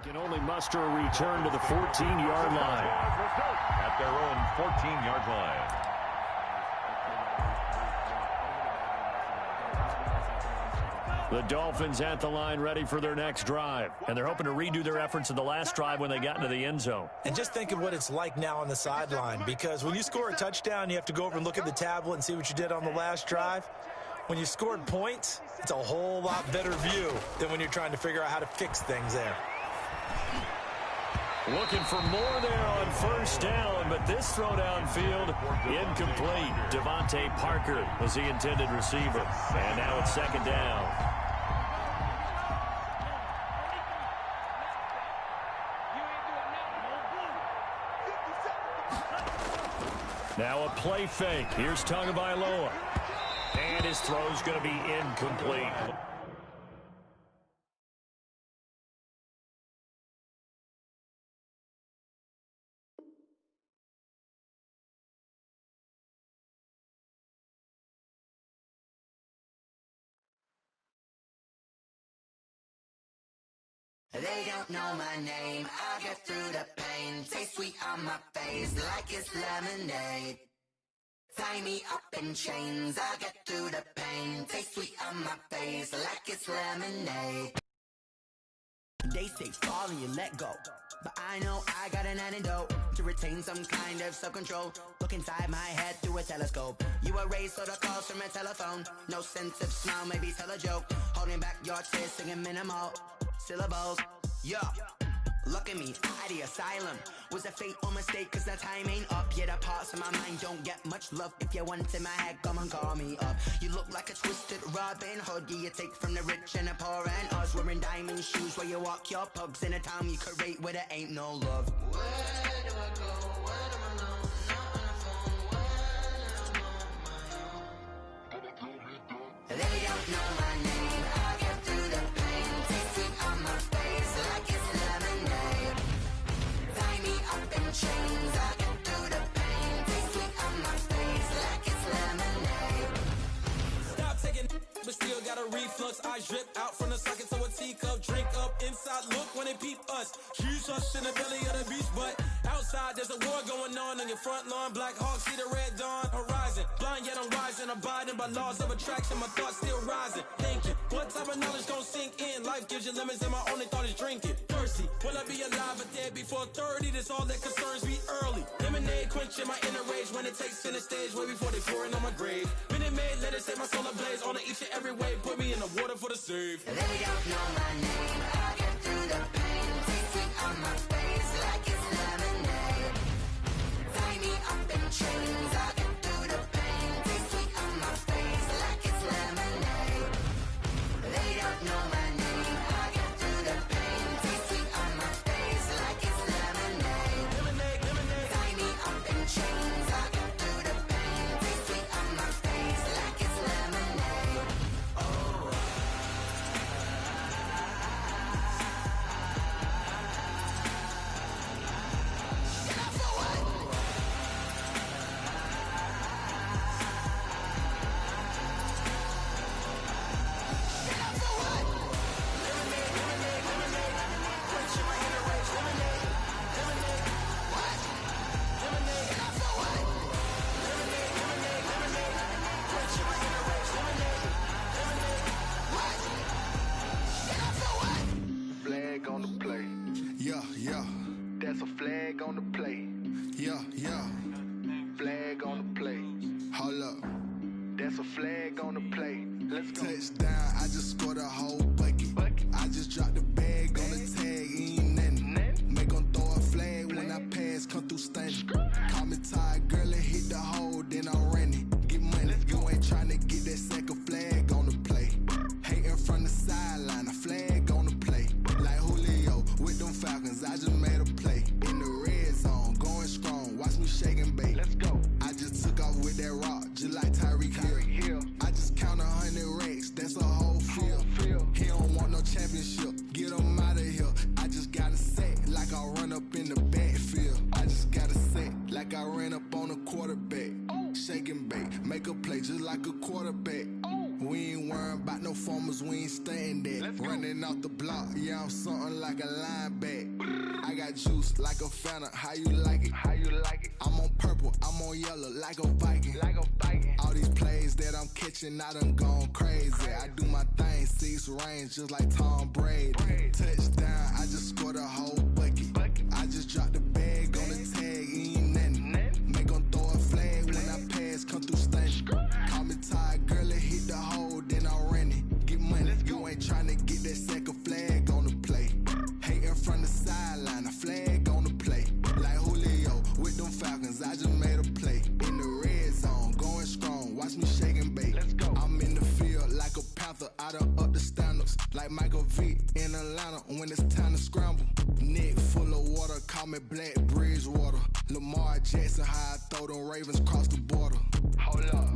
Can only muster a return to the 14-yard line. At their own 14-yard line. The Dolphins at the line ready for their next drive. And they're hoping to redo their efforts in the last drive when they got into the end zone. And just think of what it's like now on the sideline, because when you score a touchdown, you have to go over and look at the tablet and see what you did on the last drive. When you scored points, it's a whole lot better view than when you're trying to figure out how to fix things there. Looking for more there on first down, but this throw downfield incomplete. Devontae Parker was the intended receiver. And now it's second down. Now a play fake. Here's Tagovailoa. And his throw's going to be incomplete. They don't know my name, I get through the pain. Taste sweet on my face like it's lemonade. Tie me up in chains, I get through the pain. Taste sweet on my face like it's lemonade. They say fall and you let go, but I know I got an antidote to retain some kind of self-control. Look inside my head through a telescope. You erase all the calls from a telephone. No sense of smile, maybe tell a joke. Holding back your tears, singing minimal syllables. Yeah, look at me, at the asylum. Was a fate or mistake, cause the time ain't up. Yet the parts of my mind don't get much love. If you want in my head, come and call me up. You look like a twisted Robin Hood. Yeah, you take from the rich and the poor and us. Wearing diamond shoes where you walk your pugs in a town you create where there ain't no love. Where do I go? Where do I know? Not on the phone, when I'm on my own. reflux. I drip out from the socket to a teacup. Drink up inside, look when they peep us. Shoes us in the belly of the beach, but outside there's a war going on your front lawn. Black Hawk, see the red dawn horizon. Blind yet I'm rising, abiding by laws of attraction. My thoughts still rising. Thinking, what type of knowledge don't sink in? Life gives you lemons and my only thought is drinking. Thirsty, will I be alive or dead before 30? That's all that concerns me early. Lemonade quenching my inner rage when it takes center stage way before they pour it on my grave. Minute Maid, let it set my soul ablaze on each and every way. Put me in the water for the save. They don't know my name. I get through the pain. Tasting on my face like it's lemonade. Tie me up in chains. I get through the pain. Tasting on my face like it's lemonade. They don't know my name. I get through the pain. Tasting on my face like it's lemonade. Lemonade, lemonade. Tie me up in chains. I get through the pain. Tasting on my face like it's lemonade. Oh. Flag on the play. Yeah, yeah. That's a flag on the play. Yeah, yeah. Flag on the play. Hold up. That's a flag on the play. Let's go. Touchdown, I just scored a whole bucket. I just dropped the bag on the tag, ain't nothing. Make 'em throw a flag when I pass, come through stunning. Call me tired, girl, and hit the hole, then I'm running. Get money, you ain't tryna get that second flag on the play. Hating from the sideline, a flag on the play. Like Julio with them Falcons, I just made a play. In the red zone, going strong, watch me shake and bake. Let's go. I just took off with that rock, just like Tyreek Hill. I just count 100 racks, that's a whole field. He don't want no championship, get him out of here. I just got a set, like I run up in the backfield. I just got a set, like I ran up on a quarterback. Shake and bake, make a play just like a quarterback. We ain't worrying about no formers, we ain't staying there. Running off the block, yeah, I'm something like a linebacker. I got juice like a Fanta, how you like it? How you like it? I'm on purple, I'm on yellow, like a Viking. Like a Viking. All these plays that I'm catching, I done gone crazy. I do my thing, 6 range, just like Tom Brady. Touchdown, I just scored a whole bucket. I just dropped the bag on the tag, ain't nothing. Make 'em throw a flag when I pass, come through stunning. Call me tired, girl, and hit the hole, then I'm running. Get money, you ain't tryna get that second flag on the play. Hating from the sideline, a flag on the play. Like Julio with them Falcons, I just made a play. In the red zone, going strong, watch me shake and bake. Let's go. I'm in the field like a panther, I done up the standards. Like Michael Vick in Atlanta when it's time to scramble. Neck full of water, call me Black Bridgewater. Lamar Jackson, how I throw them Ravens across the border. Hold up.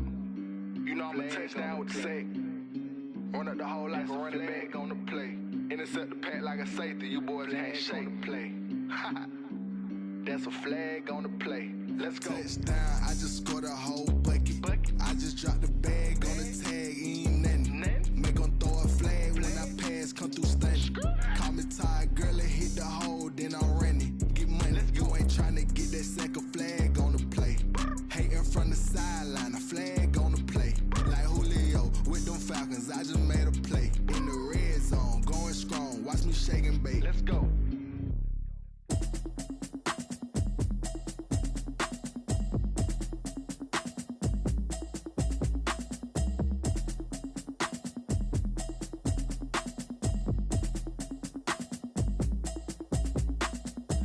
You know I'm a touchdown with the sack. Run up the hole like a running back on the play. Intercept the pack like a safety. You boys ain't shake the play. That's a flag on the play. Let's go. Touchdown, I just scored a whole bucket. I just dropped the bag on the tag, ain't nothing. Make 'em throw a flag when I pass, come through stunning. Call me tired, girl, and hit the hole, then I'm running. Get money, you ain't tryna get that second flag on the play. Hating from the sideline, a flag on the play. Like Julio with them Falcons, I just made a play. In the red zone, going strong, watch me shake and bake. Let's go.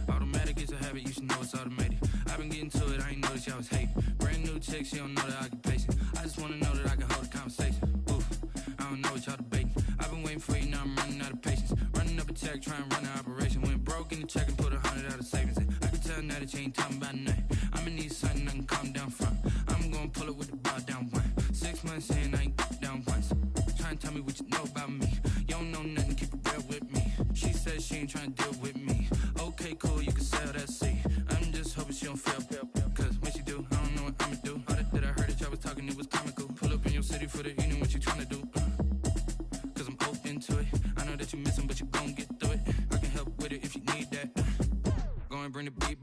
Automatic is a habit, you should know it's automated. I've been getting to it, I ain't noticed y'all was hating. Brand new chick, she don't know the occupation. I just wanna know that I can hold a conversation. Oof, I don't know what y'all debating. I've been waiting for you, now I'm running out of patience. Running up a check, trying to run an operation. Went broke in the check and put 100 out of savings in. I can tell now that you ain't talking about nothing. I'ma need something I can calm down from. I'm gonna pull it with the bar down one. 6 months in, I ain't down once. Trying to tell me what you know about me. You don't know nothing, keep it real with me. She says she ain't trying to deal with me. Okay, cool, you can sell that seat. I'm just hoping she don't feel. Cause when she do, I don't know what I'ma do. All that I heard that y'all was talking, it was comical. Pull up in your city for the evening, what you tryna do?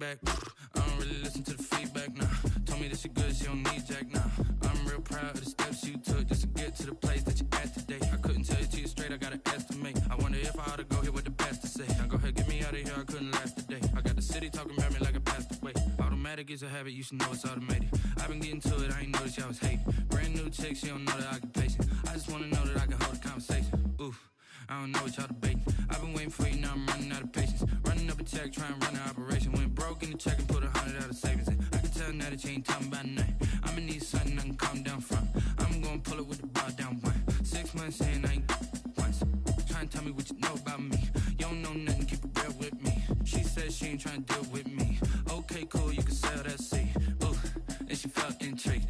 back. I don't really listen to the feedback, nah. Told me that she good, she don't need Jack, nah. I'm real proud of the steps you took just to get to the place that you're at today. I couldn't tell you to you straight, I gotta estimate. I wonder if I ought to go here with the best to say. Now go ahead, get me out of here, I couldn't last a day. I got the city talking about me like I passed away. Automatic is a habit, you should know it's automated. I've been getting to it, I ain't noticed y'all was hating. Brand new chick, she don't know the occupation. I just wanna know that I can hold a conversation. Oof. I don't know what y'all debating. I've been waiting for you, now I'm running out of patience. Running up a check, trying to run an operation. Went broke in the check and put 100 out of savings in. I can tell now that you ain't talking about nothing. I'ma need something I can calm down from. I'm gonna pull it with the bar down one. 6 months saying I ain't once. Trying to tell me what you know about me. You don't know nothing, keep it real with me. She said she ain't trying to deal with me. Okay, cool, you can sell that seed. Ooh, and she felt intrigued.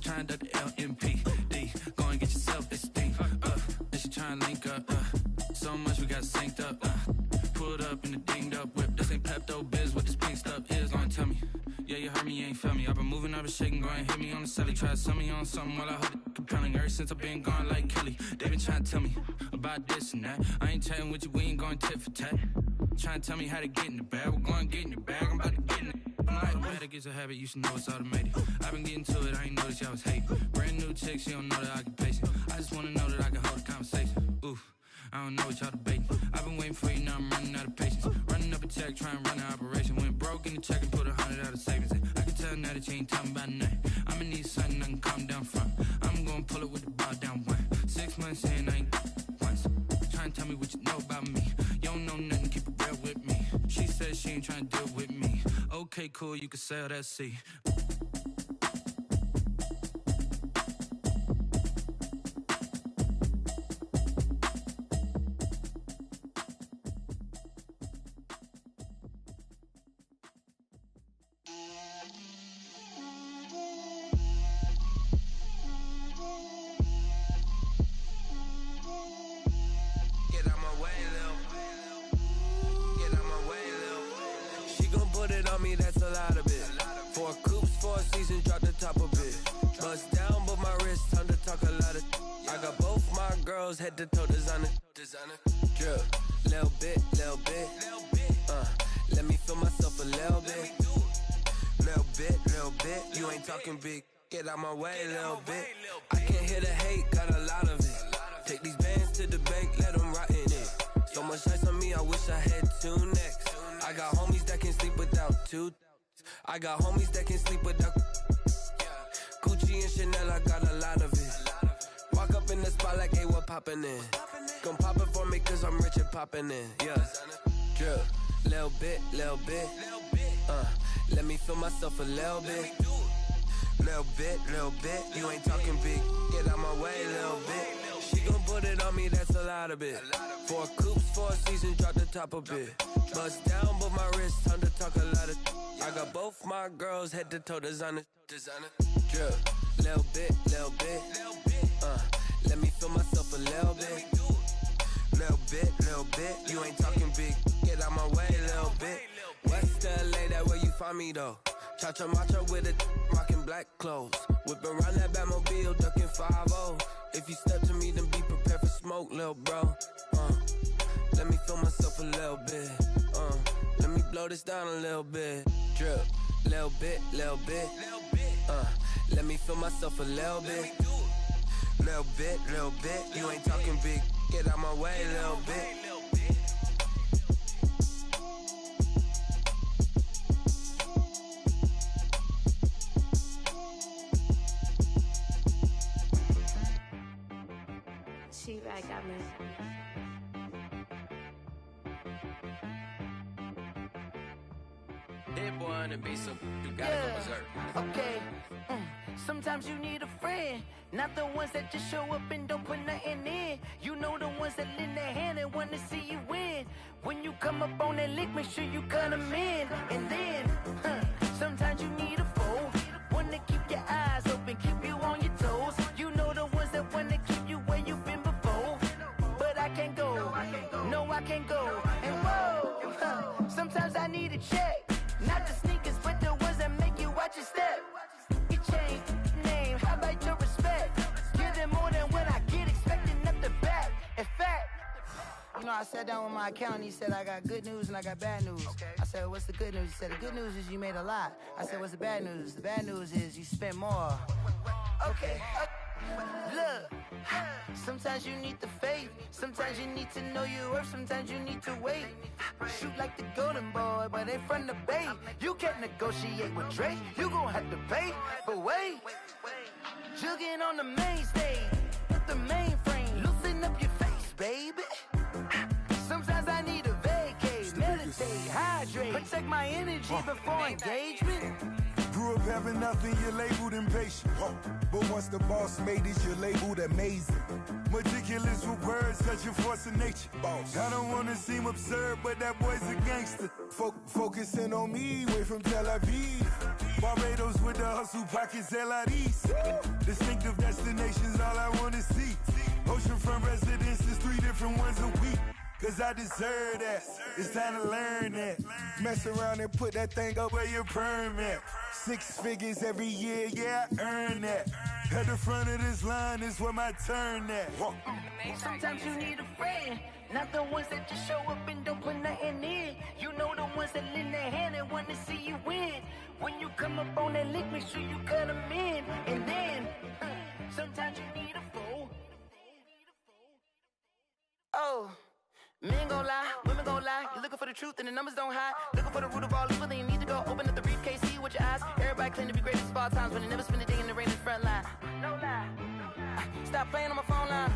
Trying to duck the LMPD. Go and get yourself esteem. And she trying to link up. So much we got synced up. Pulled up in the dinged up whip. This ain't Pepto-Biz, what this pink stuff is. Gonna tell me. Yeah, you heard me, you ain't felt me. I've been moving, I've been shaking, go and hit me on the celly. Try to sell me on something while I hold it compelling. Ever since I've been gone like Kelly, they been trying to tell me about this and that. I ain't chatting with you, we ain't going tit for tat. Trying to tell me how to get in the bag. We're going to get in your bag, I'm about to get in it. Automatic is a habit, you should know it's automated. I've been getting to it, I ain't noticed y'all was hating. Brand new chick, she don't know the occupation. I just wanna know that I can hold a conversation. Oof, I don't know what y'all debating. I've been waiting for you, now I'm running out of patience. Running up a check, trying to run an operation. Went broke in the check and put 100 out of savings in. I can tell now that you ain't talking about nothing. I'ma need something I can calm down from. I'm gonna pull it with the bar down one. 6 months saying I ain't once. Trying to tell me what you know about me. You don't know nothing, keep it real with me. She said she ain't trying to deal with me. Okay, cool, you can sell that seed. Head to toe designer, drip, little bit, let me feel myself a little bit, you ain't talking big, get out my way, little bit, I can't hear the hate, got a lot of it, take these bands to the bank, let them rot in it, so much ice on me, I wish I had 2 necks, I got homies that can sleep without 2, I got homies that can sleep without, Gucci and Chanel, I got a lot of it, walk up in the spot like, hey, what poppin' in? Gon' pop it for me cause I'm rich and poppin' in, yeah. Drip, little bit, let me feel myself a little bit. Little bit, you ain't talking big, get out my way, little bit. She gon' put it on me, that's a lot of it. 4 coops, 4 seasons, drop the top a bit. Bust down, but my wrist, time to talk a lot of. I got both my girls, head to toe designer. Drip, little bit, let me feel myself a little bit. Little bit, you ain't talking big, get out my way, little bit. West LA, that where you find me though. Cha-cha matcha with a rockin' black clothes. Whip around that Batmobile, ducking 5-0. If you step to me, then be prepared for smoke, little bro. Let me feel myself a little bit. Let me blow this down a little bit. Drip, little bit. Let me feel myself a little bit. Little bit, you ain't talking big, get out my way, little bit. She-Rag got me. Hit boy on the beat, so you gotta go berserk. Okay. Sometimes you need a friend, not the ones that just show up and don't put nothing in. You know the ones that lend their hand and want to see you win. When you come up on that lick, make sure you cut them in. And then, sometimes you need a foe, one to keep your eyes open, keep you on your toes. You know the ones that want to keep you where you've been before. But I can't go, no I can't go. And whoa, sometimes I need a check, not the sneakers, but the ones that make you watch your step. Change name, how about your respect? Give them more than what I get, expecting up the back. In fact, You know, I sat down with my accountant. He said, I got good news and I got bad news. I said, what's the good news? He said, the good news is you made a lot. I said, what's the bad news? The bad news is you spent more. Okay. Look, sometimes you need the faith. Sometimes you need to know your worth. Sometimes you need to wait. Shoot like the golden boy, but ain't from the bay. You can't negotiate with Drake. You gon' have to pay. But wait, jugging on the main stage. Put the mainframe. Loosen up your face, baby. Sometimes I need a vacate. Meditate, hydrate. Protect my energy before engagement. Grew up having nothing, you're labeled impatient. But once the boss made it, you're labeled amazing. Meticulous with words, cause you're forcing nature. I don't wanna seem absurd, but that boy's a gangster. Focusing on me, way from Tel Aviv. Barbados with the hustle pockets, LIDs. Distinctive destinations, all I wanna see. Oceanfront residences, 3 different ones a week. Cause I deserve that. It's time to learn that. Mess around and put that thing up where your permit. 6 figures every year, yeah, I earn that. At the front of this line is where my turn at. Sometimes you need a friend, not the ones that just show up and don't put nothing in. You know the ones that lend their hand and want to see you win. When you come up on that lick, make sure you cut them in. And then, sometimes you need a fool. Oh. Men gon' lie, women gon' lie. You're looking for the truth and the numbers don't hide. Looking for the root of all evil, then you need to go open up the briefcase, see with your eyes. Everybody claim to be greatest of all times, but they never spend a day in the rain in the front line. No lie. Stop playing on my phone line.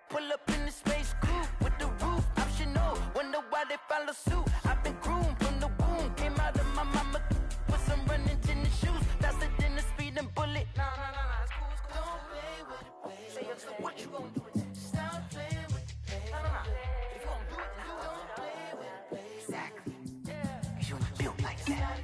Pull up in the space coupe with the roof optional. Wonder why they follow suit. I've been groomed from the womb. Came out of my mama with some running tennis shoes. Faster than the speeding bullet. No, it's cool, it's cool. Don't play with it, baby. Say what you gonna do? Stop playing. If you gon' do it, then you don't play with it, baby. Exactly. Cause you ain't built like that.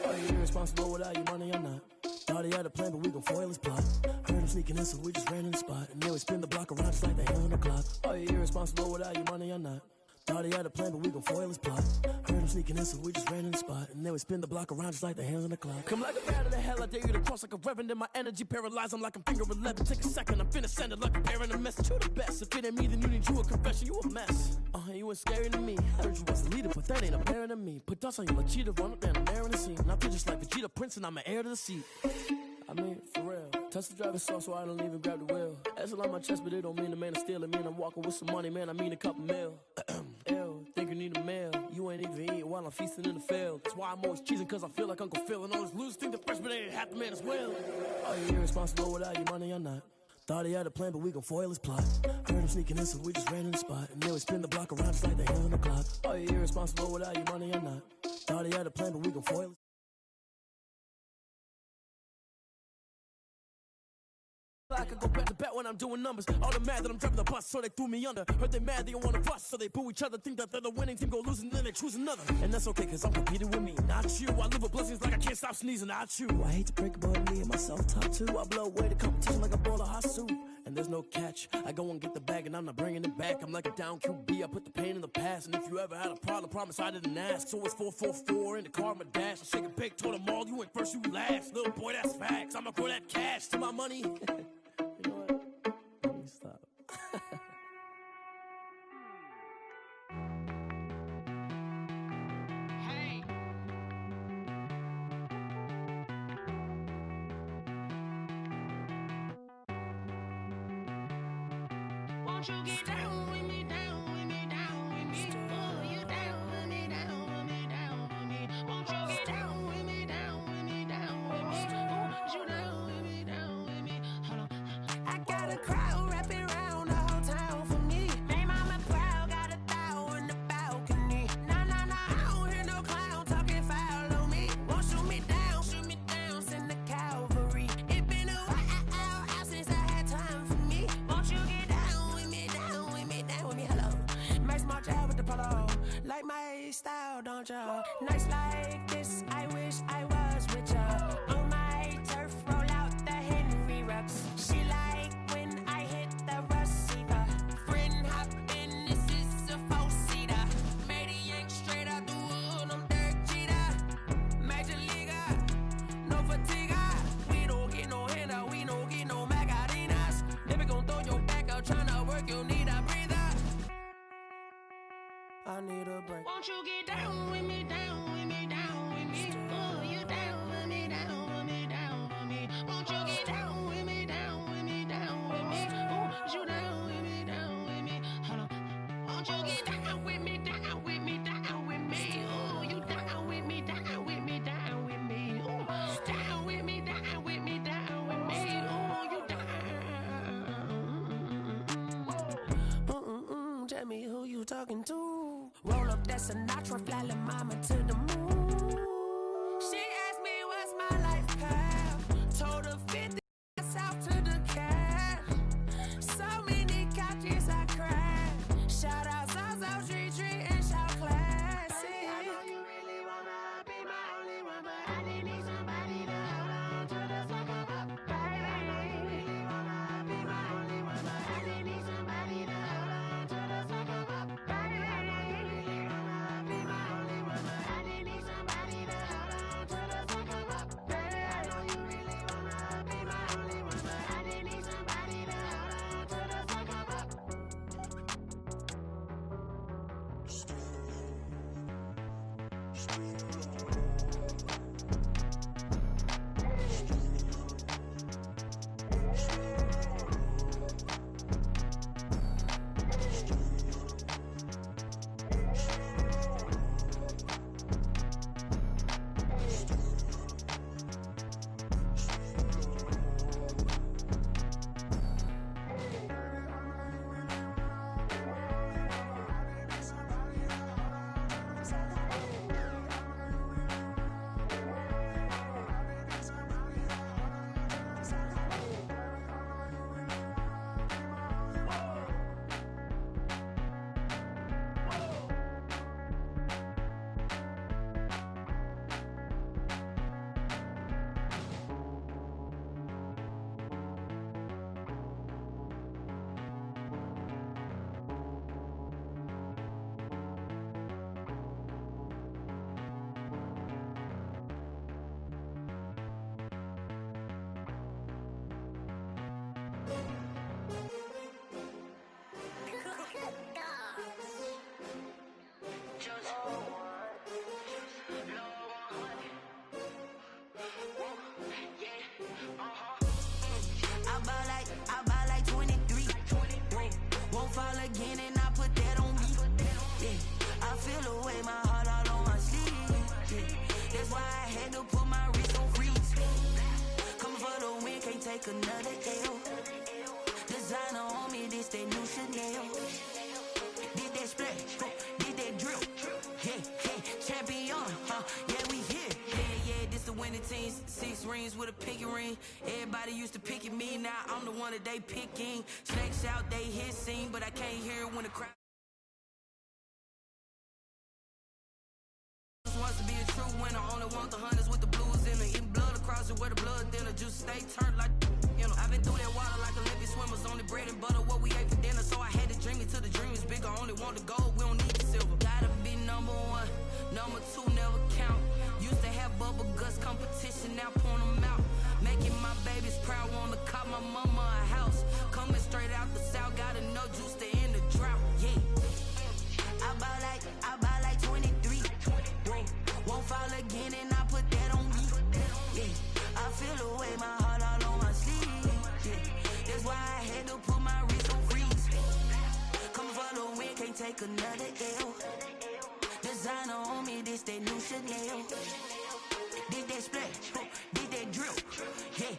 Are you irresponsible without your money or not? Thought he had a plan, but we gon' foil his plot. Heard him sneaking in, so we just ran in the spot. And then we spin the block around just like the hand on the clock. Are you irresponsible without your money or not? Thought he had a plan, but we gon' foil his plot. Heard him sneaking in, so we just ran in the spot. And then we spin the block around just like the hands on the clock. Come like a bat of the hell, I dare you to cross like a reverend. In my energy paralyzed, I'm like I'm finger 11. Take a second, I'm finna send it like a parent a message. You the best, if it ain't me, then you need you a confession. You a mess. You ain't scary to me. Heard you was a leader, but that ain't apparent to me. Put dust on you like cheetah, run up down the air in the scene. I feel just like Vegeta Prince, and I'm an heir to the seat. I mean, for real. Touch the driver's soft, so I don't even grab the wheel. That's on my chest, but it don't mean the man is stealing. Man, I'm walking with some money, man, I mean a couple mil. Ew, think you need a meal. You ain't even eating while I'm feasting in the field. That's why I'm always cheesing, cause I feel like Uncle Phil. And all those losers think the freshman ain't half the man as well. Are you irresponsible without your money or not? Thought he had a plan, but we gon' foil his plot. Heard him sneaking in, so we just ran in the spot. And then we spin the block around just like the hands on the clock. Are you irresponsible without your money or not? Thought he had a plan, but we gon' foil his I could go back to back when I'm doing numbers. All the mad that I'm driving the bus, so they threw me under. Heard they mad, they don't wanna bust, so they boo each other. Think that they're the winning team, go losing, then they choose another. And that's okay, cause I'm competing with me, not you. I live with blessings like I can't stop sneezing, not you. I hate to break it, but me and myself top two. I blow away the competition like a ball of hot soup. And there's no catch. I go and get the bag, and I'm not bringing it back. I'm like a down QB, I put the pain in the past. And if you ever had a problem, promise I didn't ask. So it's 444 in the car, my dash. I shake a big, told them all, you ain't first, you last. Little boy, that's facts. I'ma grow that cash to my money. You know what? Let me stop. Won't you get down with me, down with me, down with me? Oh, you down with me, down with me, down with me. Won't you get down with me, down with me, down with me? Oh, you down with me, down with me? Hold on. I got a crowd wrapping around the whole town for me. Made mama proud, got a thou in the balcony. Nah, I don't hear no clown talking foul on me. Won't shoot me down, send the cavalry. It been a while since I had time for me. Won't you get down with me, down with me, down with me? Hello. Max March out with the polo. Like my style, don't ya? Nights like this, I wish I was with ya. On my turf, roll out the Henry Rux. She like when I hit the receiver. Friend hop in I need a break. Won't you get down with me, down with me, down with me? Oh, you down with me, down with me, down with me. Won't you get down with me, down with me, down with me? Oh, you down with me, down with me. Hold on. Won't you get down with me, down with me, down with me? Oh, you down with me, down with me, down with me. Oh, down with me, down with me, down with me. Oh, you down. Tell me who you talking to. Roll up that Sinatra, fly la mama to the moon. She asked me what's my life path. Told her 50 south to the cat. So many couches I cried. Shout out South Street and shout classy. I know you really wanna be my only one, but I didn't need somebody to hold on to the second up. Baby, I know you really wanna be my only one, but I didn't need somebody to hold on to the second up. Baby, I know you really wanna be my only one, but I didn't need somebody to hold on to the second up. Baby, I know you really wanna be my only one, but I didn't need somebody to hold on to the second up. I buy like 23. Won't fall again and I put that on me. Yeah, I feel away my heart all on my sleeve. Yeah, that's why I had to put my wrist on freeze. Coming for the win, can't take another L. Designer on me, this that new Chanel. Did that splash, did that drill. Yeah, champion, yeah, we here. Yeah, this the winning team. 6 rings with a pinky ring. Everybody used to pick at me, now I'm the one that they picking. Snakes out, they hissing, but I can't hear it when the crowd wants to be a true winner. Only want the hunters with the blues in it. Eating blood across it where the blood thinner. Juice stay turned like, you know. I've been through that water like Olympic swimmers. Only bread and butter, what we ate for dinner. So I had to dream it till the dream is bigger. Only want the gold, we don't need the silver. Gotta be number 1, number 2 never count. Used to have bubble guts competition, now point them out. Making my babies proud, wanna cop my mama a house. Coming straight out the south, got enough juice to end the drought. Yeah, I buy like 23. Won't fall again and I put that on me. Yeah, I feel away my heart all on my sleeve. Yeah, that's why I had to put my wrist on freeze. Coming for the win, can't take another L. Designer on me, this that new Chanel. Did that splash, did that drill. Yeah,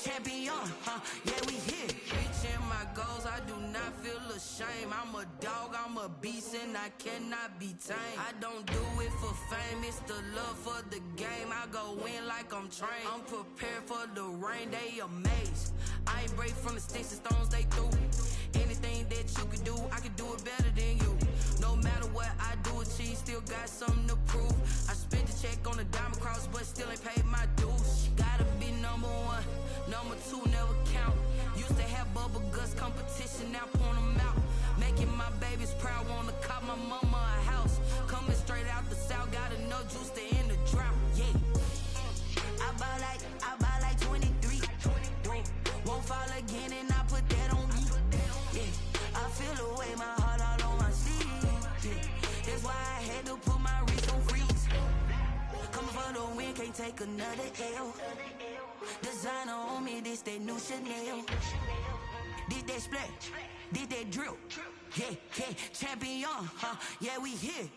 champion, yeah, we here. Reaching my goals, I do not feel ashamed. I'm a dog, I'm a beast, and I cannot be tamed. I don't do it for fame, it's the love for the game. I go in like I'm trained. I'm prepared for the rain, they amazed. I ain't break from the sticks and stones they threw. Anything that you can do, I can do it better than you. No matter what I do, achieve, still got something to prove. I spent the check on the diamond cross, but still ain't paid my dues. Gotta be number 1, number 2 never count. Used to have bubble guts competition, now point them out. Making my babies proud, wanna cop my mama a house. Coming straight out the south, got enough juice to end the drought. Yeah, I buy like 23. Won't fall again and I put that on me. Yeah, I feel away my heart all on my sleeve. Yeah, take another L. Designer on me, this that new Chanel. Did that splash, did that drill. Yeah, yeah, champion, yeah, we here.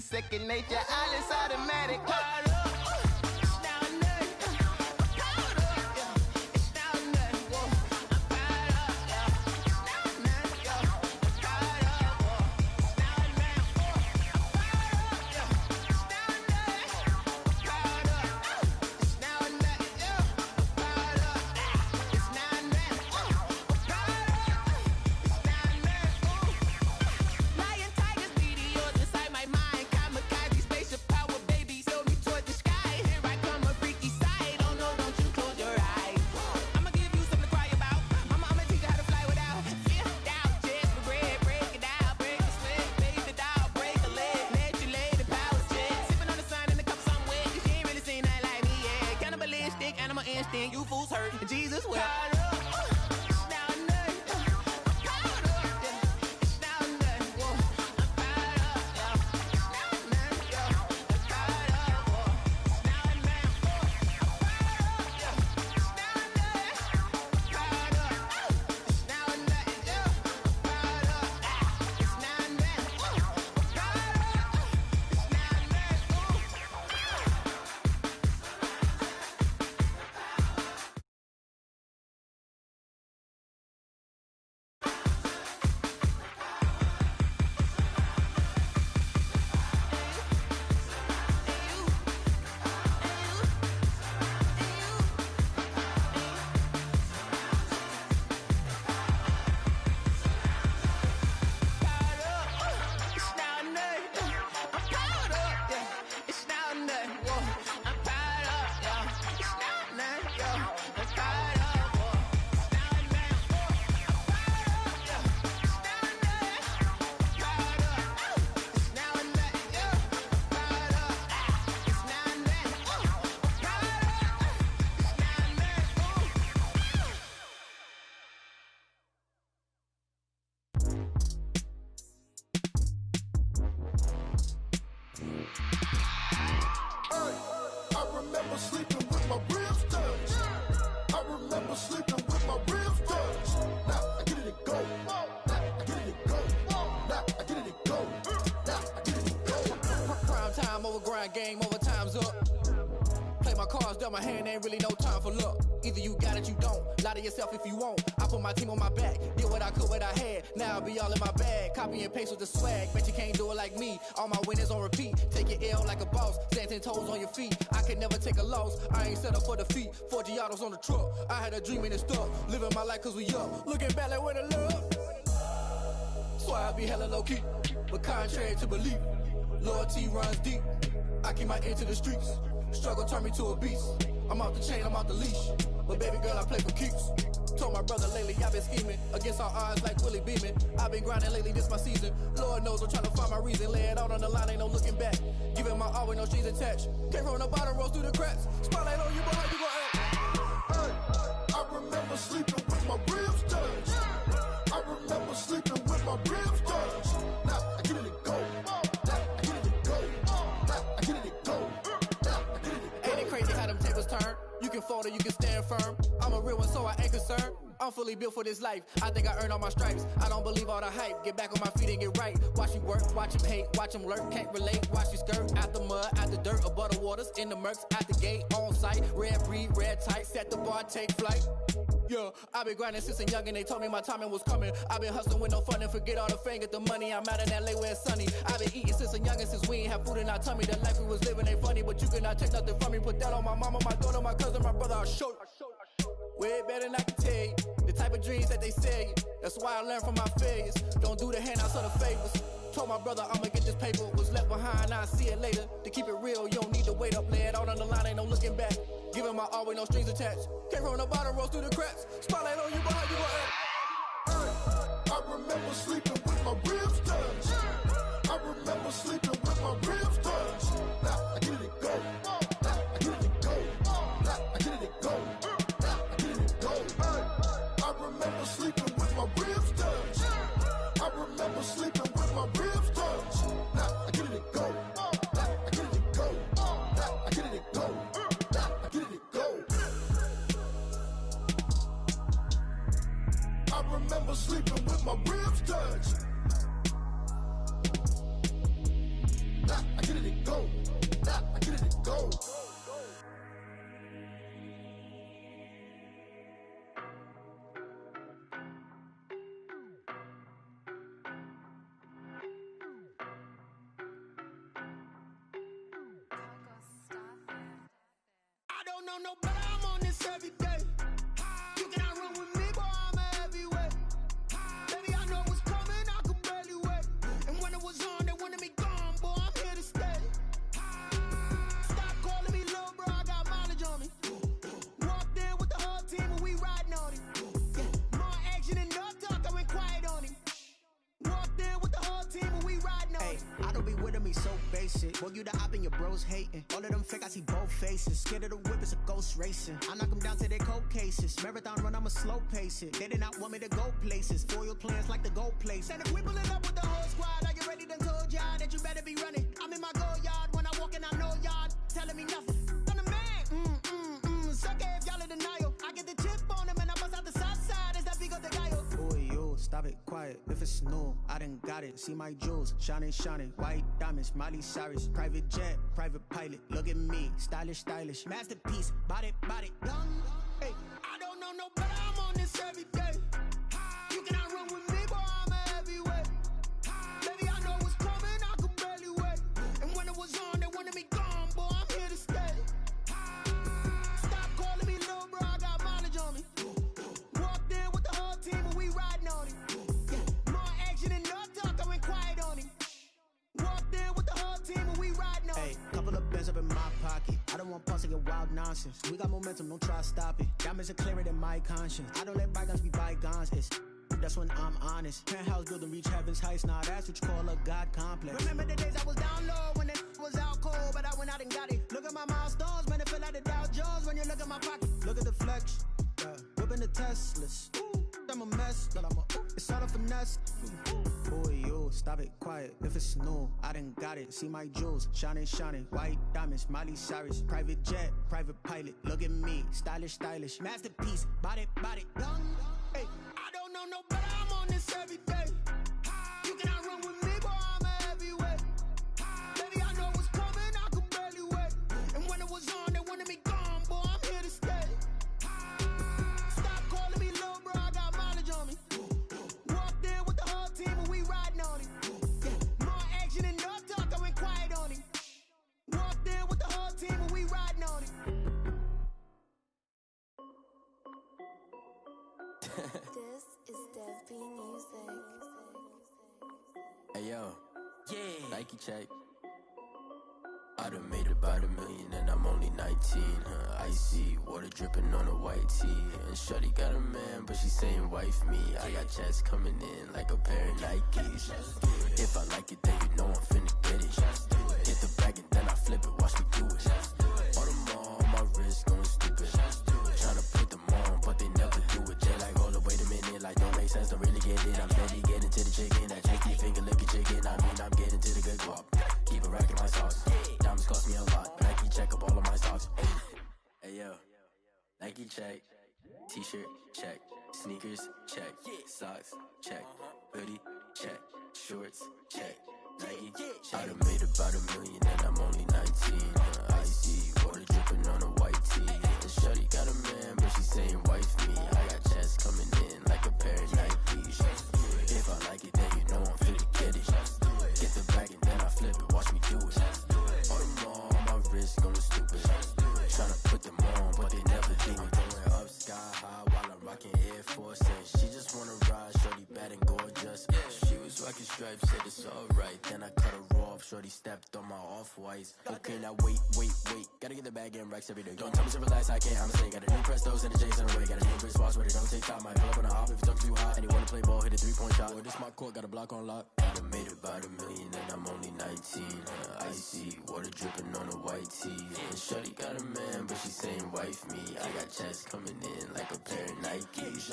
Second nature, all is automatic. You fools hurt. Jesus will. Game over, time's up. Play my cards, dealt my hand, ain't really no time for luck. Either you got it, you don't. Lie to yourself if you won't. I put my team on my back, did what I could, what I had. Now I'll be all in my bag, copy and paste with the swag. Bet you can't do it like me. All my winners on repeat. Take your L like a boss, stand 10 toes on your feet. I can never take a loss, I ain't set up for defeat. 4 Giottos on the truck, I had a dream and it's stuck. Living my life cause we up, looking back like where the love. Swear I be hella low key, but contrary to belief, loyalty runs deep. I keep my ear to the streets. Struggle turned me to a beast. I'm off the chain, I'm off the leash. But baby girl, I play for keeps. Told my brother lately, I've been scheming against all odds like Willie Beeman. I've been grinding lately, this my season. Lord knows I'm trying to find my reason. Lay it out on the line, ain't no looking back. Giving my all with no strings attached. Came from the bottom, rose through the cracks. Spotlight on you, but how you gon' act? Hey, I remember sleeping with my ribs touched. I remember sleeping with my ribs touched. Now I get it go. Now I get it go. Now I get it go. Now I get it go. Ain't it crazy how them tables turn? You can fold or you can stand firm. I'm a real one, so I ain't concerned. I'm fully built for this life. I think I earned all my stripes. I don't believe all the hype. Get back on my feet and get right. Watch you work, watch him hate, watch him lurk. Can't relate, watch you skirt. Out the mud, out the dirt, above the waters, in the murks, out the gate, on site. Red breed, red tight, set the bar, take flight. Yeah, I been grinding since a young and they told me my timing was coming. I been hustling with no fun and forget all the fame, get the money. I'm out in LA where it's sunny. I been eating since a young and since we ain't have food in our tummy. The life we was living ain't funny, but you cannot take nothing from me. Put that on my mama, my daughter, my cousin, my brother, I'll show you. Way better than I can tell you. The type of dreams that they sell you. That's why I learned from my failures. Don't do the handouts or the favors. Told my brother I'ma get this paper. Was left behind, I'll see it later. To keep it real, you don't need to wait up. Lay it out on the line, ain't no looking back. Giving my all with no strings attached. Came from the bottom, rose through the cracks. Spotlight on you, but how you gon' act? I remember sleeping with my ribs touched. I remember sleeping with my ribs touched. Now I get it go. Now I get it go. Now I get it go. Now I get it go. I remember sleeping with my ribs touched. I remember sleeping with my ribs touched. Now I get it go. Now I get it go. Now I get it go. Now I get it go. I remember sleeping with my ribs touched. Nah, I get it go. Nah, I get it go. I don't know no better, I'm on this every day. You cannot run with me, boy, I'm a heavyweight. Baby, I know what's coming, I could barely wait. And when it was on, they wanted me gone, boy, I'm here to stay. Stop calling me little bro, I got mileage on me. Walked in with the whole team and we riding on it. Yeah. More action and no talk, I went quiet on him. Walked in with the whole team and we riding on it. I don't be with me so basic. Boy, you the op and your bros hating. All of them fake, I see both faces. Scared of the whip, it's a ghost racing. I knock them down to their cold cases. Marathon run, I'ma slow pace it. They did not want me to go places. Foil plans like the go place. And if we pulling up with the whole squad, are you ready? Done told y'all that you better be running. I'm in my go yard when I walk in, I know y'all telling me nothing. I'm the man. Suck it if y'all in denial. I get the chip on him and I bust out the south side. Is that Vigo de Gallo? Boy, yo, stop it, quiet. If it's new, I done got it. See my jewels, shining, shining. White diamonds, Miley Cyrus. Private jet, private pilot. Look at me, stylish, stylish. Masterpiece, body, done. Hey, I don't know no better, I'm on this every day. You cannot run with me, boy, I'm a heavyweight. Baby, I know what's coming, I could barely wait. And when it was on, they wanted me gone, boy, I'm here to stay. Stop calling me little bro, I got mileage on me. Walked in with the whole team and we riding on it. Yeah. More action and no talk, I went quiet on him. Walked in with the whole team and we riding on it. Hey, couple of bands up in my pocket. I don't want pause to get wild nonsense. We got momentum, don't try to stop it. Diamonds are clearer than my conscience. I don't let bygones be bygones. That's when I'm honest. Penthouse building reach heaven's heights. Nah, that's what you call a God complex. Remember the days I was down low when it was out cold, but I went out and got it. Look at my milestones, man, it feel like the Dow Jones when you look at my pocket. Look at the flex, whipping the Teslas. I'm a mess, but it's all a finesse. Boy, yo, stop it, quiet. If it's new, I done got it. See my jewels, shining, shining. White diamonds, Miley Cyrus. Private jet, private pilot. Look at me, stylish, stylish. Masterpiece, body, done. Hey, I don't know no better, I'm on this every day. You cannot run with me, boy, I'm a heavyweight. Baby, I know what's coming, I could barely wait. And when it was on, they wanted me gone, boy, I'm here to stay. Stop calling me little bro, I got mileage on me. Walked in with the whole team and we riding on it. Yeah. More action and no talk, I went quiet on him. Walked in with the whole team and we riding on it. This is Dev B Music. Hey yo, yeah, Nike check. I done made about $1 million and I'm only 19. Icy water dripping on a white tee. And shorty got a man, but she saying wife me. I got checks coming in like a pair of Nikes. If I like it, then you know I'm finna get it. Hit the bag and then I flip it. Watch me do it. All them on my wrist going stupid. Tryna put them on, but they never do it. Jay like, hold up, wait a minute. Like, don't make sense, don't really get it. I'm steady getting to the chicken. That cheeky finger looking chicken. I mean, I'm getting to the good guap. Keep a rack in my sauce. Diamonds cost me a lot. Nike check up all of my stocks. Hey yo, Nike check. T-shirt check. Sneakers, check. Socks, check. Hoodie, check. Shorts, check. Nike, check. I done made about $1 million and I'm only 19. Icy, water dripping on a white tee. And shorty got a man, but she saying wife me. I got chest coming in like a pair of Nikes. If I like it, then you know I'm finna get it. Get the bag and then I flip it, watch me do it. On the mall, my wrist going stupid. Tryna put them on, but they never do it. Going up sky high while I'm rocking Air Force. And she just wanna ride, shorty bad and gorgeous. She was rocking stripes, said it's alright. Then I cut her off, shorty stepped on my off-whites. Okay, now wait. Gotta get the bag and racks every day. Don't tell me to relax, I can't, I'm saying. Got a new Prestos and a J's in the way. Got a new Chris Foss, but it don't take time. Might pull up on a hop if it's too hot. And he wanna play ball, hit a 3-point shot. Or this my court, got a block on lock. I done made about $1 million and I'm only 19. Icy, water dripping on a white tee. And shorty got a man, but she saying wife me. I got chest coming in like a pair of Nikes.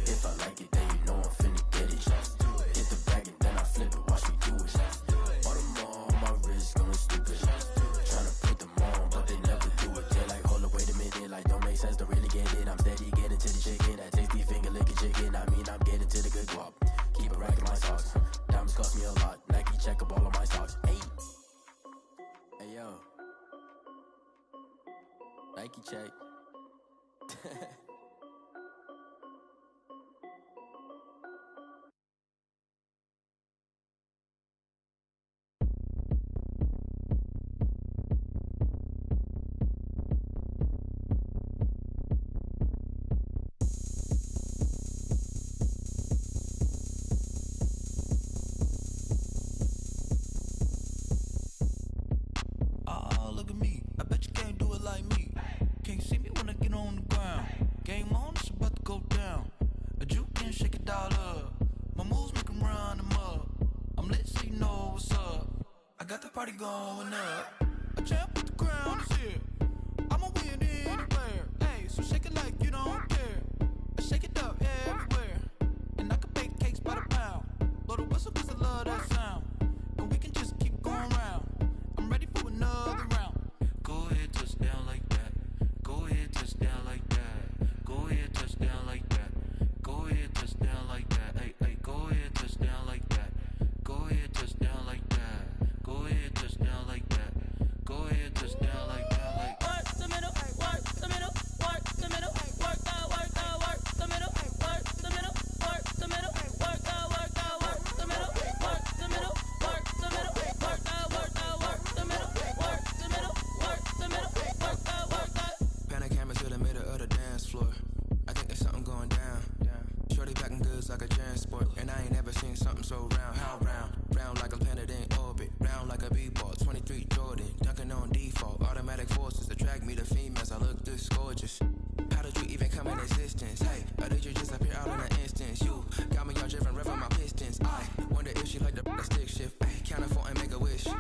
If I like it, then you know I'm finna get it. Hit the bag and then I flip it, watch me do it. On the mall, my wrist going stupid. Tryna put them on, but they never do it. They're like, hold up, wait a minute, like don't make sense, don't really get it. I'm steady getting to the chicken, that tasty finger licking chicken. I mean, I'm getting to the good guap. Keep a rack in my socks. Diamonds cost me a lot. Nike check up all of my socks. Hey yo, Nike check. Look at me, I bet you can't do it like me. Can't see me when I get on the ground. Game on, it's about to go down. A juke and shake it all up. My moves make them run them up. I'm lit so you know what's up. I got the party going up. A champ with the crown is here. I'ma win anywhere. Hey, so shake it like you don't care. I shake it up everywhere. And I can bake cakes by the pound. Blow the whistle cause I love that sound. And we can just keep going round. I'm ready for another round. Go ahead, touch down like that. Go ahead, touch down like that. Go ahead, touch down like that. Go ahead, touch down like that. Hey, go ahead, touch down like that. Go ahead, touch down like that. Go ahead, touch down like that. Go ahead, touch down like that. Work the middle, work the middle, work the middle, work the middle, work the middle, work the middle, work the middle, work the middle, work the middle, work the middle, work the middle, work the middle, work the Pan a camera to the middle of the dance floor. I think there's something going down. Shorty packing goods like a transport, and I ain't never seen something so round. How round? Round like a planet in orbit, round like a b-ball. 23 Jordan, dunking on default. Automatic forces attract me to females. I look this gorgeous. How did you even come in existence? Hey, or did you just appear out in an instance? You got me all driven, revving my pistons. I wonder if she like the stick shift. Ay, count for and make a wish. I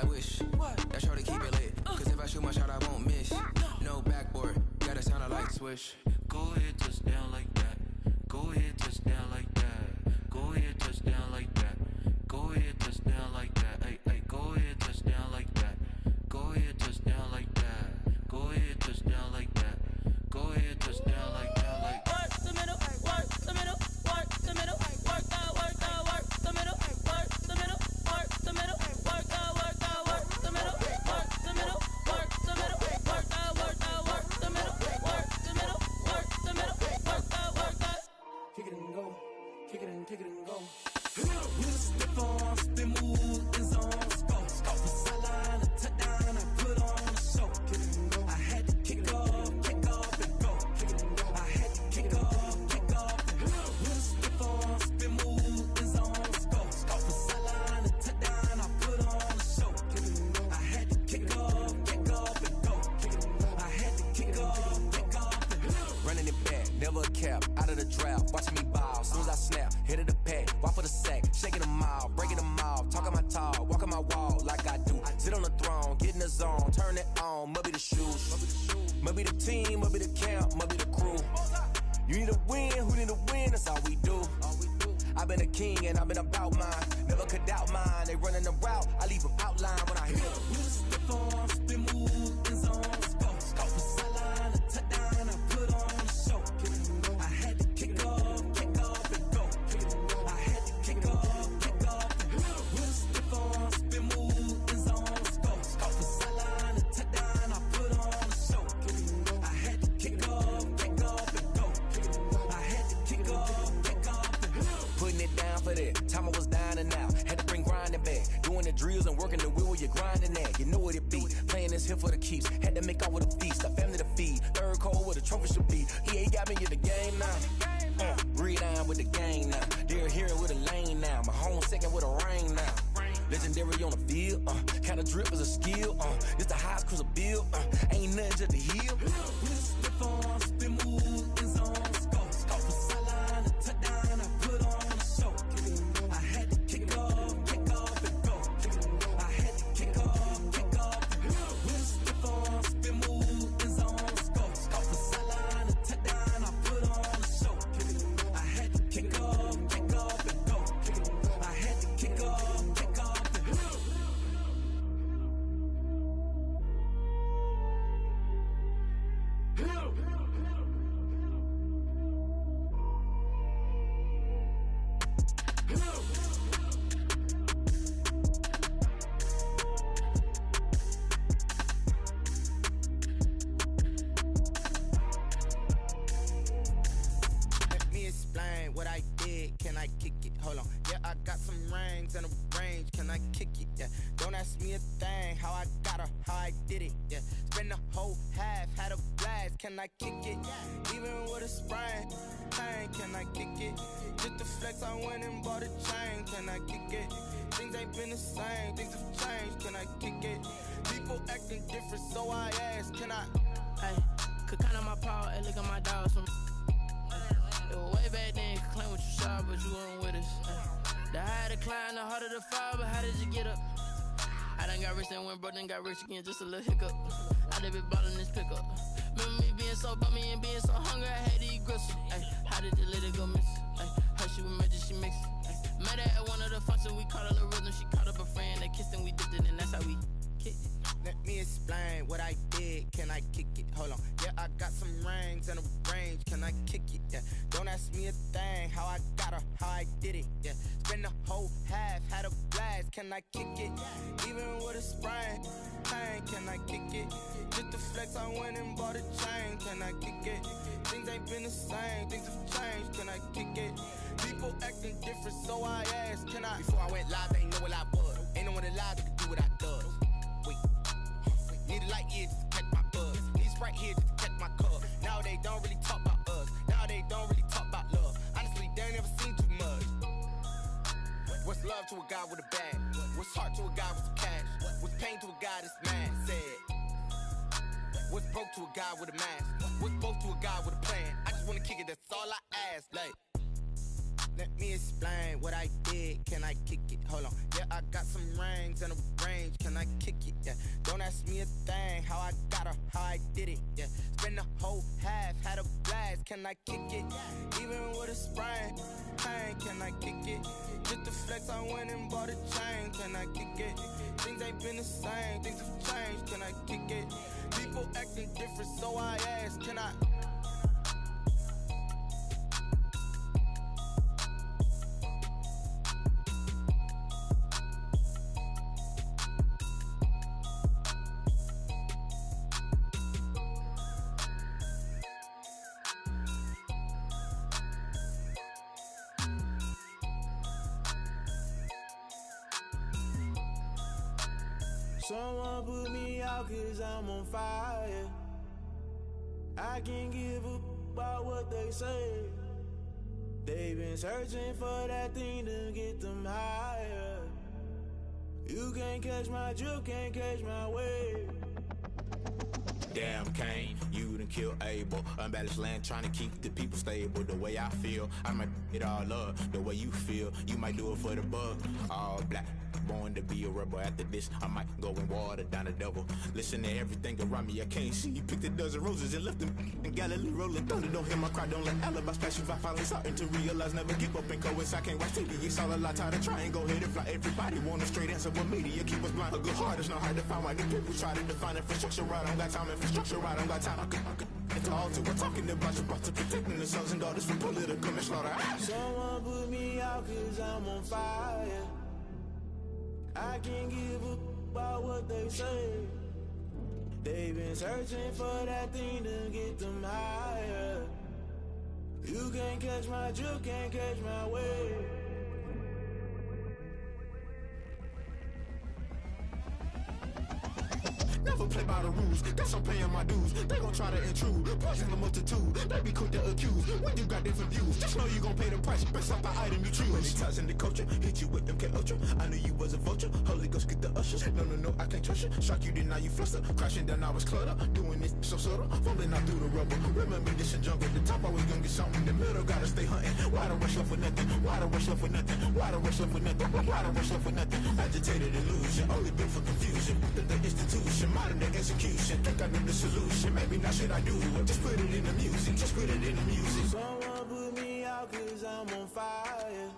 wish that shorty keep it lit. Cause if I shoot my shot, I won't miss. No backboard, gotta sound a light swish. Go ahead, touch down like that. Go ahead, touch down like that. Go ahead, touch down like that. Go ahead, touch down like that. Hey, go ahead, touch down like that. Go ahead, touch down like that. Go ahead, touch down like that. Go ahead, touch down like that. Like work the middle, work the middle, work the middle, work the middle, work the middle, work the middle, work the middle, work the middle, work the middle, work the middle, work the middle, work the middle, work the Kick it and go, kick it and go. You step on, spin, move, and zone, go. From sideline to touchdown, I put on a show. I had to kick off and go. I had to kick off and go. You step on, spin, move, and zone, go. From sideline to touchdown, I put on a show. I had to kick off and go. I had to kick off and go. Running it back, never a cap, out of the drought, watching me ball. Soon as I snap, hit of the pack, walk for the sack, shaking them all, breaking them off, talking my talk, walking my wall like I do. Sit on the throne, get in the zone, turn it on, must be the shoes, must be the team, must be the camp, must be the crew. You need a win, who need a win, that's all we do. I've been a king and I've been about mine, never could doubt mine. They running the route, I leave them outline when I hit them. You step on, spin, move, and zone, go. From sideline to touchdown, I put on a show. I had to kick Time I was down and out, had to bring grinding back. Doing the drills and working the wheel where you're grinding at. You know what it be, playing this here for the keeps. Had to make out with a feast, a family to feed. Third cold with a trophy should be. EA got me in the game now. Breathe down with the gang now. They're here with a lane now. My home second with a rain now. Legendary on the field, kind of drip is a skill, it's the highest cruiser bill, ain't nothing to the hill. Slip on, spin move, in zone, scope for sideline, a touchdown, I put on a show. I had to kick off and go. I had to kick off and go. Slip on, spin move, in zone, scope for sideline, a touchdown, I put on a show. I had to kick off and go. I had to kick off. Let me explain what I did. Can I kick it? Hold on. Yeah, I got some rings and a range. Can I kick it? Yeah. Don't ask me a thing. How I got her, how I did it. Yeah. Spend the whole half, had a blast. Can I kick it? Even with a sprain, pain. Can I kick it? Just to flex, I went and bought a chain. Can I kick it? Things ain't been the same. Things have changed. Can I kick it? People acting different, so I ask. Can I? Hey, could count on my power and look at my dogs from. It was way back then, could claim what you saw, but you weren't with us. The higher the climb, the harder the fall, but how did you get up? I done got rich and went broke, then got rich again, just a little hiccup. I done been ballin' this pickup. Remember me being so bummy and being so hungry, I had to eat gristle. Ay, how did you let it go miss? Ay, her she was magic, she mixed. Met her at one of the functions, we caught a little rhythm, she caught up a friend, they kissed and we dipped it, and that's how we kicked it. Let me explain what I did. Can I kick it? Hold on. Yeah, I got some rings and a range. Can I kick it? Yeah. Don't ask me a thing. How I got her, how I did it. Yeah. Spend the whole half, had a blast. Can I kick it? Even with a sprain, pain. Can I kick it? Just to flex, I went and bought a chain. Can I kick it? Things ain't been the same. Things have changed. Can I kick it? People acting different, so I asked. Can I? Before I went live, they ain't know what I was. Ain't no one alive that could do what I does. Wait. Need a light here just to catch my buzz. Need Sprite here just to catch my cup. Now they don't really talk about us. Now they don't really talk about love. Honestly, they ain't never seen too much. What's love to a guy with a bag? What's heart to a guy with some cash? What's pain to a guy that's mad? Said. What's broke to a guy with a mask? What's broke to a guy with a plan? I just wanna kick it, that's all I ask. Like, let me explain what I did. Can I kick it? Hold on. Yeah, I got some rings and a range. Can I kick it? Yeah. Don't ask me a thing. How I got her, how I did it. Yeah. Spend the whole half, had a blast. Can I kick it? Even with a sprain, pain. Can I kick it? Just to flex, I went and bought a chain. Can I kick it? Things ain't been the same. Things have changed. Can I kick it? People acting different, so I ask. Can I? Someone put me out cause I'm on fire. I can't give a about what they say. They've been searching for that thing to get them higher. You can't catch my drift, can't catch my wave. Damn Kane, you done killed Abel. Unbalanced land trying to keep the people stable. The way I feel, I might it all up. The way you feel, you might do it for the bug. All black, born to be a rebel. After this, I might go and water down the devil. Listen to everything around me, I can't see. Picked a dozen roses and left them in Galilee rolling thunder. Don't hear my cry, don't let alibis pass you. I finally starting to realize, never give up and coincide. I can't watch TV, it's all a lot. Tired of trying, go ahead and fly. Everybody want a straight answer, but media keep us blind. A good heart is not hard to find. Why the people try to define infrastructure right? I don't got time, infrastructure right, I don't got time. I could it's all to. We're talking about you, about to protecting the sons and daughters from political and slaughter. Someone put me out cause I'm on fire. I can't give a about what they say. They've been searching for that thing to get them higher. You can't catch my drift, can't catch my wave. never play by the rules. Guess I'm paying my dues. They gon' try to intrude. Poison the multitude. They be quick to accuse. When you got different views, just know you gon' pay the price based off the item you choose. Many times in the culture, hit you with MK Ultra. I knew you was a vulture. Holy Ghost get the ushers. No, I can't trust you. Shock you, then now you fluster. Crashing down, I was clutter. Doing this so subtle. Fumbling out through the rubble. Remember this in jungle. The top always gonna get something. The middle gotta stay hunting. Why the rush left for nothing? Why the rush left for nothing? Why the rush left for nothing? Why the rush left for nothing? Agitated illusion. Only built for confusion. The institution. Modern day execution. Think I know the solution. Maybe now should I do it? Just put it in the music. Just put it in the music. Someone put me out cause I'm on fire.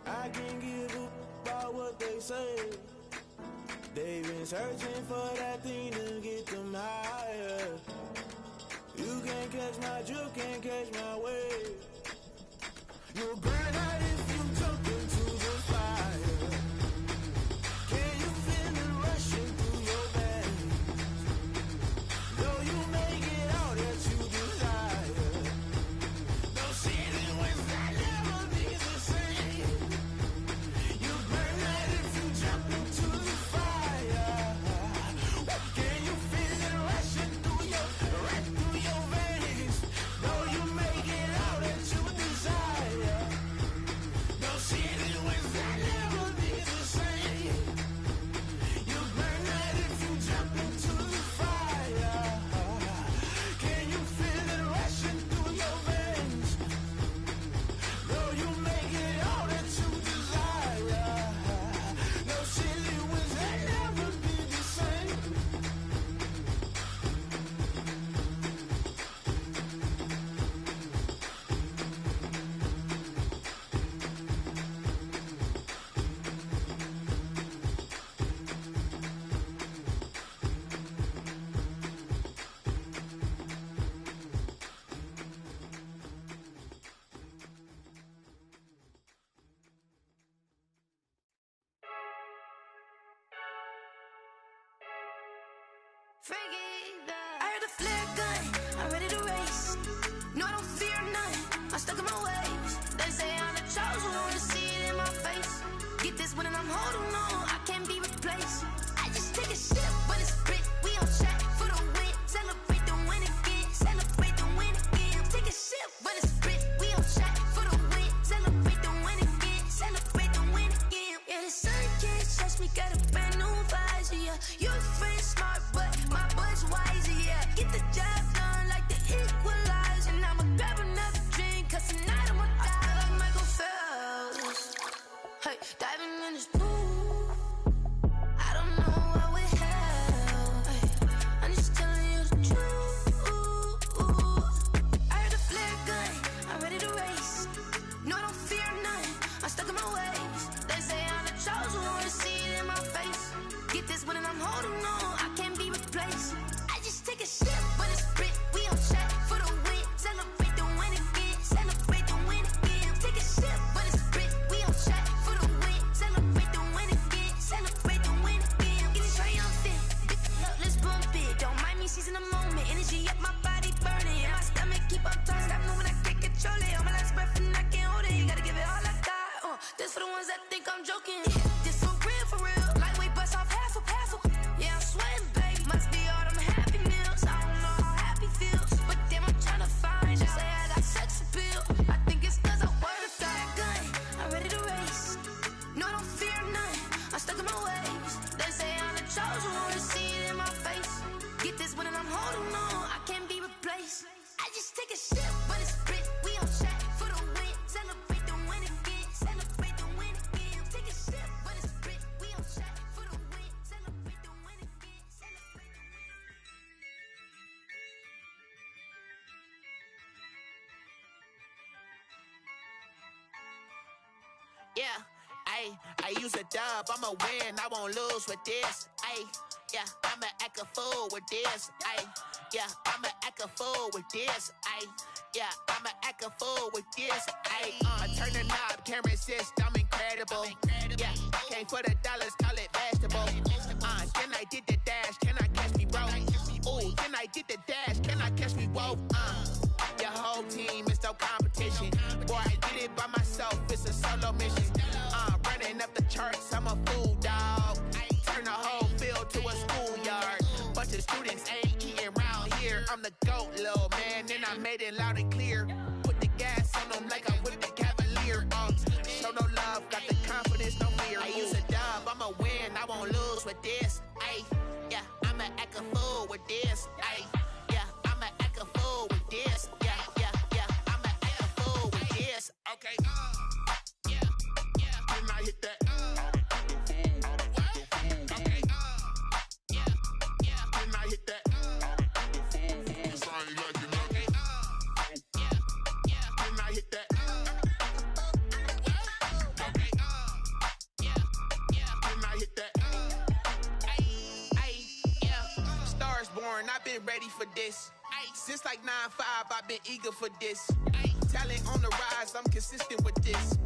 I can't give up about what they say. They've been searching for that thing to get them higher. You can't catch my drift, can't catch my wave. You'll burn out if you jump into the fire. Can you feel it rushing through your veins? Though you make it out that you desire. Those ceiling winds that never be the same. You burn out if you jump into the fire. Can you feel it rushing through your veins? Though you make it out that you desire. Those ceiling winds that never be the same. You burn out if you jump into the fire. Can you feel it rushing through your veins? Though you make it out that you desire. Those ceiling winds that never be the same. I heard a flare gun, I'm ready to race. No, I don't fear nothing, I'm stuck in my ways. They say I'm the chosen one, see it in my face. Get this one and I'm holding on, I can't be replaced. I just take a sip, but it's split, we on track for the win. Celebrate the win again, celebrate the win again. Take a sip, but it's split, we on track for the win. Celebrate the win again, celebrate the win again. Yeah, the sun can't touch me, got a brand new visor, yeah. Your friend smart, but my bud's wiser, yeah. Get the job done like the equalizer. And I'ma grab another drink, cause tonight I'ma die like Michael Phelps. Hey, diving in this pool, I don't know what we have. Hey, I'm just telling you the truth. I heard a flare gun, I'm ready to race. No, I don't fear nothing, I'm stuck in my ways. They say I'm the chosen one, see it in my face. Get this one and I'm holding on, I can't be replaced. I just take a sip, but it's split, we on track for the win. Celebrate the win again, celebrate the win again. Take a sip, but it's split, we on track for the win. Celebrate the win again, celebrate the win again. Get it triumphant, look, let's bump it. Don't mind me seizing the moment, energy up my body burning. And my stomach keep on turning, stop moving, I can't control it. On my last breath and I can't hold it, you gotta give it all I got. This for the ones that think I'm joking. This for real, lightweight bust off half a. Yeah, I'm sweating, babe, must be all them happy meals. I don't know how happy feels, but damn, I'm tryna find you. Say I got sex appeal, I think it's cause I wear the fire gun. I'm ready to race, no, I don't fear nothing, I'm stuck in my ways. They say I'm the chosen one, see it in my face. Get this one and I'm holding on, I can't be replaced. I just take a sip, but it's split, we on track for the win. Celebrate the win again, celebrate the win again. Take a sip, but it's split, we on track for the win. Celebrate the win again, celebrate the win. Yeah, I use a dub, I'ma win, I won't lose with this. Yeah, I'ma act a fool with this. Yeah, I'ma act a fool with this. Yeah, I'ma act a fool with this. I turn the knob, can't resist, I'm incredible. Yeah, came for the dollars, call it vegetable. Then I did the dash, can I catch me, bro? Ooh, then I did the dash, can I catch me, whoa? Your whole team is no competition. Boy, I did it by myself, it's a solo mission. Running up the charts, I'm a fool, dog. Turn the whole field to a schoolyard. I'ma win, I won't lose with this. Ayy, yeah, I'ma act a fool with this. Ayy, yeah, I'ma act a fool with this. Yeah, yeah, yeah, I'ma act a fool with this. Okay, yeah, yeah, then I hit that. Okay, yeah, yeah, then I hit that. Sound like you know. Okay, yeah, yeah, then I hit that. Okay, yeah, yeah, then I hit that. Ay, yeah. Stars born, I've been ready for this. Since like 9-5, I've been eager for this. Talent on the rise, I'm consistent with this.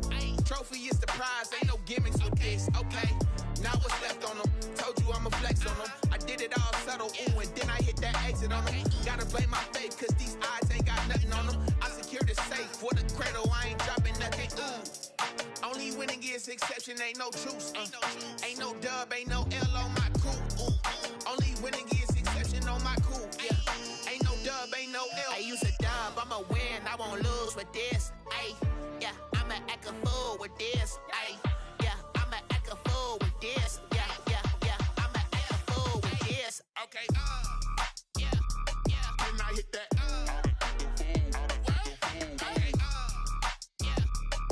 Trophy is the prize, ain't no gimmicks with this. Okay, now what's left on them? Told you I'ma flex on them. I did it all subtle, ooh, and then I hit that exit on them. Gotta blame my faith, cause these eyes ain't got nothing on them. I secured the safe for the cradle, I ain't dropping nothing, ooh. Only winning is exception, ain't no truce. Ain't no dub, ain't no L on my cool. Only winning is exception on my cool. Yeah. Ain't no dub, ain't no L. I use a dub, I'ma win, I won't lose with this. Ay, yeah, I'ma act a fool with this. Ay, yeah, I'ma act a fool with this. Yeah, yeah, yeah, I'ma act a fool with this. Okay, yeah, yeah, then I hit that. Okay, yeah,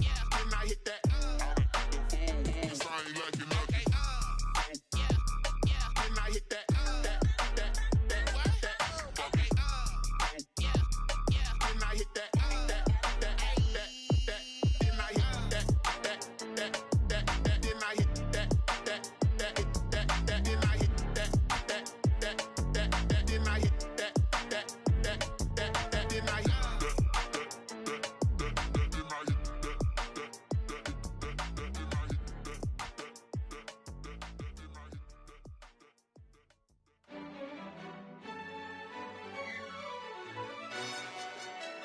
yeah, then I hit that. Sound like you know. Okay, yeah, yeah, then I hit that. Okay, yeah, yeah, then I hit that. Then I hit that. Then I hit that. Then I hit that. Then I hit that.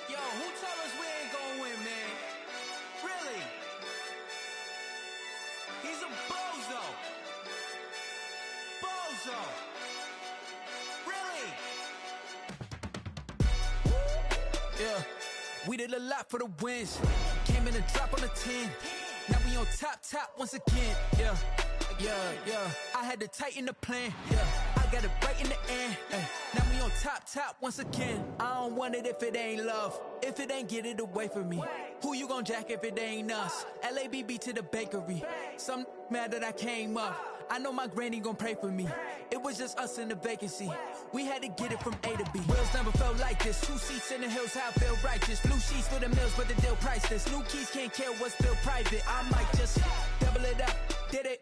Yo, who told us we ain't gonna win, man? Really? He's a bozo. Bozo. Really? Yeah, we did a lot for the wins. Came in and drop on the 10. Now we on top once again. Yeah, yeah, yeah. I had to tighten the plan. Yeah, I got it right in the end. Now we on top once again. I don't want it if it ain't love. If it ain't, get it away from me. Who you gon' jack if it ain't us? LABB to the bakery. Some mad that I came up. I know my granny gon' pray for me. It was just us in the vacancy. We had to get it from A to B. Wheels never felt like this. 2 seats in the hills, how I feel righteous. Blue sheets for the mills, but the deal priceless. New keys can't care what's still private. I might just double it up. Did it?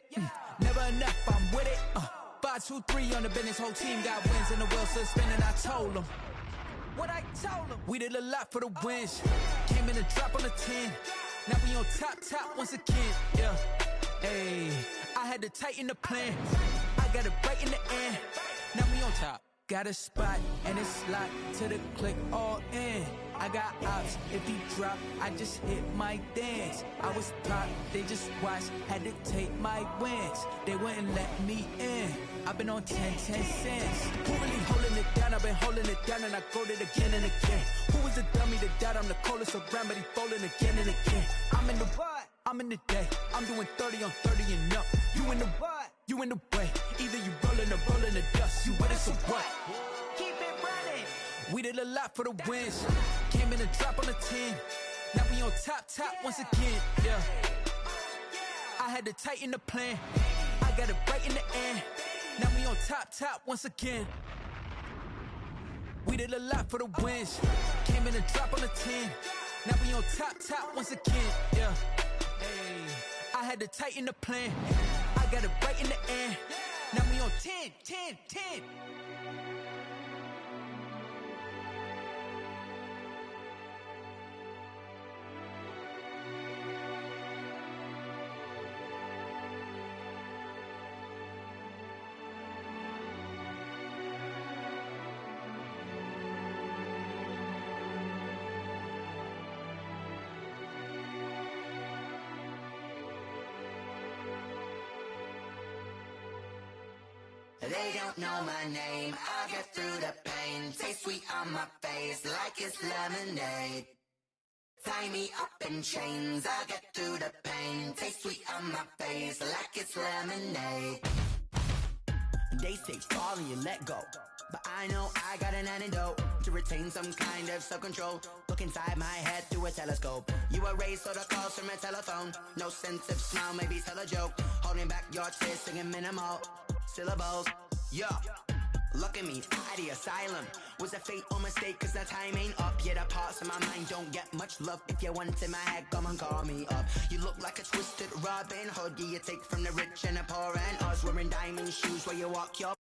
Never enough, I'm with it. 5, 2, 3 on the business. Whole team got wins and the wheels still spinning. I told them what I told them. We did a lot for the wins. Came in and drop on the 10. Now we on top once again. Yeah. Hey, I had to tighten the plan. I got it right in the end. Now we on top. Got a spot and it's locked to the click all in. I got ops, if he drop, I just hit my dance. I was top, they just watched, had to take my wins. They wouldn't let me in. I've been on 10 cents. Who really holding it down? I've been holding it down and I go it again and again. Who was the dummy that died? I'm the coldest around, but he falling again and again. I'm in the what? I'm in the day. I'm doing 30 on 30 and up. You in the what? You in the way. Either you rolling or rolling the dust. You with us or what? Keep it running. We did a lot for the wins. Came in and drop on the 10. Now we on top once again. Yeah. I had to tighten the plan. I got it right in the end. Now we on top once again. We did a lot for the wins. Came in and drop on the 10. Now we on top once again. Yeah. Hey, I had to tighten the plan. I got it right in the end. Now we on 10. They don't know my name, I get through the pain. Taste sweet on my face like it's lemonade. Tie me up in chains, I'll get through the pain. Taste sweet on my face like it's lemonade. They say fall and you let go, but I know I got an antidote to retain some kind of self-control. Look inside my head through a telescope. You were raised so the calls from a telephone. No sense of smile, maybe tell a joke. Holding back your tears, singing minimal syllables. Yo, look at me, out the asylum. Was a fate or mistake, cause the time ain't up. Yeah, the parts of my mind don't get much love. If you want in my head, come and call me up. You look like a twisted Robin Hood. Yeah, you take from the rich and the poor and us. Wearing diamond shoes while you walk your